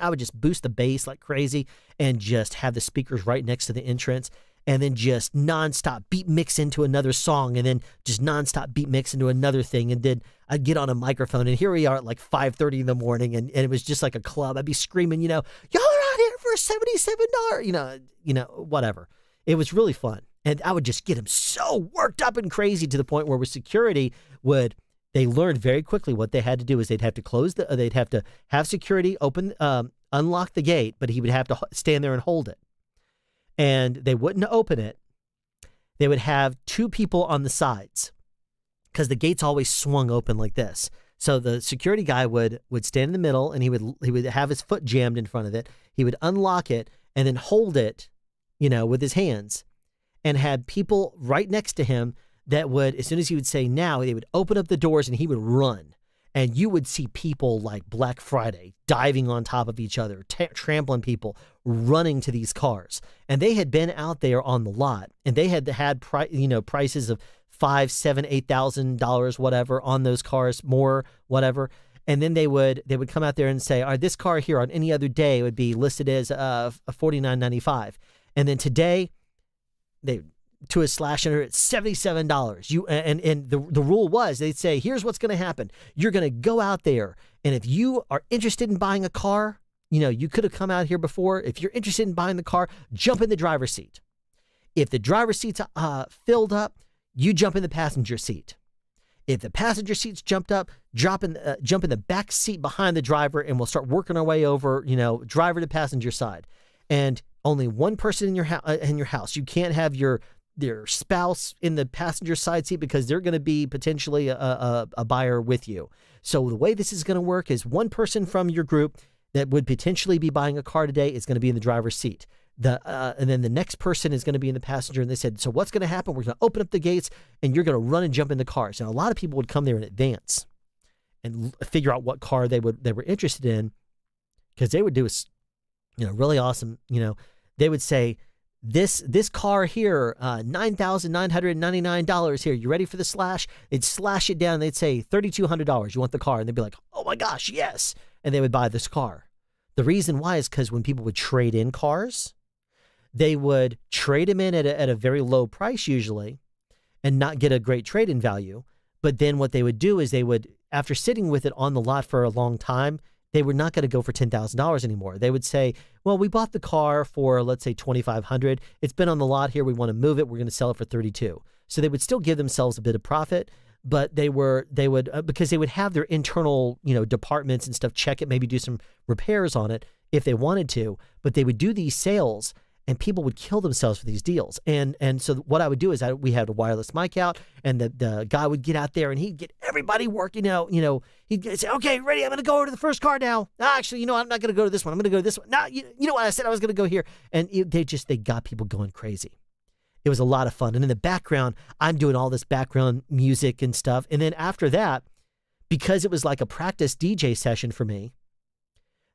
Speaker 1: I would just boost the bass like crazy and just have the speakers right next to the entrance, and then just nonstop beat mix into another song, and then just nonstop beat mix into another thing. And then I'd get on a microphone, and here we are at like 5:30 in the morning, and it was just like a club. I'd be screaming, y'all are out here for $77, whatever. It was really fun. And I would just get them so worked up and crazy to the point where with security they learned very quickly what they had to do is they'd have to have security open, unlock the gate, but he would have to stand there and hold it. And they wouldn't open it. They would have 2 people on the sides, because the gates always swung open like this. So the security guy would stand in the middle, and he would have his foot jammed in front of it. He would unlock it, and then hold it, with his hands, and had people right next to him that would, as soon as he would say now, they would open up the doors and he would run. And you would see people like Black Friday diving on top of each other, trampling people, running to these cars. And they had been out there on the lot, and they had prices of $5,000, $7,000, $8,000, whatever, on those cars, more, whatever. And then they would come out there and say, all right, this car here on any other day would be listed as a $49.95. And then today, they to a slash under it's $77. And the rule was they'd say, here's what's going to happen. You're going to go out there, and if you are interested in buying a car, you could have come out here before. If you're interested in buying the car, jump in the driver's seat. If the driver's seat's filled up, you jump in the passenger seat. If the passenger seat's jumped up, jump in the back seat behind the driver, and we'll start working our way over, driver to passenger side. And only one person in your house. You can't have your spouse in the passenger side seat because they're going to be potentially a buyer with you. So the way this is going to work is one person from your group that would potentially be buying a car today is going to be in the driver's seat. And then the next person is going to be in the passenger. And they said, so what's going to happen? We're going to open up the gates, and you're going to run and jump in the cars. And a lot of people would come there in advance and figure out what car they were interested in, because they would do really awesome. They would say, this car here, $9,999 here. You ready for the slash? They'd slash it down. They'd say $3,200. You want the car? And they'd be like, oh my gosh, yes. And they would buy this car. The reason why is because when people would trade in cars, they would trade them in at a very low price usually and not get a great trade-in value. But then what they would do is they would, after sitting with it on the lot for a long time, they were not going to go for $10,000 anymore. They would say, well, we bought the car for, let's say, $2,500. It's been on the lot here. We want to move it. We're going to sell it for $32,000. So they would still give themselves a bit of profit, but they would because they would have their internal, departments and stuff check it, maybe do some repairs on it if they wanted to, but they would do these sales. And people would kill themselves for these deals. And so what I would do is we had a wireless mic out, and the guy would get out there and he'd get everybody working out. He'd say, okay, ready, I'm going to go over to the first car now. Actually, I'm not going to go to this one. I'm going to go to this one. No, you know what? I said I was going to go here. And they got people going crazy. It was a lot of fun. And in the background, I'm doing all this background music and stuff. And then after that, because it was like a practice DJ session for me,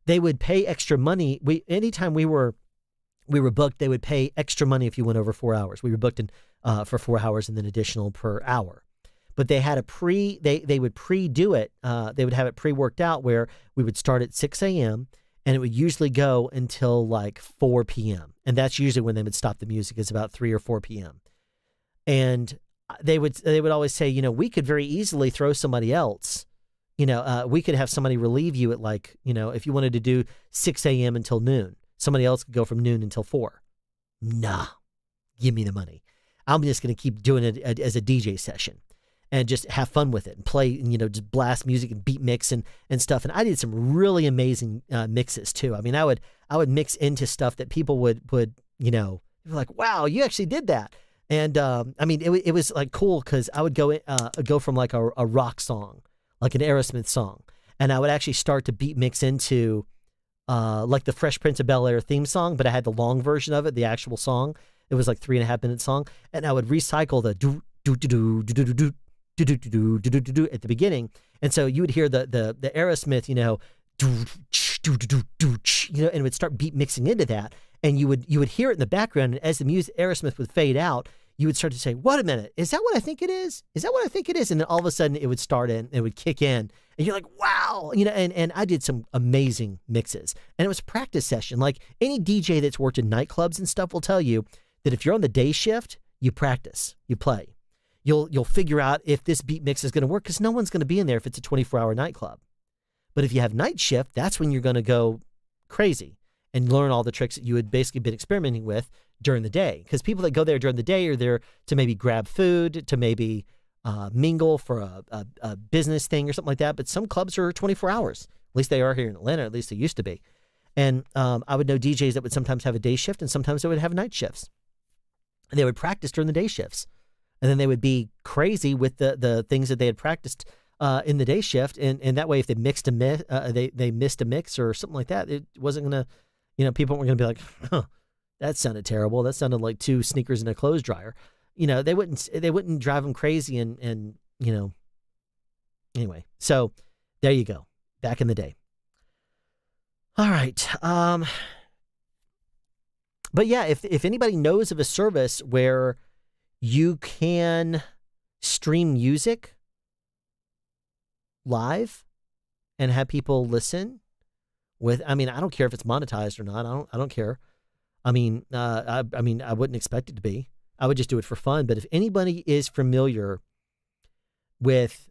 Speaker 1: they would pay extra money. Anytime we were booked, they would pay extra money if you went over 4 hours. We were booked for 4 hours and then additional per hour. But they had they would pre-do it. They would have it pre-worked out where we would start at 6 a.m. and it would usually go until like 4 p.m. And that's usually when they would stop the music. It's about 3 or 4 p.m. And they would always say, we could very easily throw somebody else. We could have somebody relieve you at if you wanted to do 6 a.m. until noon. Somebody else could go from noon until 4. Nah, give me the money. I'm just going to keep doing it as a DJ session and just have fun with it and play, just blast music and beat mix and stuff. And I did some really amazing mixes too. I mean, I would mix into stuff that people would like, wow, you actually did that. And it was like cool because I would go from like a rock song, like an Aerosmith song, and I would actually start to beat mix into like the Fresh Prince of Bel-Air theme song, but I had the long version of it, the actual song. It was like 3.5 minute song, and I would recycle the do do do do do do do do do do do do do at the beginning, and so you would hear the Aerosmith, do do do do do, and it would start beat mixing into that, and you would hear it in the background, and as the music Aerosmith would fade out, you would start to say, wait a minute, is that what I think it is? Is that what I think it is? And then all of a sudden it would start in, it would kick in, and you're like, wow, and I did some amazing mixes. And it was a practice session. Like any DJ that's worked in nightclubs and stuff will tell you that if you're on the day shift, you practice, you play. You'll figure out if this beat mix is going to work because no one's going to be in there if it's a 24-hour nightclub. But if you have night shift, that's when you're going to go crazy and learn all the tricks that you had basically been experimenting with during the day. Because people that go there during the day are there to maybe grab food, to maybe mingle for a business thing or something like that. But some clubs are 24 hours. At least they are here in Atlanta. At least they used to be. And I would know DJs that would sometimes have a day shift and sometimes they would have night shifts. And they would practice during the day shifts. And then they would be crazy with the things that they had practiced in the day shift. And that way, if they missed a mix or something like that, it wasn't going to, You know, people weren't going to be like, huh, that sounded terrible. That sounded like two sneakers and a clothes dryer. You know, they wouldn't drive them crazy and you know, anyway. So there you go. Back in the day. All right. But yeah, if anybody knows of a service where you can stream music live and have people listen with, I mean, I don't care if it's monetized or not. I don't care. I mean, I wouldn't expect it to be. I would just do it for fun. But if anybody is familiar with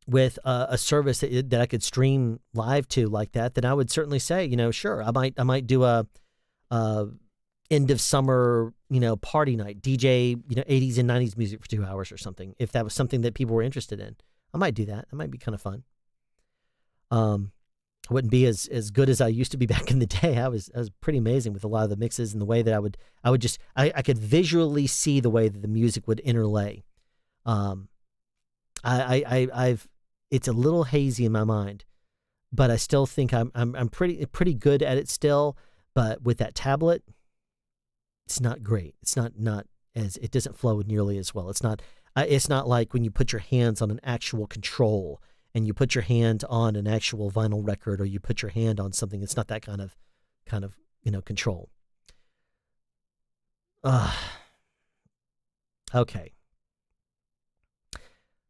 Speaker 1: a service that I could stream live to like that, then I would certainly say, you know, sure, I might do a end of summer, you know, party night, DJ, you know, 80s and 90s music for 2 hours or something. If that was something that people were interested in, I might do that. That might be kind of fun. I wouldn't be as good as I used to be back in the day. I was pretty amazing with a lot of the mixes and the way that I could visually see the way that the music would interlay. It's a little hazy in my mind, but I still think I'm pretty good at it still. But with that tablet, it's not great. It's not as, it doesn't flow nearly as well. It's not like when you put your hands on an actual control and you put your hand on an actual vinyl record, or you put your hand on something. It's not that kind of you know, control. Okay.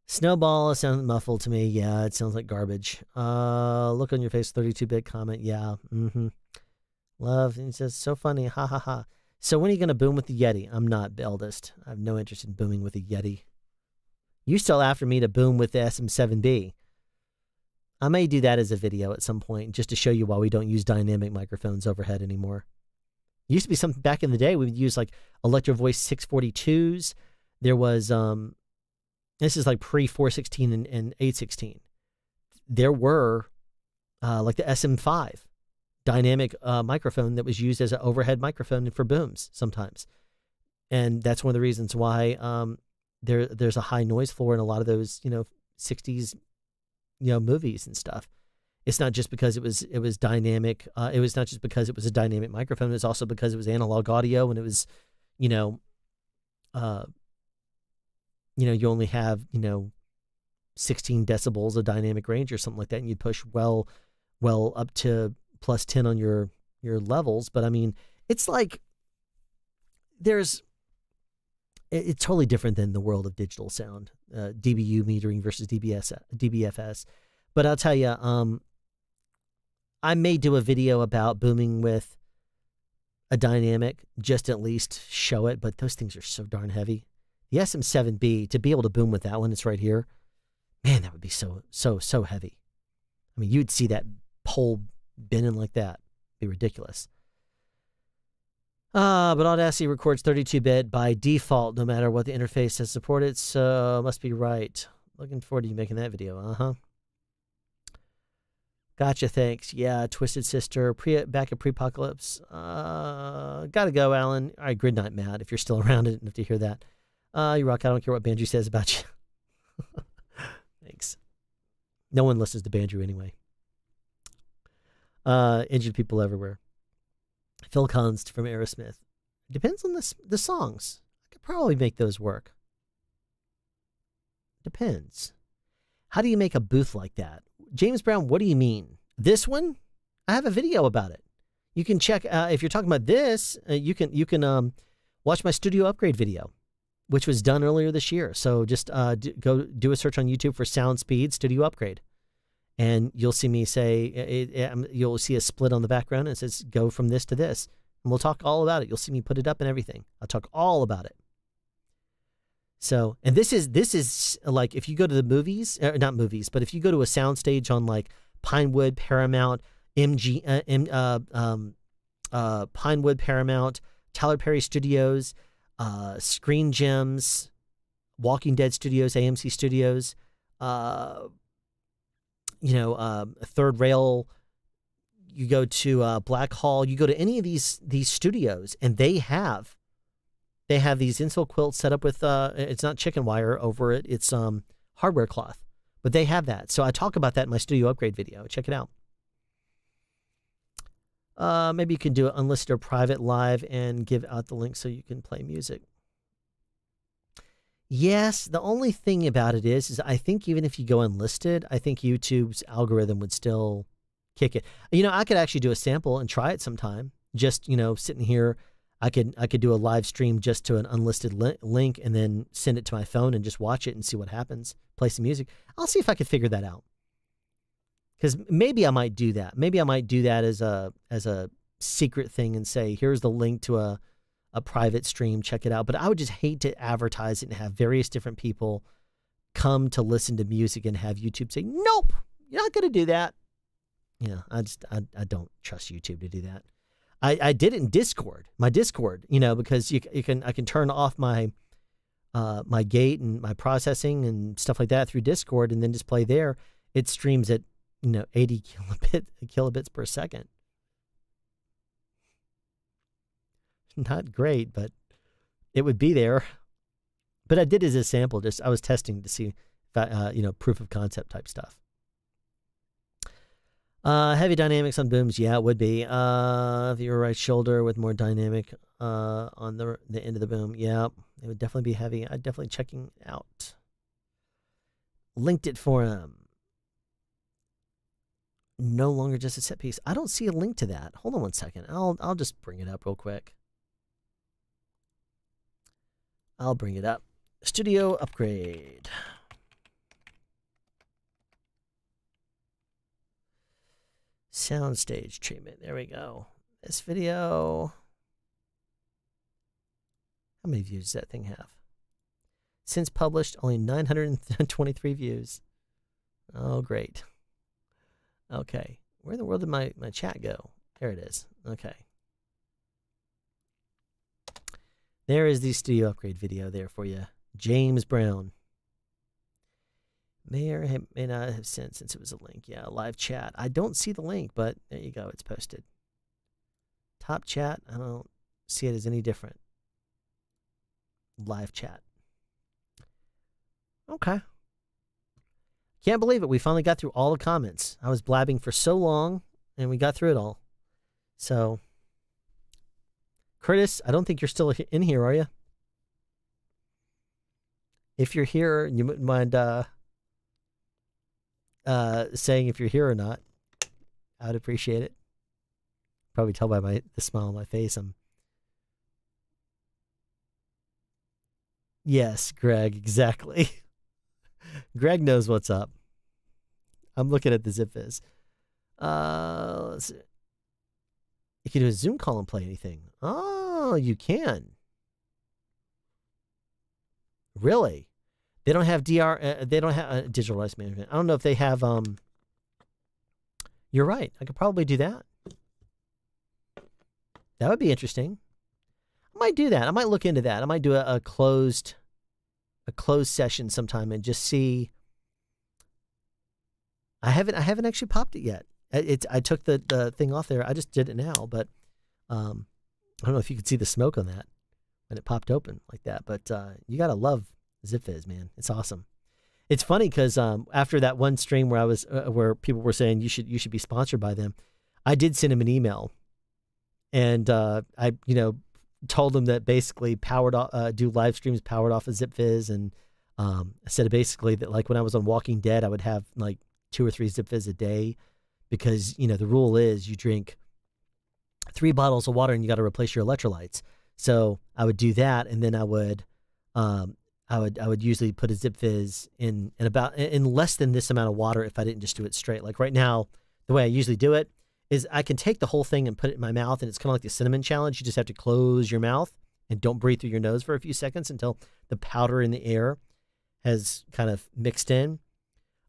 Speaker 1: Snowball sounds muffled to me. Yeah, it sounds like garbage. Look on your face, 32-bit comment. Yeah. Love. And he says, so funny. Ha ha ha. So when are you going to boom with the Yeti? I'm not the eldest. I have no interest in booming with a Yeti. You still after me to boom with the SM7B. I may do that as a video at some point just to show you why we don't use dynamic microphones overhead anymore. It used to be something back in the day. We would use like Electro Voice 642s. There was, this is like pre 416 and 816. There were like the SM5 dynamic microphone that was used as an overhead microphone for booms sometimes. And that's one of the reasons why there's a high noise floor in a lot of those, you know, 60s, you know, movies and stuff. It's not just because it was dynamic. It was not just because it was a dynamic microphone. It was also because it was analog audio, and it was, you know, you only have, you know, 16 decibels of dynamic range or something like that, and you'd push well up to plus 10 on your levels. But I mean, it's like it's totally different than the world of digital sound, dBu metering versus dBFS. But I'll tell you, I may do a video about booming with a dynamic, just at least show it, but those things are so darn heavy. The SM7B, to be able to boom with that one, it's right here, man, that would be so heavy. I mean, you'd see that pole bending like that. It'd be ridiculous. But Audacity records 32-bit by default, no matter what the interface has supported, so must be right. Looking forward to you making that video. Gotcha, thanks. Yeah, Twisted Sister, back at Pre-Apocalypse. Gotta go, Alan. All right, Grid Night Matt, if you're still around, I didn't have to hear that. You rock. I don't care what Bandrew says about you. Thanks. No one listens to Bandrew anyway. Injured people everywhere. Phil Collins from Aerosmith. Depends on the songs. I could probably make those work. Depends. How do you make a booth like that? James Brown, what do you mean? This one? I have a video about it. You can check, if you're talking about this, you can watch my studio upgrade video, which was done earlier this year. So just go do a search on YouTube for Sound Speed Studio Upgrade. And you'll see me say, you'll see a split on the background and it says, go from this to this. And we'll talk all about it. You'll see me put it up and everything. I'll talk all about it. So, and this is like, if you go to the movies, not movies, but if you go to a soundstage on like Pinewood, Paramount, Pinewood, Paramount, Tyler Perry Studios, Screen Gems, Walking Dead Studios, AMC Studios, Third Rail, you go to Black Hall, you go to any of these studios, and they have these insole quilts set up with it's not chicken wire over it, it's hardware cloth, but they have that. So I talk about that in my studio upgrade video. Check it out. Maybe you can do an unlisted or private live and give out the link so you can play music. Yes, the only thing about it is I think even if you go unlisted, I think YouTube's algorithm would still kick it. You know, I could actually do a sample and try it sometime. Just, you know, sitting here, I could do a live stream just to an unlisted link and then send it to my phone and just watch it and see what happens. Play some music. I'll see if I could figure that out. Because maybe I might do that. Maybe I might do that as a secret thing and say, here's the link to a private stream, check it out. But I would just hate to advertise it and have various different people come to listen to music and have YouTube say, nope, you're not going to do that. Yeah, I don't trust YouTube to do that. I did it in Discord, my Discord, you know, because I can turn off my my gate and my processing and stuff like that through Discord and then just play there. It streams at, you know, 80 kilobits per second. Not great, but it would be there. But I did it as a sample. Just I was testing to see if I, you know, proof of concept type stuff. Heavy dynamics on booms, yeah, it would be. If you were right shoulder with more dynamic on the end of the boom, yeah, it would definitely be heavy. I'd definitely checking out. Linked it for him. No longer just a set piece. I don't see a link to that. Hold on one second. I'll just bring it up real quick. I'll bring it up. Studio upgrade. Soundstage treatment. There we go. This video. How many views does that thing have? Since published, only 923 views. Oh, great. Okay. Where in the world did my chat go? There it is. Okay. There is the studio upgrade video there for you. James Brown. May or may not have sent since it was a link. Yeah, live chat. I don't see the link, but there you go. It's posted. Top chat. I don't see it as any different. Live chat. Okay. Can't believe it. We finally got through all the comments. I was blabbing for so long, and we got through it all. So, Curtis, I don't think you're still in here, are you? If you're here, you wouldn't mind saying if you're here or not. I would appreciate it. Probably tell by the smile on my face. Yes, Greg, exactly. Greg knows what's up. I'm looking at the zip viz. Let's see. You can do a Zoom call and play anything. Oh, you can. Really? They don't have they don't have digital rights management. I don't know if they have. You're right. I could probably do that. That would be interesting. I might do that. I might look into that. I might do a closed session sometime and just see. I haven't actually popped it yet. I took the thing off there. I just did it now, but I don't know if you could see the smoke on that when it popped open like that. But you gotta love ZipFizz, man. It's awesome. It's funny because after that one stream where I was where people were saying you should be sponsored by them, I did send him an email, and I told him that basically do live streams powered off of ZipFizz, and I said basically that like when I was on Walking Dead, I would have like 2 or 3 ZipFizz a day, because the rule is you drink 3 bottles of water and you got to replace your electrolytes. So I would do that, and then I would usually put a ZipFizz in less than this amount of water if I didn't just do it straight. Like right now, the way I usually do it is I can take the whole thing and put it in my mouth, and it's kind of like the cinnamon challenge. You just have to close your mouth and don't breathe through your nose for a few seconds until the powder in the air has kind of mixed in.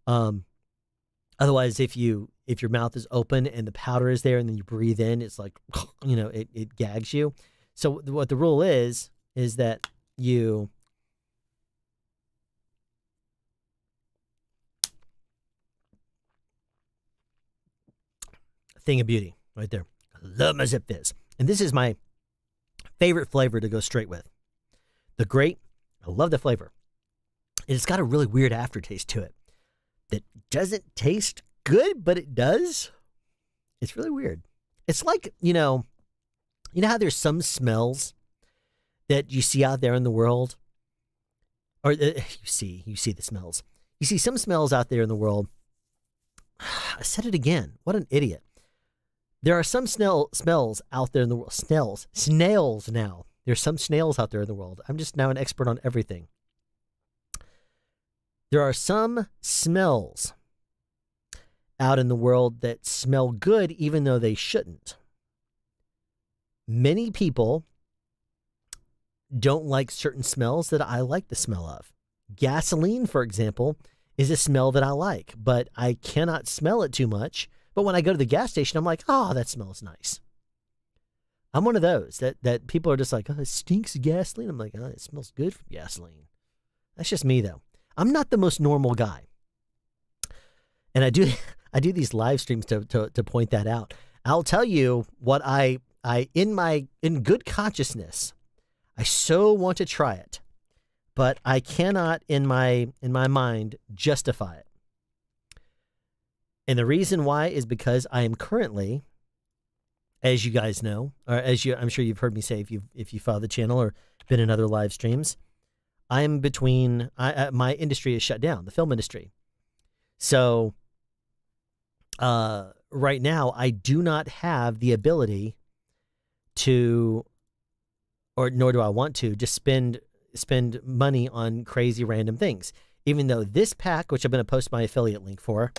Speaker 1: Otherwise, if your mouth is open and the powder is there and then you breathe in, it's like, it gags you. So what the rule is that you thing of beauty right there. I love my ZipFizz. And this is my favorite flavor to go straight with. The grape, I love the flavor. It's got a really weird aftertaste to it that doesn't taste good, but it does. It's really weird. It's like, you know how there's some smells that you see out there in the world, or you see the smells. You see some smells out there in the world. I said it again. What an idiot. There are some smells out there in the world. Snails now. There's some snails out there in the world. I'm just now an expert on everything. There are some smells out in the world that smell good even though they shouldn't. Many people don't like certain smells that I like the smell of. Gasoline, for example, is a smell that I like, but I cannot smell it too much. But when I go to the gas station, I'm like, oh, that smells nice. I'm one of those that people are just like, oh, it stinks of gasoline. I'm like, oh, it smells good from gasoline. That's just me, though. I'm not the most normal guy. And I do these live streams to point that out. I'll tell you what in good consciousness, I so want to try it, but I cannot in my mind justify it. And the reason why is because I am currently, as you guys know, or I'm sure you've heard me say if you follow the channel or been in other live streams, I'm between my industry is shut down, the film industry. So right now I do not have the ability to, or nor do I want to, just spend money on crazy random things. Even though this pack, which I'm going to post my affiliate link for,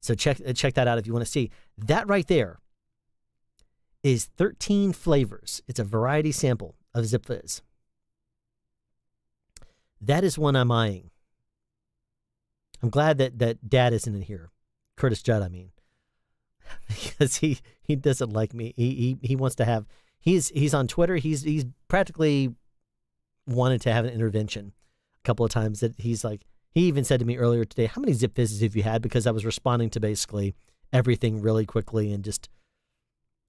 Speaker 1: so check that out if you want to see. That right there is 13 flavors. It's a variety sample of Zip Fizz. That is one I'm eyeing. I'm glad that Dad isn't in here. Curtis Judd, I mean. Because he doesn't like me. He wants to have, he's on Twitter. He's practically wanted to have an intervention a couple of times. That he's like, he even said to me earlier today, how many Zip Fizzes have you had? Because I was responding to basically everything really quickly, and just,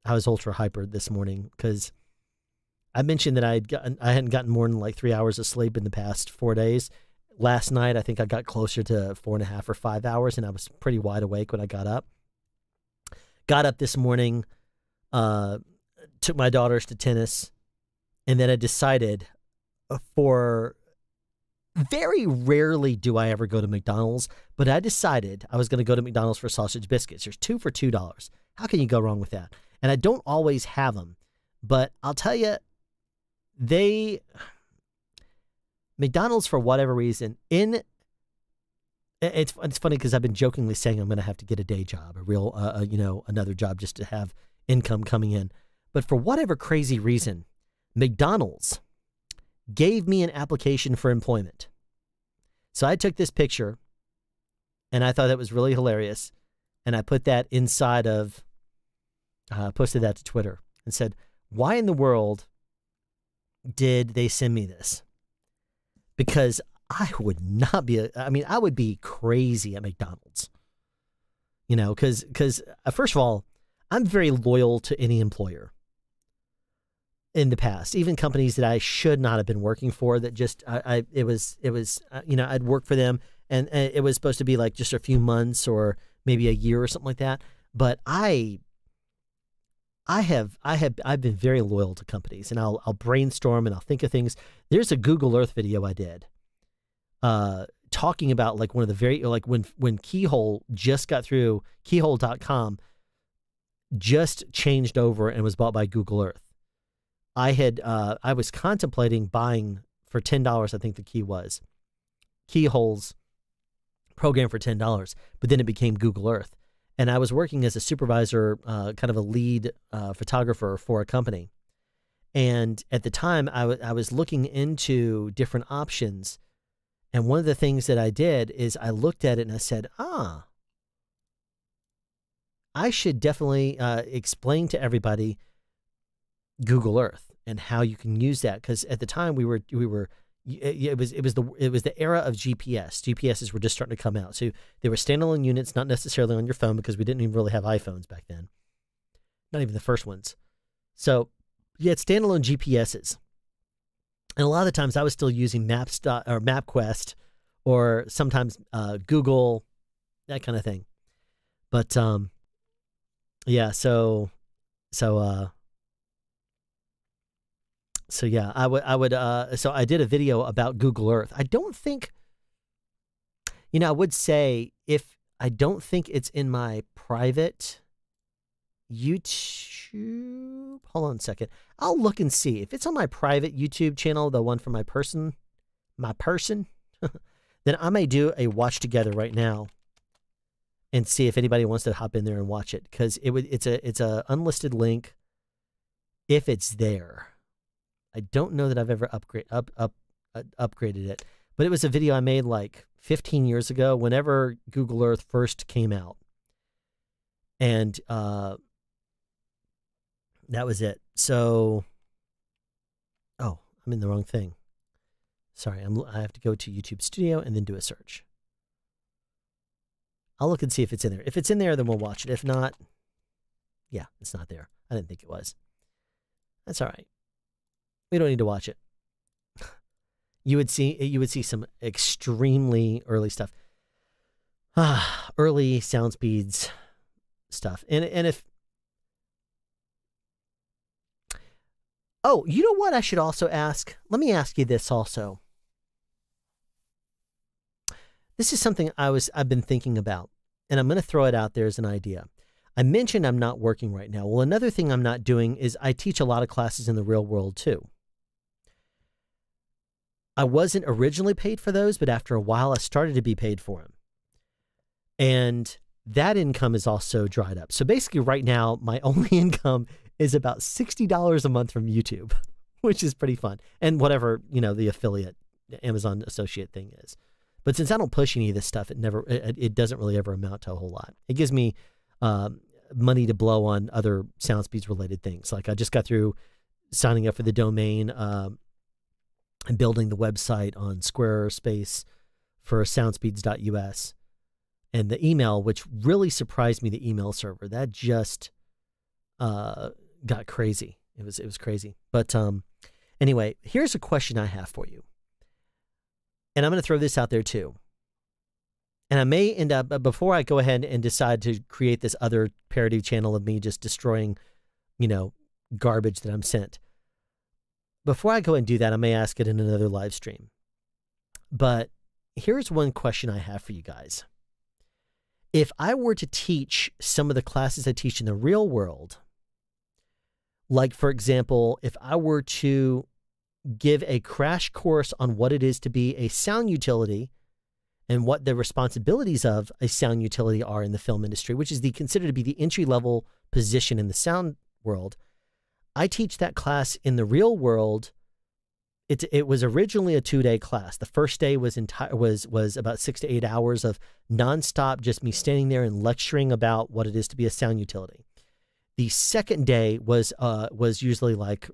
Speaker 1: I was ultra hyper this morning because I mentioned that I hadn't gotten more than like 3 hours of sleep in the past 4 days. Last night, I think I got closer to 4.5 or 5 hours, and I was pretty wide awake when I got up. Got up this morning, took my daughters to tennis, and then I decided for, very rarely do I ever go to McDonald's, but I decided I was going to go to McDonald's for sausage biscuits. There's 2 for $2. How can you go wrong with that? And I don't always have them, but I'll tell you, McDonald's, for whatever reason, it's funny because I've been jokingly saying I'm going to have to get a day job, a real, another job just to have income coming in. But for whatever crazy reason, McDonald's gave me an application for employment. So I took this picture, and I thought that was really hilarious, and I put that inside of, posted that to Twitter and said, why in the world did they send me this? Because I would not be, I would be crazy at McDonald's, because first of all, I'm very loyal to any employer in the past, even companies that I should not have been working for, that just, it was, I'd work for them, and it was supposed to be like just a few months or maybe a year or something like that. But I've been very loyal to companies, and I'll brainstorm and I'll think of things. There's a Google Earth video I did, talking about like one of the very, like when Keyhole just got through, Keyhole.com just changed over and was bought by Google Earth. I was contemplating buying for $10, I think the key was, Keyhole's program for $10, but then it became Google Earth. And I was working as a supervisor, kind of a lead photographer for a company. And at the time, I was looking into different options. And one of the things that I did is I looked at it and I said, I should definitely explain to everybody Google Earth and how you can use that. Because at the time it was the era of GPS. GPSs were just starting to come out. So they were standalone units, not necessarily on your phone, because we didn't even really have iPhones back then. Not even the first ones. So you had standalone GPSs. And a lot of the times I was still using MapQuest, or sometimes Google, that kind of thing. But yeah, so So so yeah, so I did a video about Google Earth. I don't think, I would say I don't think it's in my private YouTube. Hold on a second. I'll look and see if it's on my private YouTube channel, the one for my person, then I may do a watch together right now and see if anybody wants to hop in there and watch it, because it's a unlisted link if it's there. I don't know that I've ever upgraded it, but it was a video I made like 15 years ago, whenever Google Earth first came out, and that was it. So, oh, I'm in the wrong thing. Sorry, I have to go to YouTube Studio and then do a search. I'll look and see if it's in there. If it's in there, then we'll watch it. If not, yeah, it's not there. I didn't think it was. That's all right. We don't need to watch it. You would see some extremely early stuff. Early sound speeds stuff. And if, oh, you know what I should also ask? Let me ask you this also. This is something I've been thinking about, and I'm going to throw it out there as an idea. I mentioned I'm not working right now. Well, another thing I'm not doing is I teach a lot of classes in the real world too. I wasn't originally paid for those, but after a while I started to be paid for them. And that income is also dried up. So basically right now, my only income is about $60 a month from YouTube, which is pretty fun. And whatever, the affiliate, the Amazon associate thing is. But since I don't push any of this stuff, it doesn't really ever amount to a whole lot. It gives me money to blow on other SoundSpeeds related things. Like I just got through signing up for the domain and building the website on Squarespace for soundspeeds.us. And the email, which really surprised me, the email server, that just got crazy. It was crazy. But anyway, here's a question I have for you. And I'm going to throw this out there too. And I may end up, before I go ahead and decide to create this other parody channel of me just destroying, garbage that I'm sent. Before I go and do that, I may ask it in another live stream. But here's one question I have for you guys. If I were to teach some of the classes I teach in the real world, like for example, if I were to give a crash course on what it is to be a sound utility and what the responsibilities of a sound utility are in the film industry, which is considered to be the entry-level position in the sound world. I teach that class in the real world. It was originally a 2-day class. The first day was about 6 to 8 hours of nonstop, just me standing there and lecturing about what it is to be a sound utility. The second day was usually like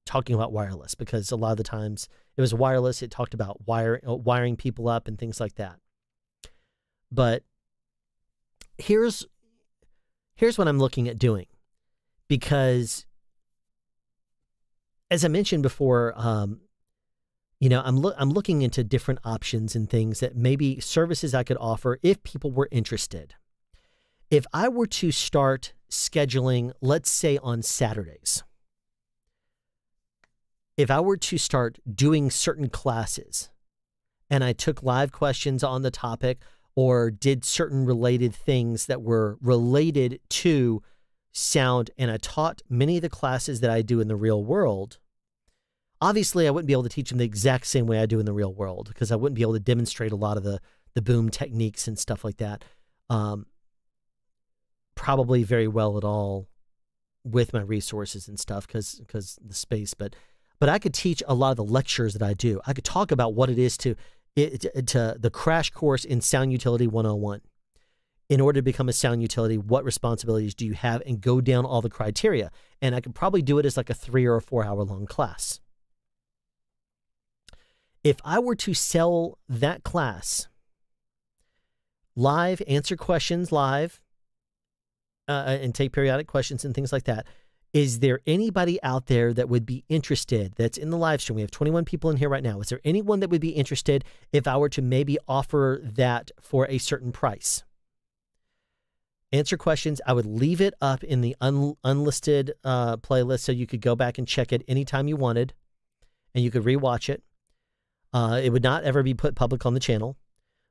Speaker 1: talking about wireless, because a lot of the times it was wireless. It talked about wiring people up and things like that. But here's what I'm looking at doing, because as I mentioned before, I'm looking into different options and things that maybe services I could offer if people were interested. If I were to start scheduling, let's say on Saturdays, if I were to start doing certain classes and I took live questions on the topic or did certain related things that were related to sound, and I taught many of the classes that I do in the real world, obviously I wouldn't be able to teach them the exact same way I do in the real world, because I wouldn't be able to demonstrate a lot of the boom techniques and stuff like that probably very well at all with my resources and stuff, because the space, but I could teach a lot of the lectures that I do. I could talk about what it is to the crash course in Sound Utility 101. In order to become a sound utility, what responsibilities do you have, and go down all the criteria. And I could probably do it as like a 3 or 4 hour long class. If I were to sell that class live, answer questions live, and take periodic questions and things like that, is there anybody out there that would be interested that's in the live stream? We have 21 people in here right now. Is there anyone that would be interested if I were to maybe offer that for a certain price? answer questions. I would leave it up in the unlisted playlist so you could go back and check it anytime you wanted, and you could rewatch it. It would not ever be put public on the channel,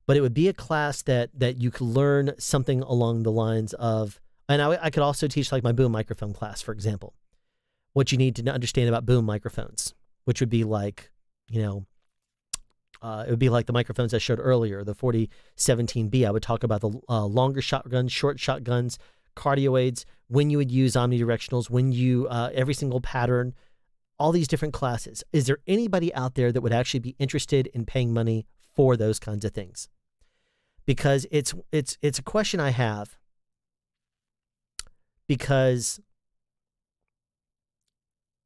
Speaker 1: but it would be a class that you could learn something along the lines of, and I could also teach like my boom microphone class, for example, what you need to understand about boom microphones, which would be like, you know, it would be like the microphones I showed earlier, the 4017B. I would talk about the longer shotguns, short shotguns, cardioids, when you would use omnidirectionals, when you, every single pattern, all these different classes. Is there anybody out there that would actually be interested in paying money for those kinds of things? Because it's a question I have, because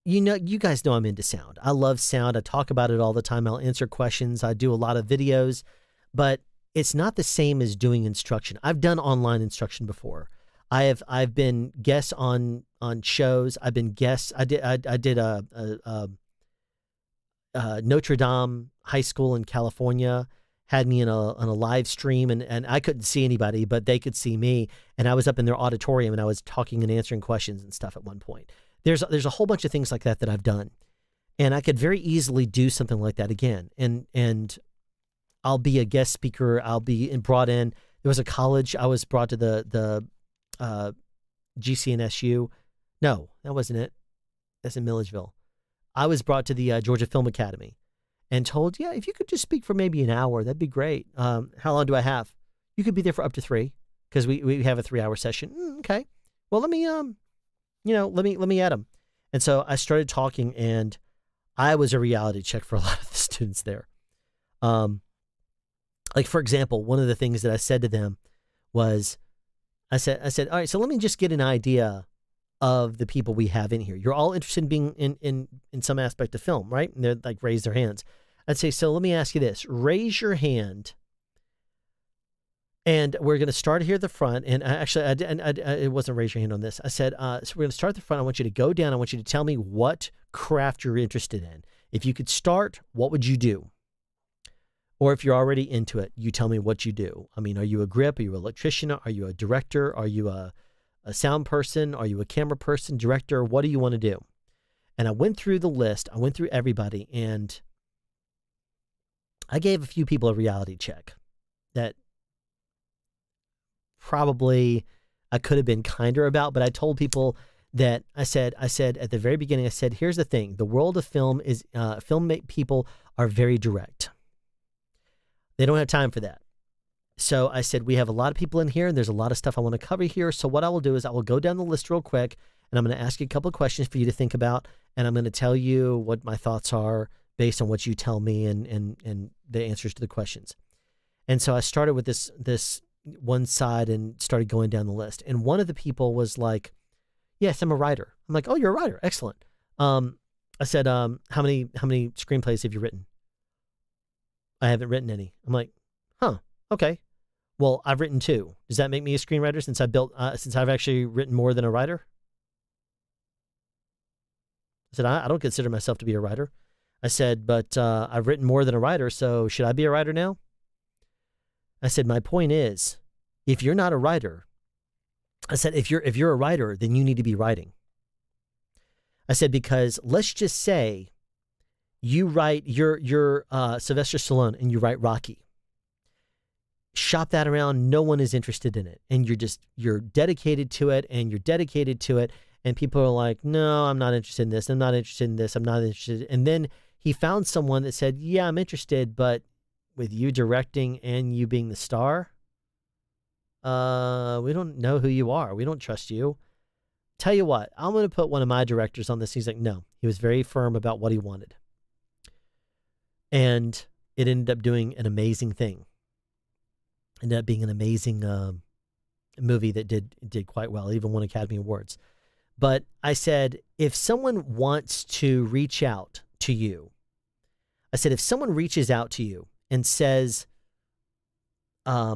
Speaker 1: you guys know I'm into sound. I love sound. I talk about it all the time. I'll answer questions. I do a lot of videos, but it's not the same as doing instruction. I've done online instruction before. I've been guest on shows. I've been guest. I did a Notre Dame High School in California had me on a live stream, and I couldn't see anybody, but they could see me, and I was up in their auditorium and I was talking and answering questions and stuff at one point. There's a whole bunch of things like that I've done, and I could very easily do something like that again. And I'll be a guest speaker. I'll be brought in. There was a college I was brought to the GCNSU. No, that wasn't it. That's in Milledgeville. I was brought to the Georgia Film Academy and told, yeah, if you could just speak for maybe an hour, that'd be great. How long do I have? You could be there for up to 3 because we have a 3-hour session. Okay. Well, let me at them. And so I started talking, and I was a reality check for a lot of the students there. Like, for example, one of the things that I said to them was, I said, all right, so let me just get an idea of the people we have in here. You're all interested in being in some aspect of film, right? And they're like, raise their hands. I'd say, so let me ask you this. Raise your hand. And we're going to start here at the front. And actually, it wasn't raise your hand on this. I said, so we're going to start at the front. I want you to go down. I want you to tell me what craft you're interested in. If you could start, what would you do? Or if you're already into it, you tell me what you do. I mean, are you a grip? Are you an electrician? Are you a director? Are you a sound person? Are you a camera person, director? What do you want to do? And I went through the list. I went through everybody, and I gave a few people a reality check that probably I could have been kinder about, but I told people that I said at the very beginning, I said, here's the thing. The world of film is, people are very direct. They don't have time for that. So I said, we have a lot of people in here, and there's a lot of stuff I want to cover here. So what I will do is I will go down the list real quick, and I'm going to ask you a couple of questions for you to think about, and I'm going to tell you what my thoughts are based on what you tell me and the answers to the questions. And so I started with this one side and started going down the list. And one of the people was like, yes, I'm a writer. I'm like, oh, you're a writer. Excellent. I said, how many screenplays have you written? I haven't written any. I'm like, huh, okay. Well, I've written 2. Does that make me a screenwriter since I've actually written more than a writer? I said, I don't consider myself to be a writer. I said, but I've written more than a writer, so should I be a writer now? I said, my point is, if you're not a writer, I said, if you're a writer, then you need to be writing. I said, because let's just say you write, you're Sylvester Stallone and you write Rocky. Shop that around. No one is interested in it. And you're dedicated to it, and you're dedicated to it. And people are like, no, I'm not interested in this. I'm not interested in this. I'm not interested. And then he found someone that said, yeah, I'm interested, but with you directing and you being the star, we don't know who you are. We don't trust you. Tell you what, I'm going to put one of my directors on this. He's like, no. He was very firm about what he wanted. And it ended up doing an amazing thing. Ended up being an amazing movie that did quite well. It even won Academy Awards. But I said, if someone wants to reach out to you, I said, if someone reaches out to you and says, I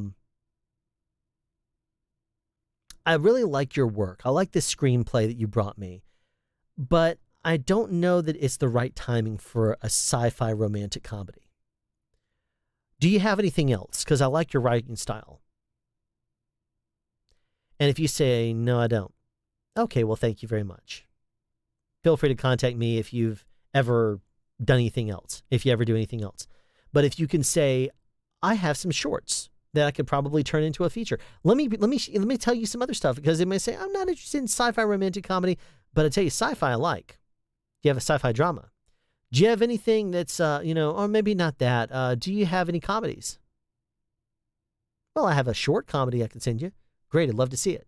Speaker 1: really like your work. I like this screenplay that you brought me, but I don't know that it's the right timing for a sci-fi romantic comedy. Do you have anything else? Because I like your writing style. And if you say, no, I don't, okay, well, thank you very much. Feel free to contact me if you've ever done anything else, if you ever do anything else. But if you can say, I have some shorts that I could probably turn into a feature. Let me tell you some other stuff, because they may say, I'm not interested in sci-fi romantic comedy, but I tell you, sci-fi I like. Do you have a sci-fi drama? Do you have anything that's, or maybe not that. Do you have any comedies? Well, I have a short comedy I can send you. Great, I'd love to see it.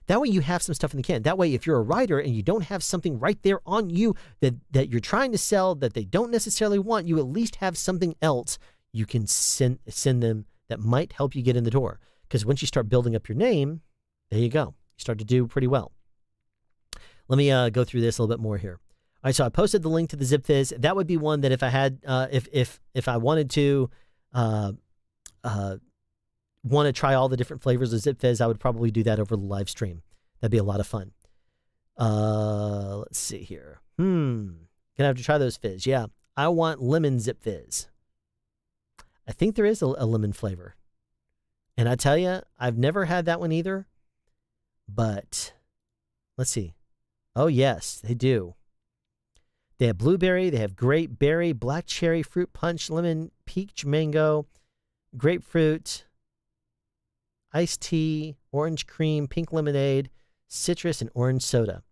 Speaker 1: That way you have some stuff in the can. That way, if you're a writer and you don't have something right there on you that you're trying to sell that they don't necessarily want, you at least have something else you can send them that might help you get in the door. Because once you start building up your name, there you go. You start to do pretty well. Let me go through this a little bit more here. All right, so I posted the link to the Zip Fizz. That would be one that if I had, if I wanted to, want to try all the different flavors of Zip Fizz, I would probably do that over the live stream. That'd be a lot of fun. Let's see here. Gonna have to try those fizz. Yeah, I want lemon Zip Fizz. I think there is a lemon flavor. And I tell you, I've never had that one either. But let's see. Oh, yes, they do. They have blueberry, they have grape, berry, black cherry, fruit punch, lemon, peach mango, grapefruit, iced tea, orange cream, pink lemonade, citrus, and orange soda.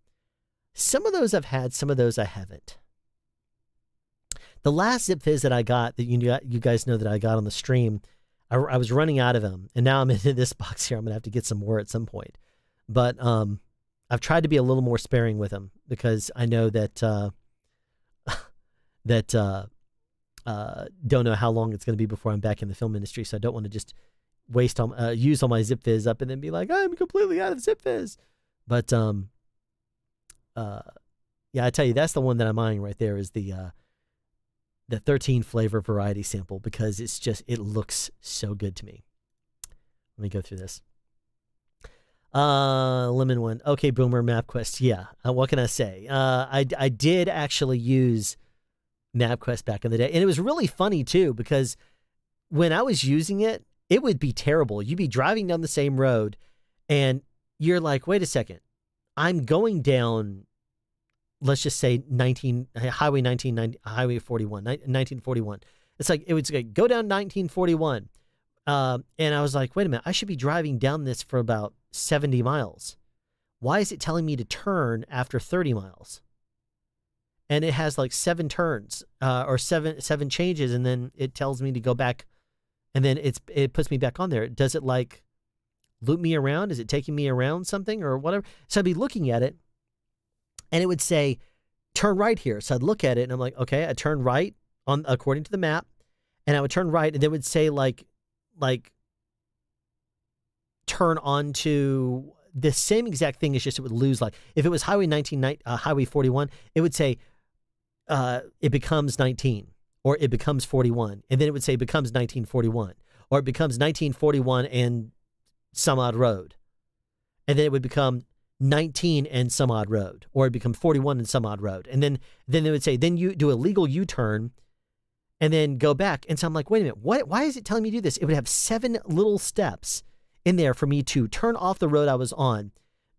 Speaker 1: Some of those I've had, some of those I haven't. The last Zip Fizz that I got, that you guys know that I got on the stream, I was running out of them, and now I'm in this box here. I'm going to have to get some more at some point. But I've tried to be a little more sparing with them, because I know that don't know how long it's going to be before I'm back in the film industry, so I don't want to just use all my Zip Fizz up and then be like, I'm completely out of Zip Fizz. But yeah, I tell you, that's the one that I'm eyeing right there, is the 13 flavor variety sample, because it looks so good to me. Let me go through this. Lemon one. Okay, Boomer MapQuest. Yeah. What can I say? I did actually use MapQuest back in the day, and it was really funny too, because when I was using it, it would be terrible. You'd be driving down the same road, and you're like, wait a second, I'm going down, let's just say Highway 1941. It's like, it was like, go down 1941. And I was like, wait a minute, I should be driving down this for about 70 miles. Why is it telling me to turn after 30 miles? And it has like 7 turns, or seven changes, and then it tells me to go back, and then it puts me back on there. Does it like loop me around? Is it taking me around something or whatever? So I'd be looking at it, and it would say, turn right here. So I'd look at it, and I'm like, okay, I turn right according to the map, and I would turn right, and it would say like turn onto the same exact thing. It's just it would lose, like, if it was Highway 41, it would say it becomes 19, or it becomes 41, and then it would say it becomes 1941, or it becomes 1941 and some odd road, and then it would become 19 and some odd road, or it become 41 and some odd road, and then they would say, then you do a legal U-turn and then go back. And so I'm like, wait a minute, why is it telling me to do this? It would have 7 little steps in there for me to turn off the road I was on,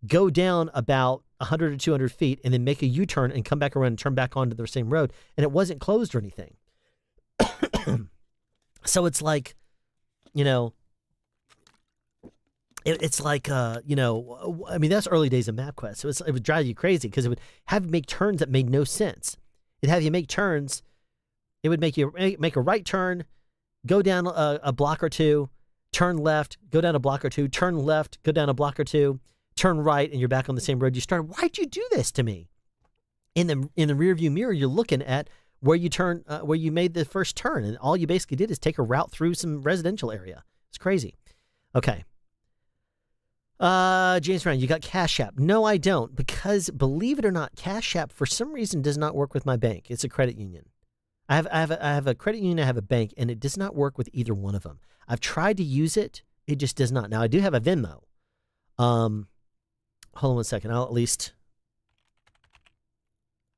Speaker 1: go down about 100 or 200 feet, and then make a U-turn and come back around and turn back onto the same road. And it wasn't closed or anything. So it's like, it's like, I mean, that's early days of MapQuest. So it would drive you crazy, because it would have you make turns that made no sense. It'd have you make turns. It would make you make a right turn, go down a block or two, turn left, go down a block or two, turn left, go down a block or two, turn right, and you're back on the same road you started. Why'd you do this to me? In the rearview mirror, you're looking at where you made the first turn, and all you basically did is take a route through some residential area. It's crazy. Okay. James Brown, you got Cash App? No, I don't, because believe it or not, Cash App for some reason does not work with my bank. It's a credit union. I have a credit union, I have a bank, and it does not work with either one of them. I've tried to use it, it just does not. Now I do have a Venmo. Hold on one second. I'll at least.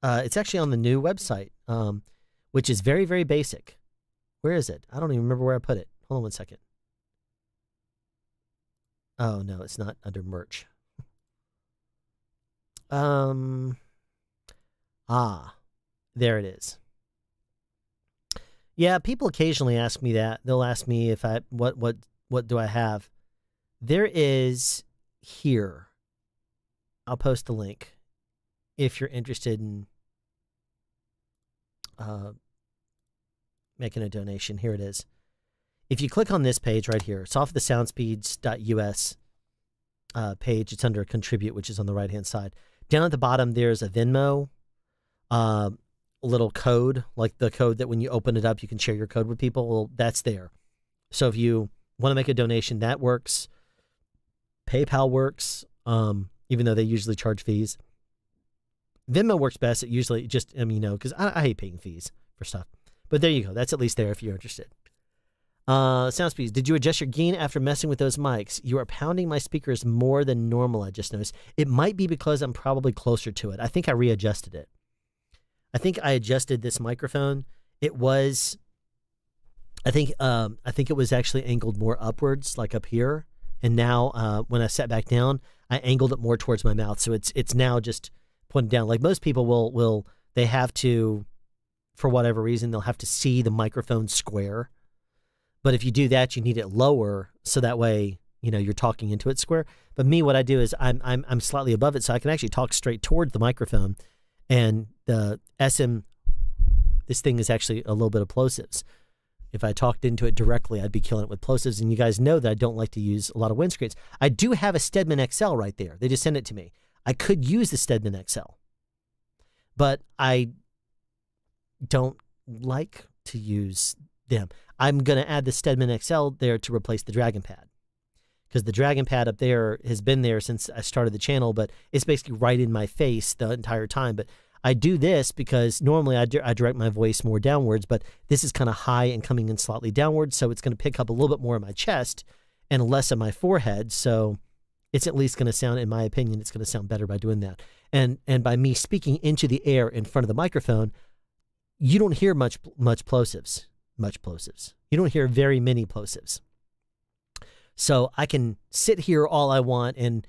Speaker 1: It's actually on the new website, which is very, very basic. Where is it? I don't even remember where I put it. Hold on one second. Oh, no, it's not under merch. Ah, there it is. Yeah, people occasionally ask me that. They'll ask me if what do I have? There is here. I'll post the link if you're interested in making a donation. Here it is. If you click on this page right here, it's off the soundspeeds.us page. It's under contribute, which is on the right-hand side. Down at the bottom, there's a Venmo, little code, like the code that when you open it up, you can share your code with people. Well, that's there. So if you want to make a donation, that works. PayPal works, even though they usually charge fees. Venmo works best. It usually just, because I hate paying fees for stuff. But there you go. That's at least there if you're interested. Soundspeeds, did you adjust your gain after messing with those mics? You are pounding my speakers more than normal, I just noticed. It might be because I'm probably closer to it. I think I readjusted it. I think I adjusted this microphone. It was, I think it was actually angled more upwards, like up here. And now when I sat back down, I angled it more towards my mouth. So it's now just pointed down. Like most people will they have to, for whatever reason, they'll have to see the microphone square. But if you do that, you need it lower so that way, you're talking into it square. But me, what I do is I'm slightly above it, so I can actually talk straight towards the microphone. And the SM, this thing is actually a little bit of plosives. If I talked into it directly, I'd be killing it with plosives. And you guys know that I don't like to use a lot of windscreens. I do have a Stedman XL right there. They just sent it to me. I could use the Stedman XL, but I don't like to use them. I'm going to add the Stedman XL there to replace the Dragon Pad, because the Dragon Pad up there has been there since I started the channel, but it's basically right in my face the entire time. But I do this because normally I direct my voice more downwards, but this is kind of high and coming in slightly downwards, so it's going to pick up a little bit more of my chest and less of my forehead. So it's at least going to sound, in my opinion, it's going to sound better by doing that. And by me speaking into the air in front of the microphone, you don't hear much plosives. You don't hear very many plosives. So I can sit here all I want, and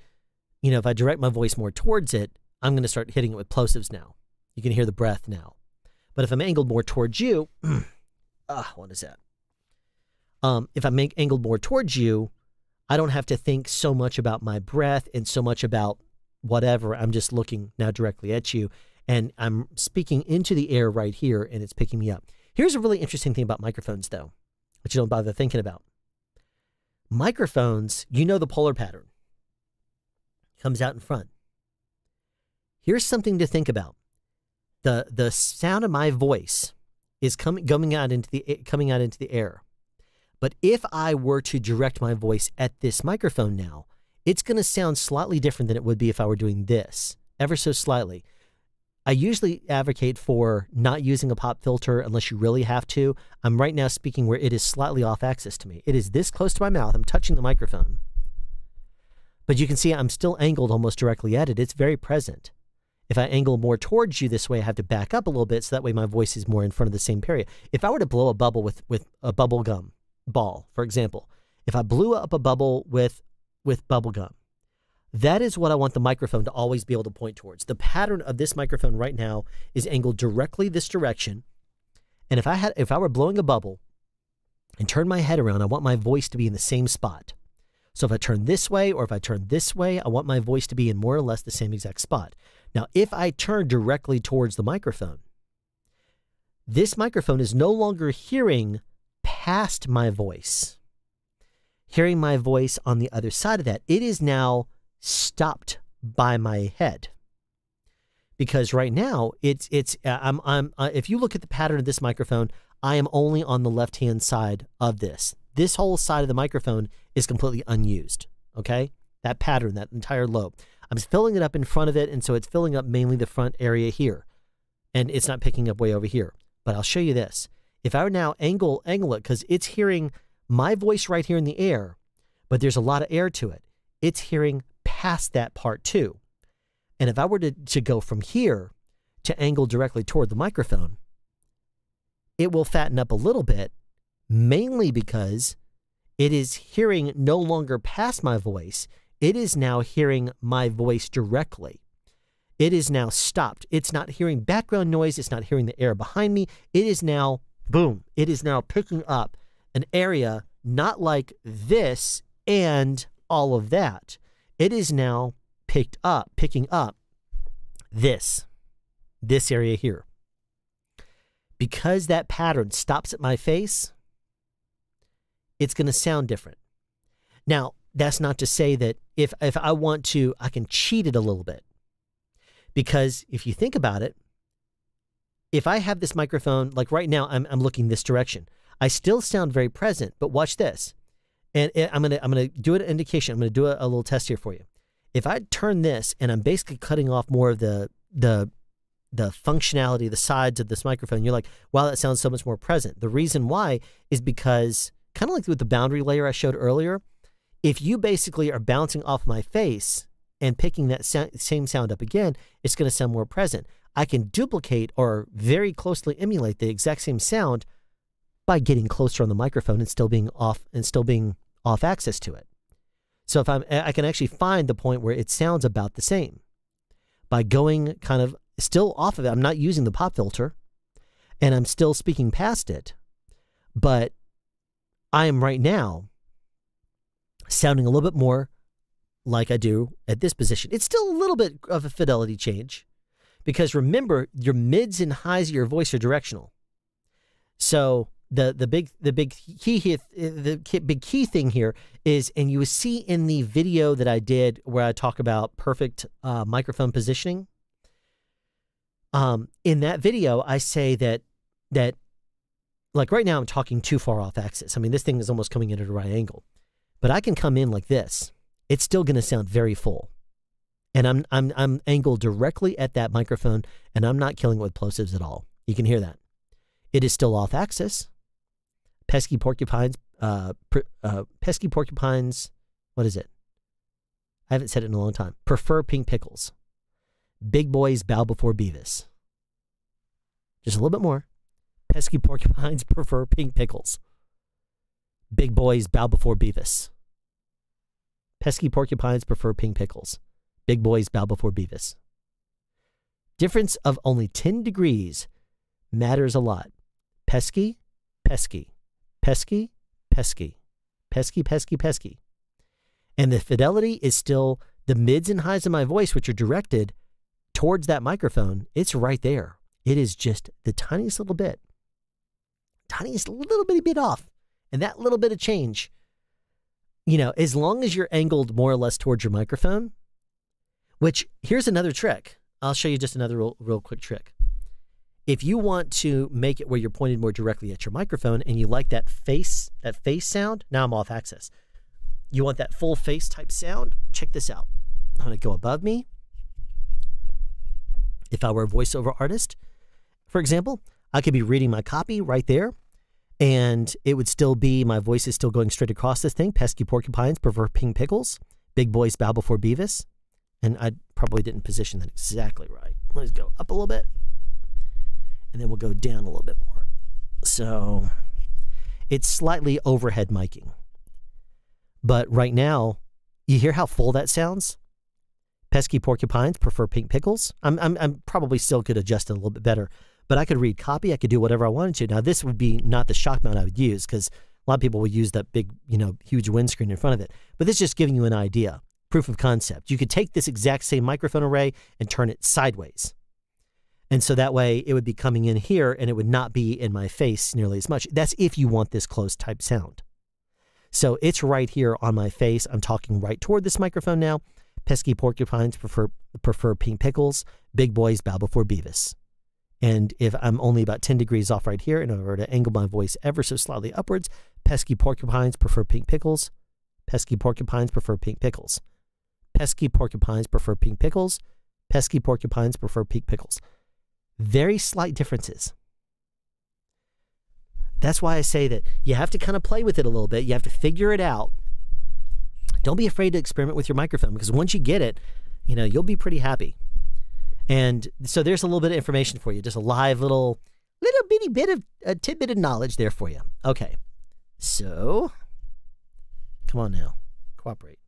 Speaker 1: if I direct my voice more towards it, I'm going to start hitting it with plosives now. You can hear the breath now. But if I'm angled more towards you, what is that? If I'm angled more towards you, I don't have to think so much about my breath and so much about whatever. I'm just looking now directly at you, and I'm speaking into the air right here, and it's picking me up. Here's a really interesting thing about microphones, though, which you don't bother thinking about. Microphones, the polar pattern comes out in front. Here's something to think about. The sound of my voice is coming out into the air. But if I were to direct my voice at this microphone now, it's going to sound slightly different than it would be if I were doing this, ever so slightly. I usually advocate for not using a pop filter unless you really have to. I'm right now speaking where it is slightly off axis to me. It is this close to my mouth. I'm touching the microphone. But you can see I'm still angled almost directly at it. It's very present. If I angle more towards you this way, I have to back up a little bit so that way my voice is more in front of the same area. If I were to blow a bubble with a bubble gum ball, for example, if I blew up a bubble with bubble gum, that is what I want the microphone to always be able to point towards. The pattern of this microphone right now is angled directly this direction. And if I were blowing a bubble and turn my head around, I want my voice to be in the same spot. So if I turn this way or if I turn this way, I want my voice to be in more or less the same exact spot. Now, if I turn directly towards the microphone, this microphone is no longer hearing past my voice, hearing my voice on the other side of that. It is now stopped by my head, because right now if you look at the pattern of this microphone, I am only on the left-hand side of this. This whole side of the microphone is completely unused. Okay, that pattern, that entire lobe, I'm filling it up in front of it, and so it's filling up mainly the front area here, and it's not picking up way over here. But I'll show you this. If I were now angle it, because it's hearing my voice right here in the air, but there's a lot of air to it. It's hearing past that part too. And if I were to go from here to angle directly toward the microphone, it will fatten up a little bit, mainly because it is hearing no longer past my voice. It is now hearing my voice directly. It is now stopped. It's not hearing background noise. It's not hearing the air behind me. It is now, boom, it is now picking up an area not like this and all of that. It is now picking up this area here. Because that pattern stops at my face, it's going to sound different. Now, that's not to say that if I want to, I can cheat it a little bit. Because if you think about it, if I have this microphone, like right now, I'm looking this direction. I still sound very present, but watch this. And I'm gonna do an indication. I'm gonna do a little test here for you. If I turn this and I'm basically cutting off more of the functionality, the sides of this microphone, you're like, wow, that sounds so much more present. The reason why is because, kind of like with the boundary layer I showed earlier, if you basically are bouncing off my face and picking that same sound up again, it's going to sound more present. I can duplicate or very closely emulate the exact same sound by getting closer on the microphone and still being off access to it. So if I can actually find the point where it sounds about the same by going kind of still off of it. I'm not using the pop filter and I'm still speaking past it, but I am right now sounding a little bit more like I do at this position. It's still a little bit of a fidelity change because remember, your mids and highs of your voice are directional. So the big key thing here is, and you will see in the video that I did where I talk about perfect microphone positioning. In that video, I say that like right now I'm talking too far off axis. I mean, this thing is almost coming in at a right angle, but I can come in like this. It's still going to sound very full. And I'm angled directly at that microphone, and I'm not killing it with plosives at all. You can hear that. It is still off axis. Pesky porcupines, what is it? I haven't said it in a long time. Prefer pink pickles. Big boys bow before Beavis. Just a little bit more. Pesky porcupines prefer pink pickles. Big boys bow before Beavis. Pesky porcupines prefer pink pickles. Big boys bow before Beavis. Difference of only 10 degrees matters a lot. Pesky, pesky, pesky, pesky, pesky, pesky, pesky. And the fidelity is still the mids and highs of my voice, which are directed towards that microphone. It's right there. It is just the tiniest little bit. Tiniest little bitty bit off. And that little bit of change, you know, as long as you're angled more or less towards your microphone, which here's another trick. I'll show you just another real quick trick. If you want to make it where you're pointed more directly at your microphone and you like that face sound, now I'm off axis. You want that full face type sound? Check this out. I'm going to go above me. If I were a voiceover artist, for example, I could be reading my copy right there, and it would still be, my voice is still going straight across this thing. Pesky porcupines prefer pink pickles. Big boys bow before Beavis. And I probably didn't position that exactly right. Let's go up a little bit. And then we'll go down a little bit more. So it's slightly overhead miking. But right now, you hear how full that sounds? Pesky porcupines prefer pink pickles. I'm probably still could adjust it a little bit better. But I could read copy. I could do whatever I wanted to. Now, this would be not the shock mount I would use because a lot of people will use that big, huge windscreen in front of it. But this is just giving you an idea. Proof of concept. You could take this exact same microphone array and turn it sideways. And so that way it would be coming in here and it would not be in my face nearly as much. That's if you want this close type sound. So it's right here on my face. I'm talking right toward this microphone now. Pesky porcupines prefer pink pickles. Big boys bow before Beavis. And if I'm only about 10 degrees off right here and I were to angle my voice ever so slightly upwards, pesky porcupines prefer pink pickles. Pesky porcupines prefer pink pickles. Pesky porcupines prefer pink pickles. Pesky porcupines prefer pink pickles. Very slight differences. That's why I say that you have to kind of play with it a little bit. You have to figure it out. Don't be afraid to experiment with your microphone because once you get it, you'll be pretty happy. And so there's a little bit of information for you. Just a live little bitty bit of a tidbit of knowledge there for you. Okay. So Come on now. Cooperate.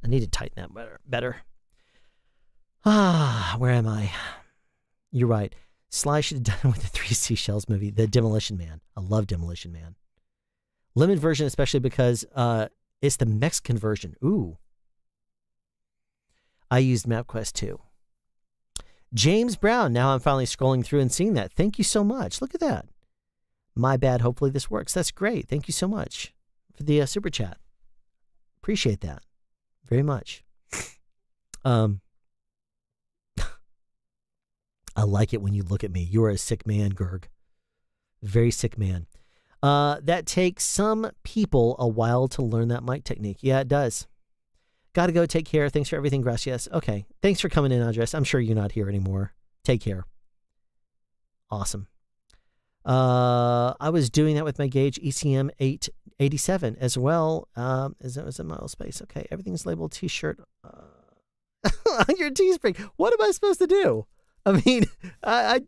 Speaker 1: I need to tighten that better. Where am I? You're right. Sly should have done it with the Three Seashells movie, The Demolition Man. I love Demolition Man. Limited version, especially because it's the Mexican version. Ooh. I used MapQuest too. James Brown. Now I'm finally scrolling through and seeing that. Thank you so much. Look at that. My bad. Hopefully this works. That's great. Thank you so much for the super chat. Appreciate that very much. I like it when you look at me. You are a sick man, Gerg. Very sick man. That takes some people a while to learn that mic technique. Yeah, it does. Got to go. Take care. Thanks for everything, Gracias. Okay. Thanks for coming in, Andres. I'm sure you're not here anymore. Take care. Awesome. I was doing that with my gauge ECM 887 as well. As that was in my old space. Okay. Everything's labeled t-shirt on your Teespring. What am I supposed to do? I mean, I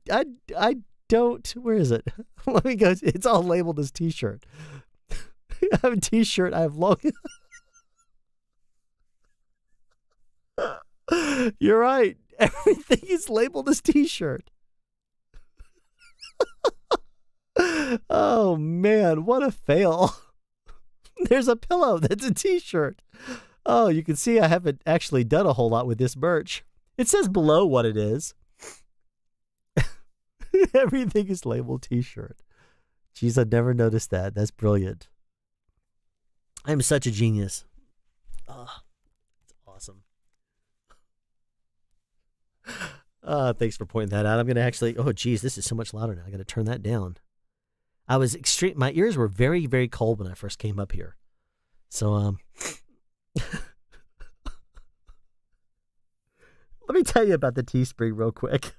Speaker 1: don't. Where is it? Let me go. It's all labeled as t-shirt. I have a t-shirt. I have long. You're right. Everything is labeled as t-shirt. Oh, man. What a fail. There's a pillow that's a t-shirt. Oh, you can see I haven't actually done a whole lot with this merch. It says below what it is. Everything is labeled t-shirt. Jeez, I've never noticed that. That's brilliant. I'm such a genius. Oh, it's awesome. Thanks for pointing that out. I'm going to actually, oh, geez, this is so much louder now. I got to turn that down. I was extreme. My ears were very, very cold when I first came up here. So, let me tell you about the Teespring real quick.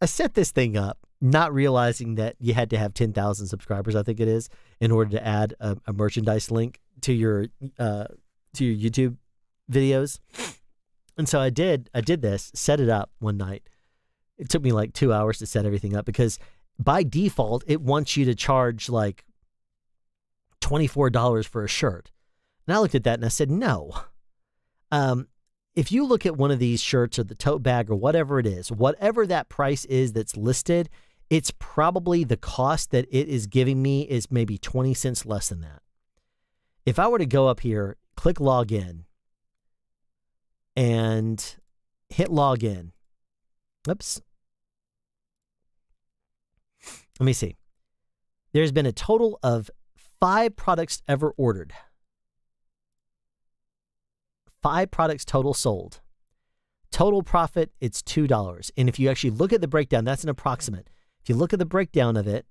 Speaker 1: I set this thing up, not realizing that you had to have 10,000 subscribers, I think it is, in order to add a merchandise link to your YouTube videos. And so I did this, set it up one night. It took me like 2 hours to set everything up because by default, it wants you to charge like $24 for a shirt. And I looked at that and I said, no. If you look at one of these shirts or the tote bag or whatever it is, whatever that price is that's listed, it's probably the cost that it is giving me is maybe 20 cents less than that. If I were to go up here, click login, and hit login. Oops. Let me see. There's been a total of 5 products ever ordered. 5 products total sold. Total profit, it's $2. And if you actually look at the breakdown, that's an approximate. If you look at the breakdown of it,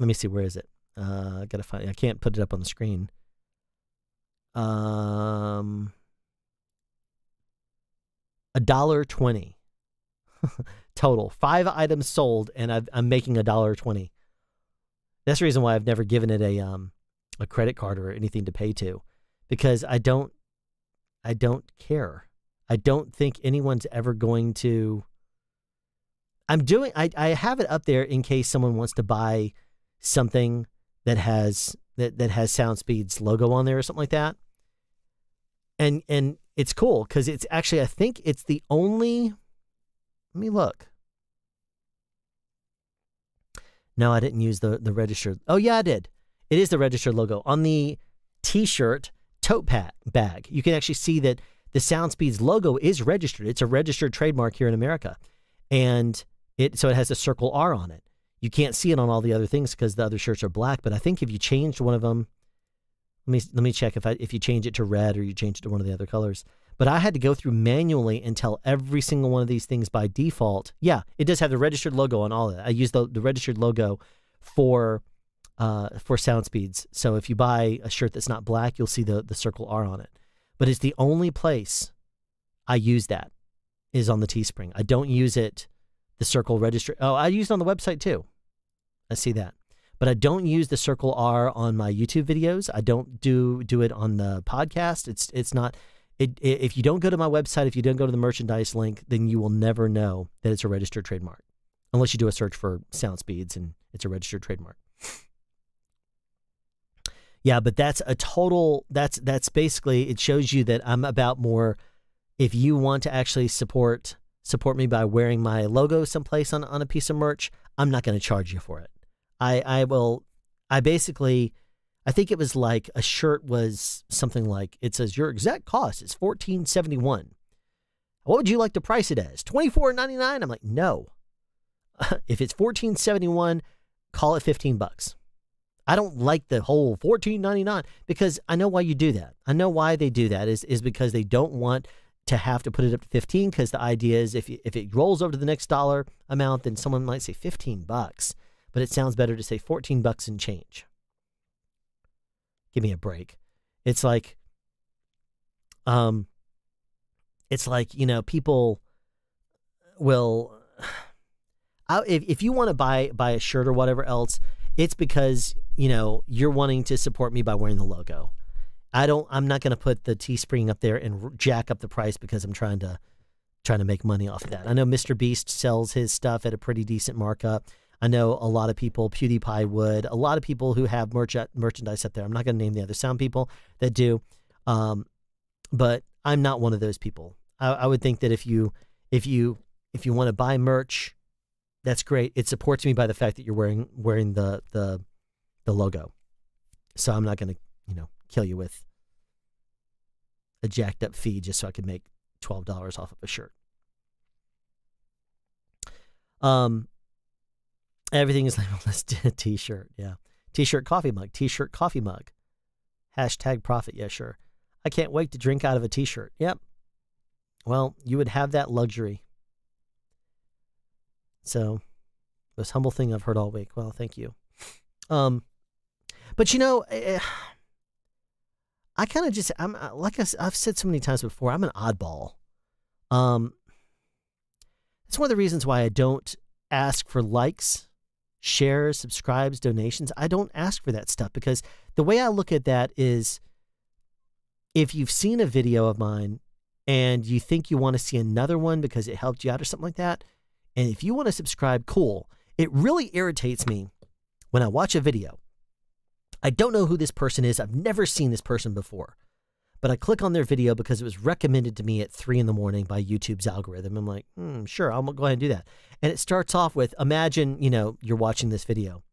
Speaker 1: let me see, where is it? I gotta find it. I can't put it up on the screen. $1.20 total. 5 items sold, and I'm making $1.20. That's the reason why I've never given it a credit card or anything to pay to, because I don't care. I don't think anyone's ever going to. I have it up there in case someone wants to buy something that has SoundSpeed's logo on there or something like that. And it's cool because it's actually, I think it's the only, let me look. No, I didn't use the registered. Oh yeah, I did. It is the registered logo on the t-shirt tote bag. You can actually see that the SoundSpeed's logo is registered. It's a registered trademark here in America. And so it has a circle R on it. You can't see it on all the other things because the other shirts are black, but I think if you changed one of them, let me check if you change it to red or you change it to one of the other colors. But I had to go through manually and tell every single one of these things by default. Yeah, it does have the registered logo on all of it. I use the registered logo for SoundSpeeds. So if you buy a shirt that's not black, you'll see the circle R on it. But it's the only place I use that is on the Teespring. I don't use it, the circle register. Oh, I use it on the website too. I see that. But I don't use the circle R on my YouTube videos. I don't do it on the podcast. It's not. If you don't go to my website, if you don't go to the merchandise link, then you will never know that it's a registered trademark. Unless you do a search for SoundSpeeds and it's a registered trademark. Yeah, but that's a total, that's basically, it shows you that I'm about more, if you want to actually support me by wearing my logo someplace on a piece of merch, I'm not going to charge you for it. I think it was like a shirt was something like, it says your exact cost is $14.71. What would you like to price it as? $24.99? I'm like, no. If it's $14.71, call it $15. I don't like the whole $14.99 because I know why you do that. I know why they do that is because they don't want to have to put it up to 15, because the idea is if it rolls over to the next dollar amount, then someone might say $15, but it sounds better to say $14 and change. Give me a break. It's like, people will, if you want to buy a shirt or whatever else, it's because, you're wanting to support me by wearing the logo. I'm not going to put the Teespring up there and jack up the price because I'm trying to make money off of that. I know Mr. Beast sells his stuff at a pretty decent markup. I know a lot of people, PewDiePie would, a lot of people who have merchandise up there. I'm not going to name the others. Some people that do, but I'm not one of those people. I would think that if you want to buy merch, that's great. It supports me by the fact that you're wearing the logo. So I'm not going to, kill you with a jacked up fee just so I can make $12 off of a shirt. Everything is labeled as t-shirt. Yeah. T-shirt, coffee mug. T-shirt, coffee mug. Hashtag profit. Yeah, sure. I can't wait to drink out of a t-shirt. Yep. Well, you would have that luxury. So, most humble thing I've heard all week. Well, thank you. But I kind of just, I'm like I've said so many times before, I'm an oddball. It's one of the reasons why I don't ask for likes, shares, subscribes, donations. I don't ask for that stuff because the way I look at that is, if you've seen a video of mine and you think you want to see another one because it helped you out or something like that, and if you want to subscribe, cool. It really irritates me when I watch a video. I don't know who this person is. I've never seen this person before. But I click on their video because it was recommended to me at 3 in the morning by YouTube's algorithm. I'm like, sure, I'll go ahead and do that. And it starts off with, imagine, you're watching this video.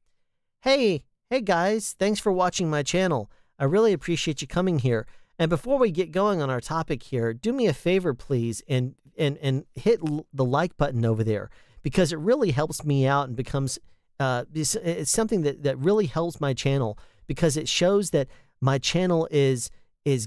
Speaker 1: Hey guys, thanks for watching my channel. I really appreciate you coming here. And before we get going on our topic here, do me a favor, please, and hit the like button over there, because it really helps me out and becomes, it's something that really helps my channel, because it shows that my channel is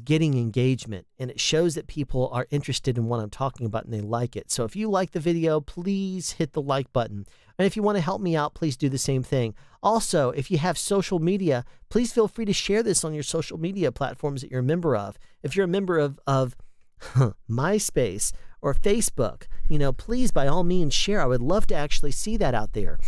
Speaker 1: getting engagement, and it shows that people are interested in what I'm talking about and they like it. So if you like the video, please hit the like button. And if you want to help me out, please do the same thing. Also, if you have social media, please feel free to share this on your social media platforms that you're a member of. If you're a member of MySpace or Facebook, please by all means share. I would love to actually see that out there.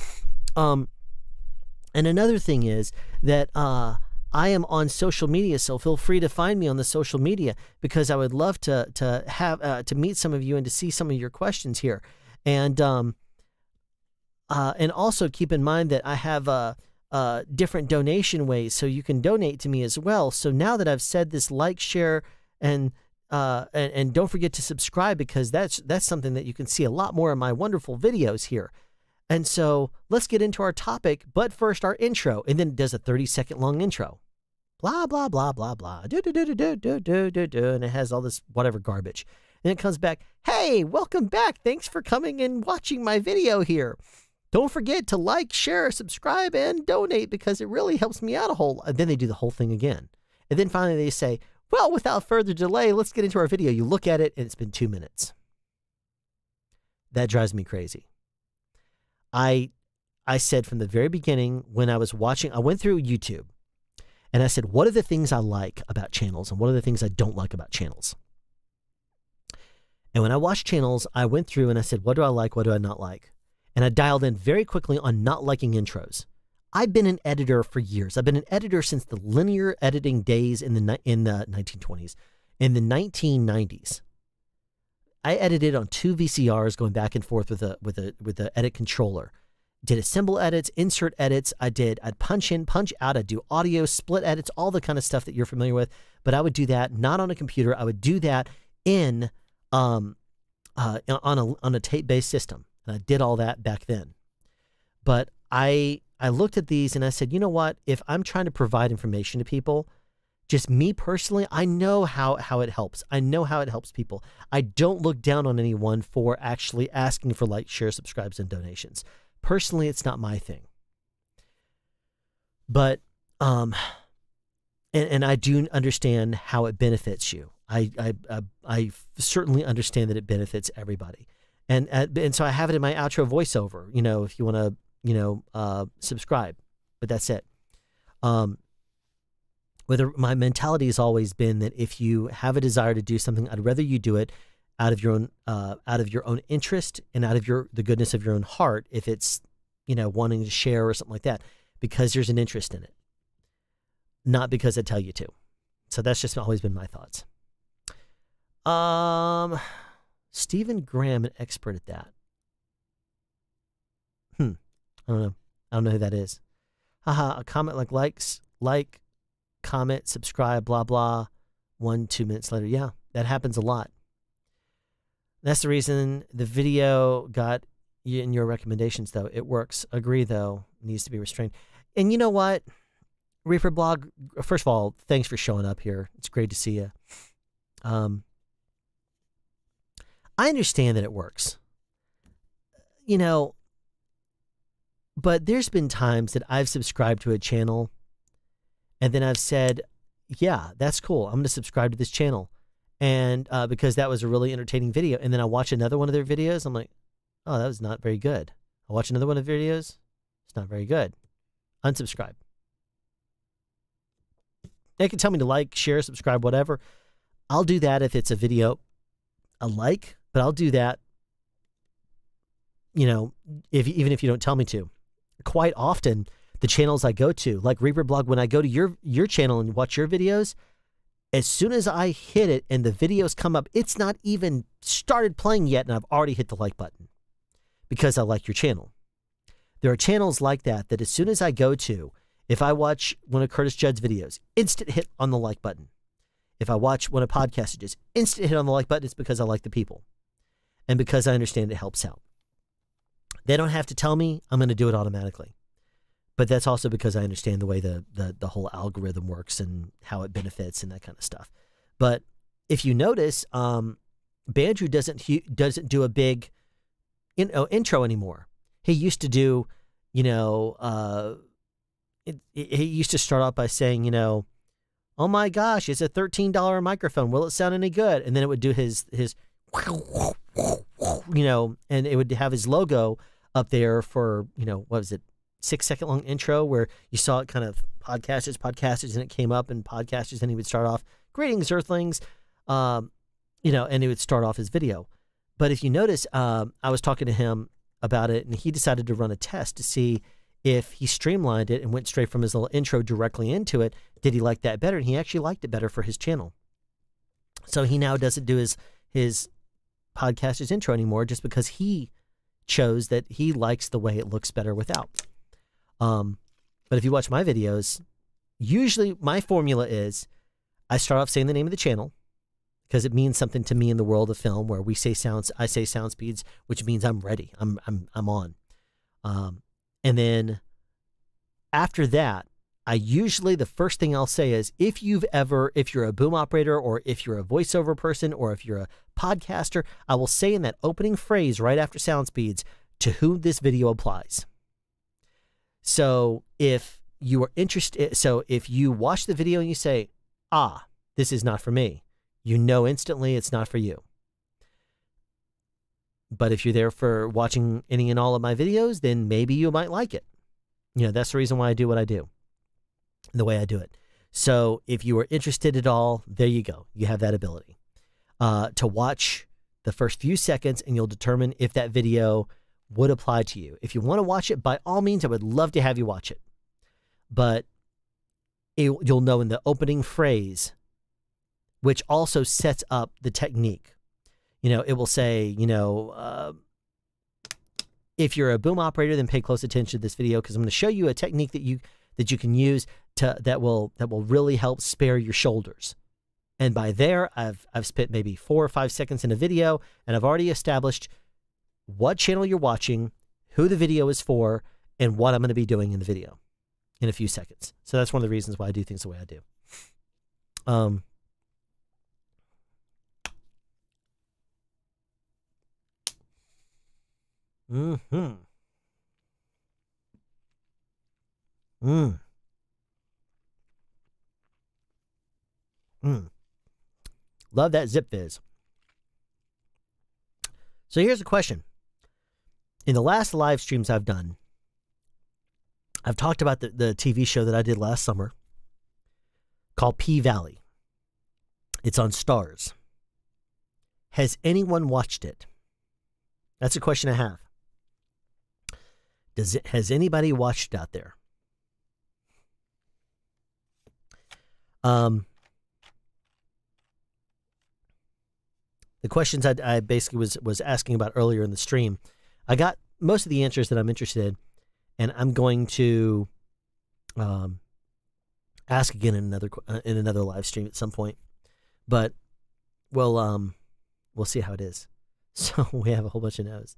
Speaker 1: And another thing is that I am on social media, so feel free to find me on the social media, because I would love to have to meet some of you and to see some of your questions here. And also keep in mind that I have different donation ways, so you can donate to me as well. So now that I've said this, like, share, and don't forget to subscribe, because that's something that you can see a lot more of my wonderful videos here. And so let's get into our topic, but first our intro, and then it does a 30-second long intro. Blah, blah, blah, blah, blah, do, do, do, do, do, do, do, do, do, and it has all this whatever garbage. And it comes back, hey, welcome back. Thanks for coming and watching my video here. Don't forget to like, share, subscribe, and donate, because it really helps me out a whole lot. And then they do the whole thing again. And then finally they say, well, without further delay, let's get into our video. You look at it, and it's been 2 minutes. That drives me crazy. I said from the very beginning, when I was watching, I went through YouTube, and I said, what are the things I like about channels, and what are the things I don't like about channels? And when I watched channels, I went through and I said, what do I like? What do I not like? And I dialed in very quickly on not liking intros. I've been an editor for years. I've been an editor since the linear editing days in the 1920s. In the 1990s, I edited on 2 VCRs going back and forth with a edit controller. did symbol edits, insert edits. I'd punch in, punch out. I'd do audio, split edits, all the kind of stuff that you're familiar with. But I would do that not on a computer. I would do that in on a tape-based system, and I did all that back then. But I looked at these and I said, you know what? If I'm trying to provide information to people, just me personally, I know how it helps. I know how it helps people. I don't look down on anyone for actually asking for like, share, subscribes, and donations. Personally, it's not my thing. But and I do understand how it benefits you. I certainly understand that it benefits everybody. And so I have it in my outro voiceover, you know, if you want to, you know, subscribe, but that's it. My mentality has always been that if you have a desire to do something, I'd rather you do it out of your own interest and out of the goodness of your own heart. If it's, you know, wanting to share or something like that, because there's an interest in it, not because I tell you to. So that's just always been my thoughts. Stephen Graham, an expert at that. I don't know. I don't know who that is. Haha, a comment like, comment, subscribe, blah, blah. 1-2 minutes later. Yeah, that happens a lot. That's the reason the video got in your recommendations, though. It works. Agree, though. It needs to be restrained. And you know what? Reaper Blog, first of all, thanks for showing up here. It's great to see you. I understand that it works. You know, but there's been times that I've subscribed to a channel and then I've said, yeah, that's cool. I'm going to subscribe to this channel. And because that was a really entertaining video. And then I watch another one of their videos. I'm like, oh, that was not very good. I watch another one of their videos. It's not very good. Unsubscribe. They can tell me to like, share, subscribe, whatever. I'll do that if it's a video I like, but I'll do that, you know, even if you don't tell me to. Quite often, the channels I go to, like Reaper Blog, when I go to your channel and watch your videos, as soon as I hit it and the videos come up, it's not even started playing yet, and I've already hit the like button because I like your channel. There are channels like that as soon as I go to, if I watch one of Curtis Judd's videos, instant hit on the like button. If I watch one of Podcastage's, instant hit on the like button. It's because I like the people and because I understand it helps out. They don't have to tell me. I'm going to do it automatically. But that's also because I understand the way the whole algorithm works and how it benefits and that kind of stuff. But if you notice, Bandrew doesn't do a big intro anymore. He used to do, he used to start off by saying, oh my gosh, it's a $13 microphone. Will it sound any good? And then it would do his and it would have his logo up there for, what was it? 6-second long intro where you saw it kind of podcasters, and it came up and podcasters, and he would start off, greetings Earthlings, and he would start off his video. But if you notice, I was talking to him about it, and he decided to run a test to see if he streamlined it and went straight from his little intro directly into it. Did he like that better? And he actually liked it better for his channel. So he now doesn't do his podcaster's intro anymore just because he chose that he likes the way it looks better without. But if you watch my videos, usually my formula is I start off saying the name of the channel because it means something to me in the world of film where we say sounds, I say sound speeds, which means I'm ready. I'm on. And then after that, I usually, the first thing I'll say is if you're a boom operator or if you're a voiceover person or if you're a podcaster, I will say in that opening phrase right after sound speeds to whom this video applies. So if you are interested, so if you watch the video and you say, this is not for me, instantly it's not for you. But if you're there for watching any and all of my videos, then maybe you might like it. That's the reason why I do what I do, the way I do it. So if you are interested at all, there you go. You have that ability to watch the first few seconds and you'll determine if that video would apply to you. If you want to watch it, by all means, I would love to have you watch it. But you'll know in the opening phrase, which also sets up the technique. It will say, If you're a boom operator, then pay close attention to this video, because I'm going to show you a technique that you can use that will really help spare your shoulders. And by there, I've spent maybe 4 or 5 seconds in a video, and I've already established what channel you're watching, who the video is for, and what I'm going to be doing in the video in a few seconds. So that's one of the reasons why I do things the way I do. Love that Zip Fizz. So here's a question. In the last live streams I've done, I've talked about the TV show that I did last summer called P-Valley. It's on Stars. Has anyone watched it? That's a question I have. Has anybody watched it out there? The questions I basically was asking about earlier in the stream, I got most of the answers that I'm interested in, and I'm going to ask again in another live stream at some point. But we'll see how it is. So we have a whole bunch of no's.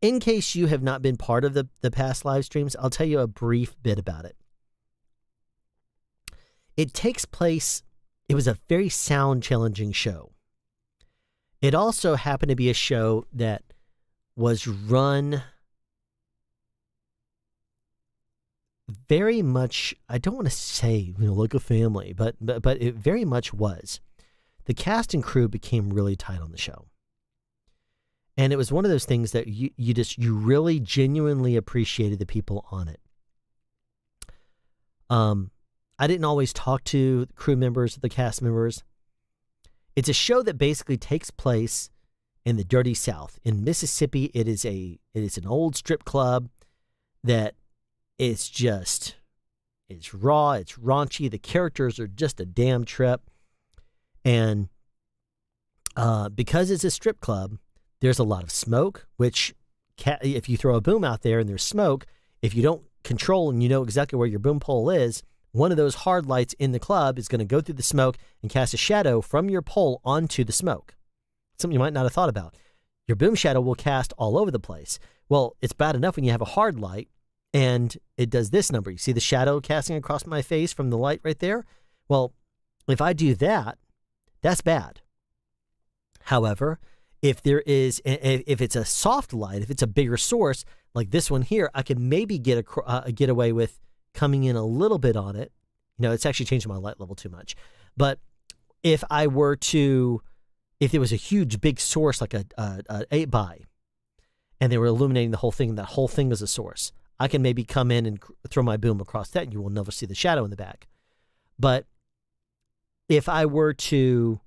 Speaker 1: In case you have not been part of the past live streams, I'll tell you a brief bit about it. It takes place, it was a very sound challenging show. It also happened to be a show that was run very much, I don't want to say, like a family, but it very much was. The cast and crew became really tight on the show. And it was one of those things that you really genuinely appreciated the people on it. I didn't always talk to the crew members, the cast members. It's a show that basically takes place in the Dirty South. In Mississippi, it is an old strip club that it's raw, it's raunchy. The characters are just a damn trip. And because it's a strip club, there's a lot of smoke, which if you throw a boom out there and there's smoke, if you don't control and you know exactly where your boom pole is, one of those hard lights in the club is going to go through the smoke and cast a shadow from your pole onto the smoke. Something you might not have thought about. Your boom shadow will cast all over the place. Well, it's bad enough when you have a hard light and it does this number. You see the shadow casting across my face from the light right there? Well, if I do that, that's bad. However, if it's a soft light, if it's a bigger source like this one here, I can maybe get away with coming in a little bit on it. It's actually changing my light level too much. But if there was a huge big source like a 8x, and they were illuminating the whole thing, and that whole thing was a source, I can maybe come in and throw my boom across that, and you will never see the shadow in the back. But if I were to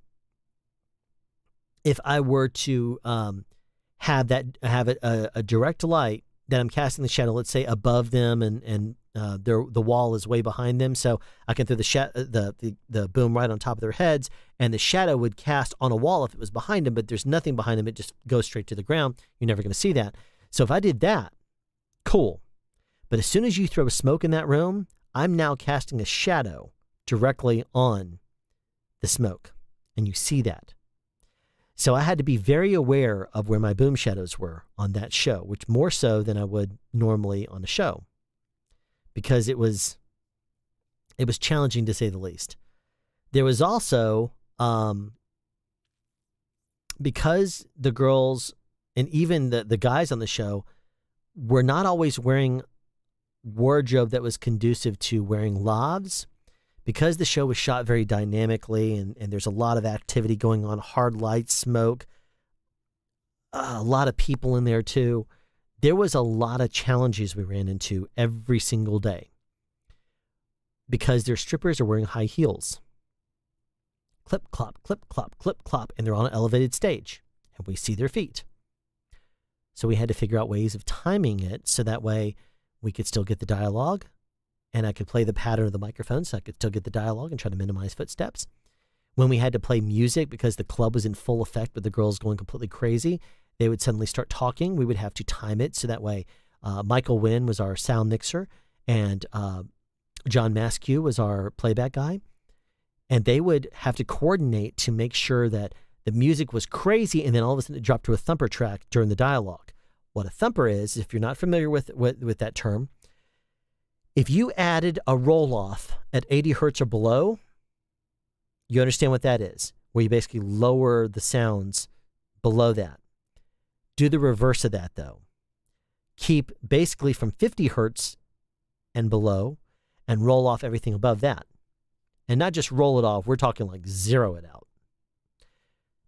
Speaker 1: have a direct light that I'm casting the shadow, let's say above them, and the wall is way behind them, so I can throw the boom right on top of their heads, and the shadow would cast on a wall if it was behind them, but there's nothing behind them, it just goes straight to the ground. You're never going to see that. So if I did that, cool. But as soon as you throw a smoke in that room, I'm now casting a shadow directly on the smoke, and you see that. So I had to be very aware of where my boom shadows were on that show, which more so than I would normally on a show, because it was challenging to say the least. There was also, because the girls and even the guys on the show were not always wearing wardrobe that was conducive to wearing lavs, because the show was shot very dynamically and there's a lot of activity going on, hard lights, smoke, a lot of people in there too. There was a lot of challenges we ran into every single day because their strippers are wearing high heels. Clip, clop, clip, clop, clip, clop, and they're on an elevated stage and we see their feet. So we had to figure out ways of timing it so that way we could still get the dialogue, and I could play the pattern of the microphone so I could still get the dialogue and try to minimize footsteps. When we had to play music because the club was in full effect with the girls going completely crazy, they would suddenly start talking. We would have to time it so that way Michael Wynn was our sound mixer, and John Maskew was our playback guy. And they would have to coordinate to make sure that the music was crazy, and then all of a sudden it dropped to a thumper track during the dialogue. What a thumper is, if you're not familiar with that term, if you added a roll-off at 80 hertz or below, you understand what that is, where you basically lower the sounds below that. Do the reverse of that, though. Keep basically from 50 hertz and below and roll off everything above that. And not just roll it off, we're talking like zero it out.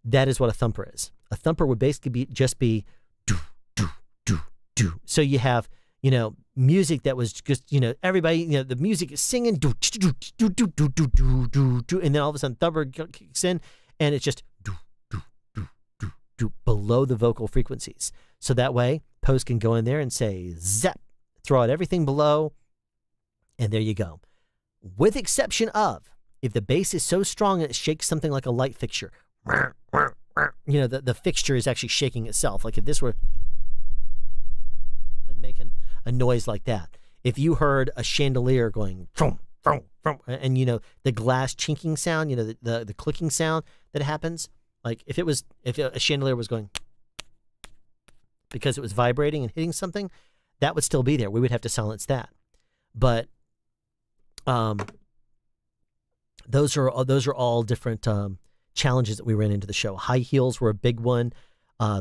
Speaker 1: That is what a thumper is. A thumper would basically just be do, do, do, do. So you have, music that was just, everybody, the music is singing, do, do, do, do, do, do, do, do, do, and then all of a sudden thumper kicks in, and it's just do, do, do, do, do, below the vocal frequencies. So that way, post can go in there and say, zap, throw out everything below, and there you go. With exception of, if the bass is so strong that it shakes something like a light fixture, the fixture is actually shaking itself. Like if this were like making a noise like that. If you heard a chandelier going, vroom, vroom, vroom, and the glass chinking sound, the clicking sound that happens, like if a chandelier was going because it was vibrating and hitting something, that would still be there. We would have to silence that. But those are all different challenges that we ran into the show. High heels were a big one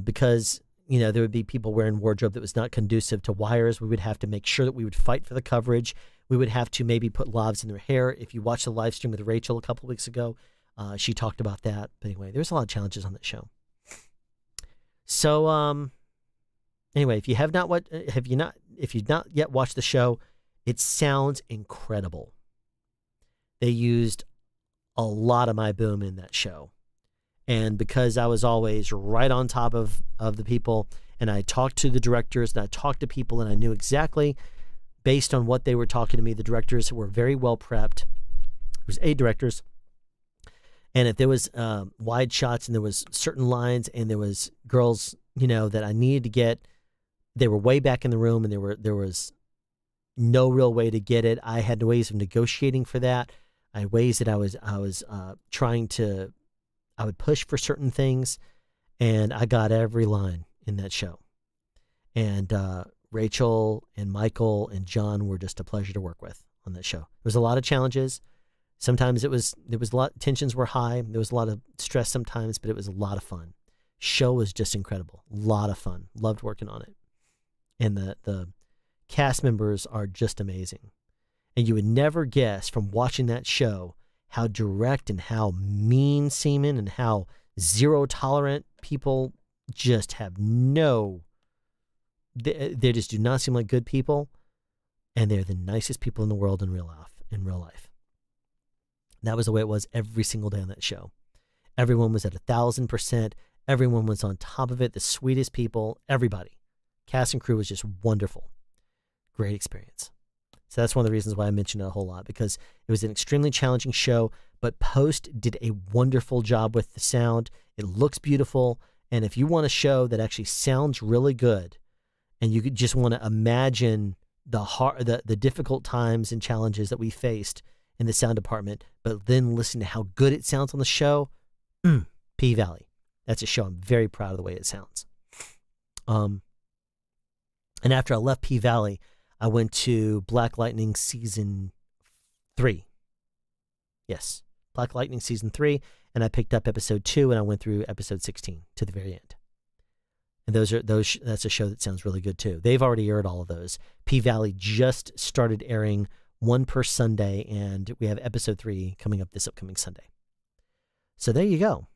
Speaker 1: because there would be people wearing wardrobe that was not conducive to wires. We would have to make sure that we would fight for the coverage. We would have to maybe put lavs in their hair. If you watched the live stream with Rachel a couple of weeks ago, she talked about that. But anyway, there's a lot of challenges on that show. So anyway, if you've not yet watched the show, it sounds incredible. They used a lot of my boom in that show. And because I was always right on top of the people, and I talked to the directors, and I talked to people, and I knew exactly, based on what they were talking to me, the directors were very well prepped. There was 8 directors. And if there was wide shots and there was certain lines and there was girls, that I needed to get, they were way back in the room and there was no real way to get it. I had ways of negotiating for that. I had ways that I was I would push for certain things, and I got every line in that show. And Rachel and Michael and John were just a pleasure to work with on that show. There was a lot of challenges. Sometimes there was a lot, tensions were high. There was a lot of stress sometimes, but it was a lot of fun. Show was just incredible. A lot of fun. Loved working on it. And the cast members are just amazing. And you would never guess from watching that show how direct and how mean seeming and how zero tolerant people just have they just do not seem like good people. And they're the nicest people in the world in real life. That was the way it was every single day on that show. Everyone was at 1,000%. Everyone was on top of it. The sweetest people, everybody. Cast and crew was just wonderful. Great experience. So that's one of the reasons why I mentioned it a whole lot, because it was an extremely challenging show, but Post did a wonderful job with the sound. It looks beautiful. And if you want a show that actually sounds really good, and you could just want to imagine the difficult times and challenges that we faced in the sound department, but then listen to how good it sounds on the show, P-Valley. That's a show I'm very proud of the way it sounds. And after I left P-Valley, I went to Black Lightning Season 3. Yes, Black Lightning Season 3, and I picked up Episode 2, and I went through Episode 16 to the very end. And that's a show that sounds really good, too. They've already aired all of those. P-Valley just started airing one per Sunday, and we have Episode 3 coming up this upcoming Sunday. So there you go.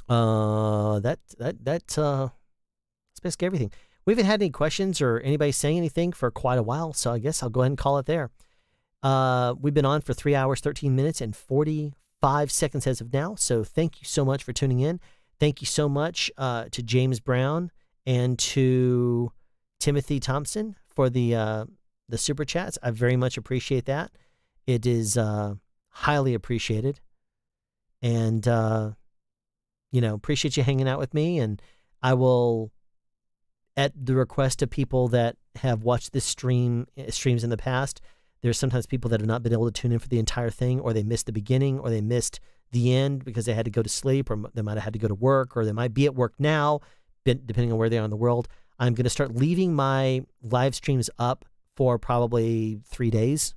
Speaker 1: That's basically everything. We haven't had any questions or anybody saying anything for quite a while, so I guess I'll go ahead and call it there. We've been on for 3 hours, 13 minutes, and 45 seconds as of now, so thank you so much for tuning in. Thank you so much to James Brown and to Timothy Thompson for the Super Chats. I very much appreciate that. It is highly appreciated. And, appreciate you hanging out with me, and I will, at the request of people that have watched this streams in the past, there's sometimes people that have not been able to tune in for the entire thing, or they missed the beginning, or they missed the end because they had to go to sleep, or they might have had to go to work, or they might be at work now, depending on where they are in the world. I'm going to start leaving my live streams up for probably 3 days.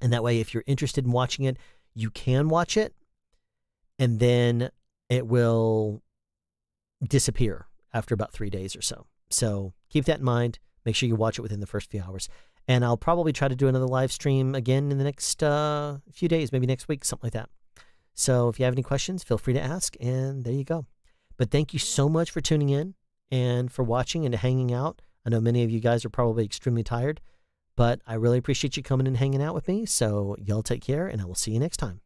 Speaker 1: And that way, if you're interested in watching it, you can watch it, and then it will disappear after about 3 days or so. So keep that in mind. Make sure you watch it within the first few hours. And I'll probably try to do another live stream again in the next few days, maybe next week, something like that. So if you have any questions, feel free to ask, and there you go. But thank you so much for tuning in and for watching and hanging out. I know many of you guys are probably extremely tired, but I really appreciate you coming and hanging out with me. So y'all take care, and I will see you next time.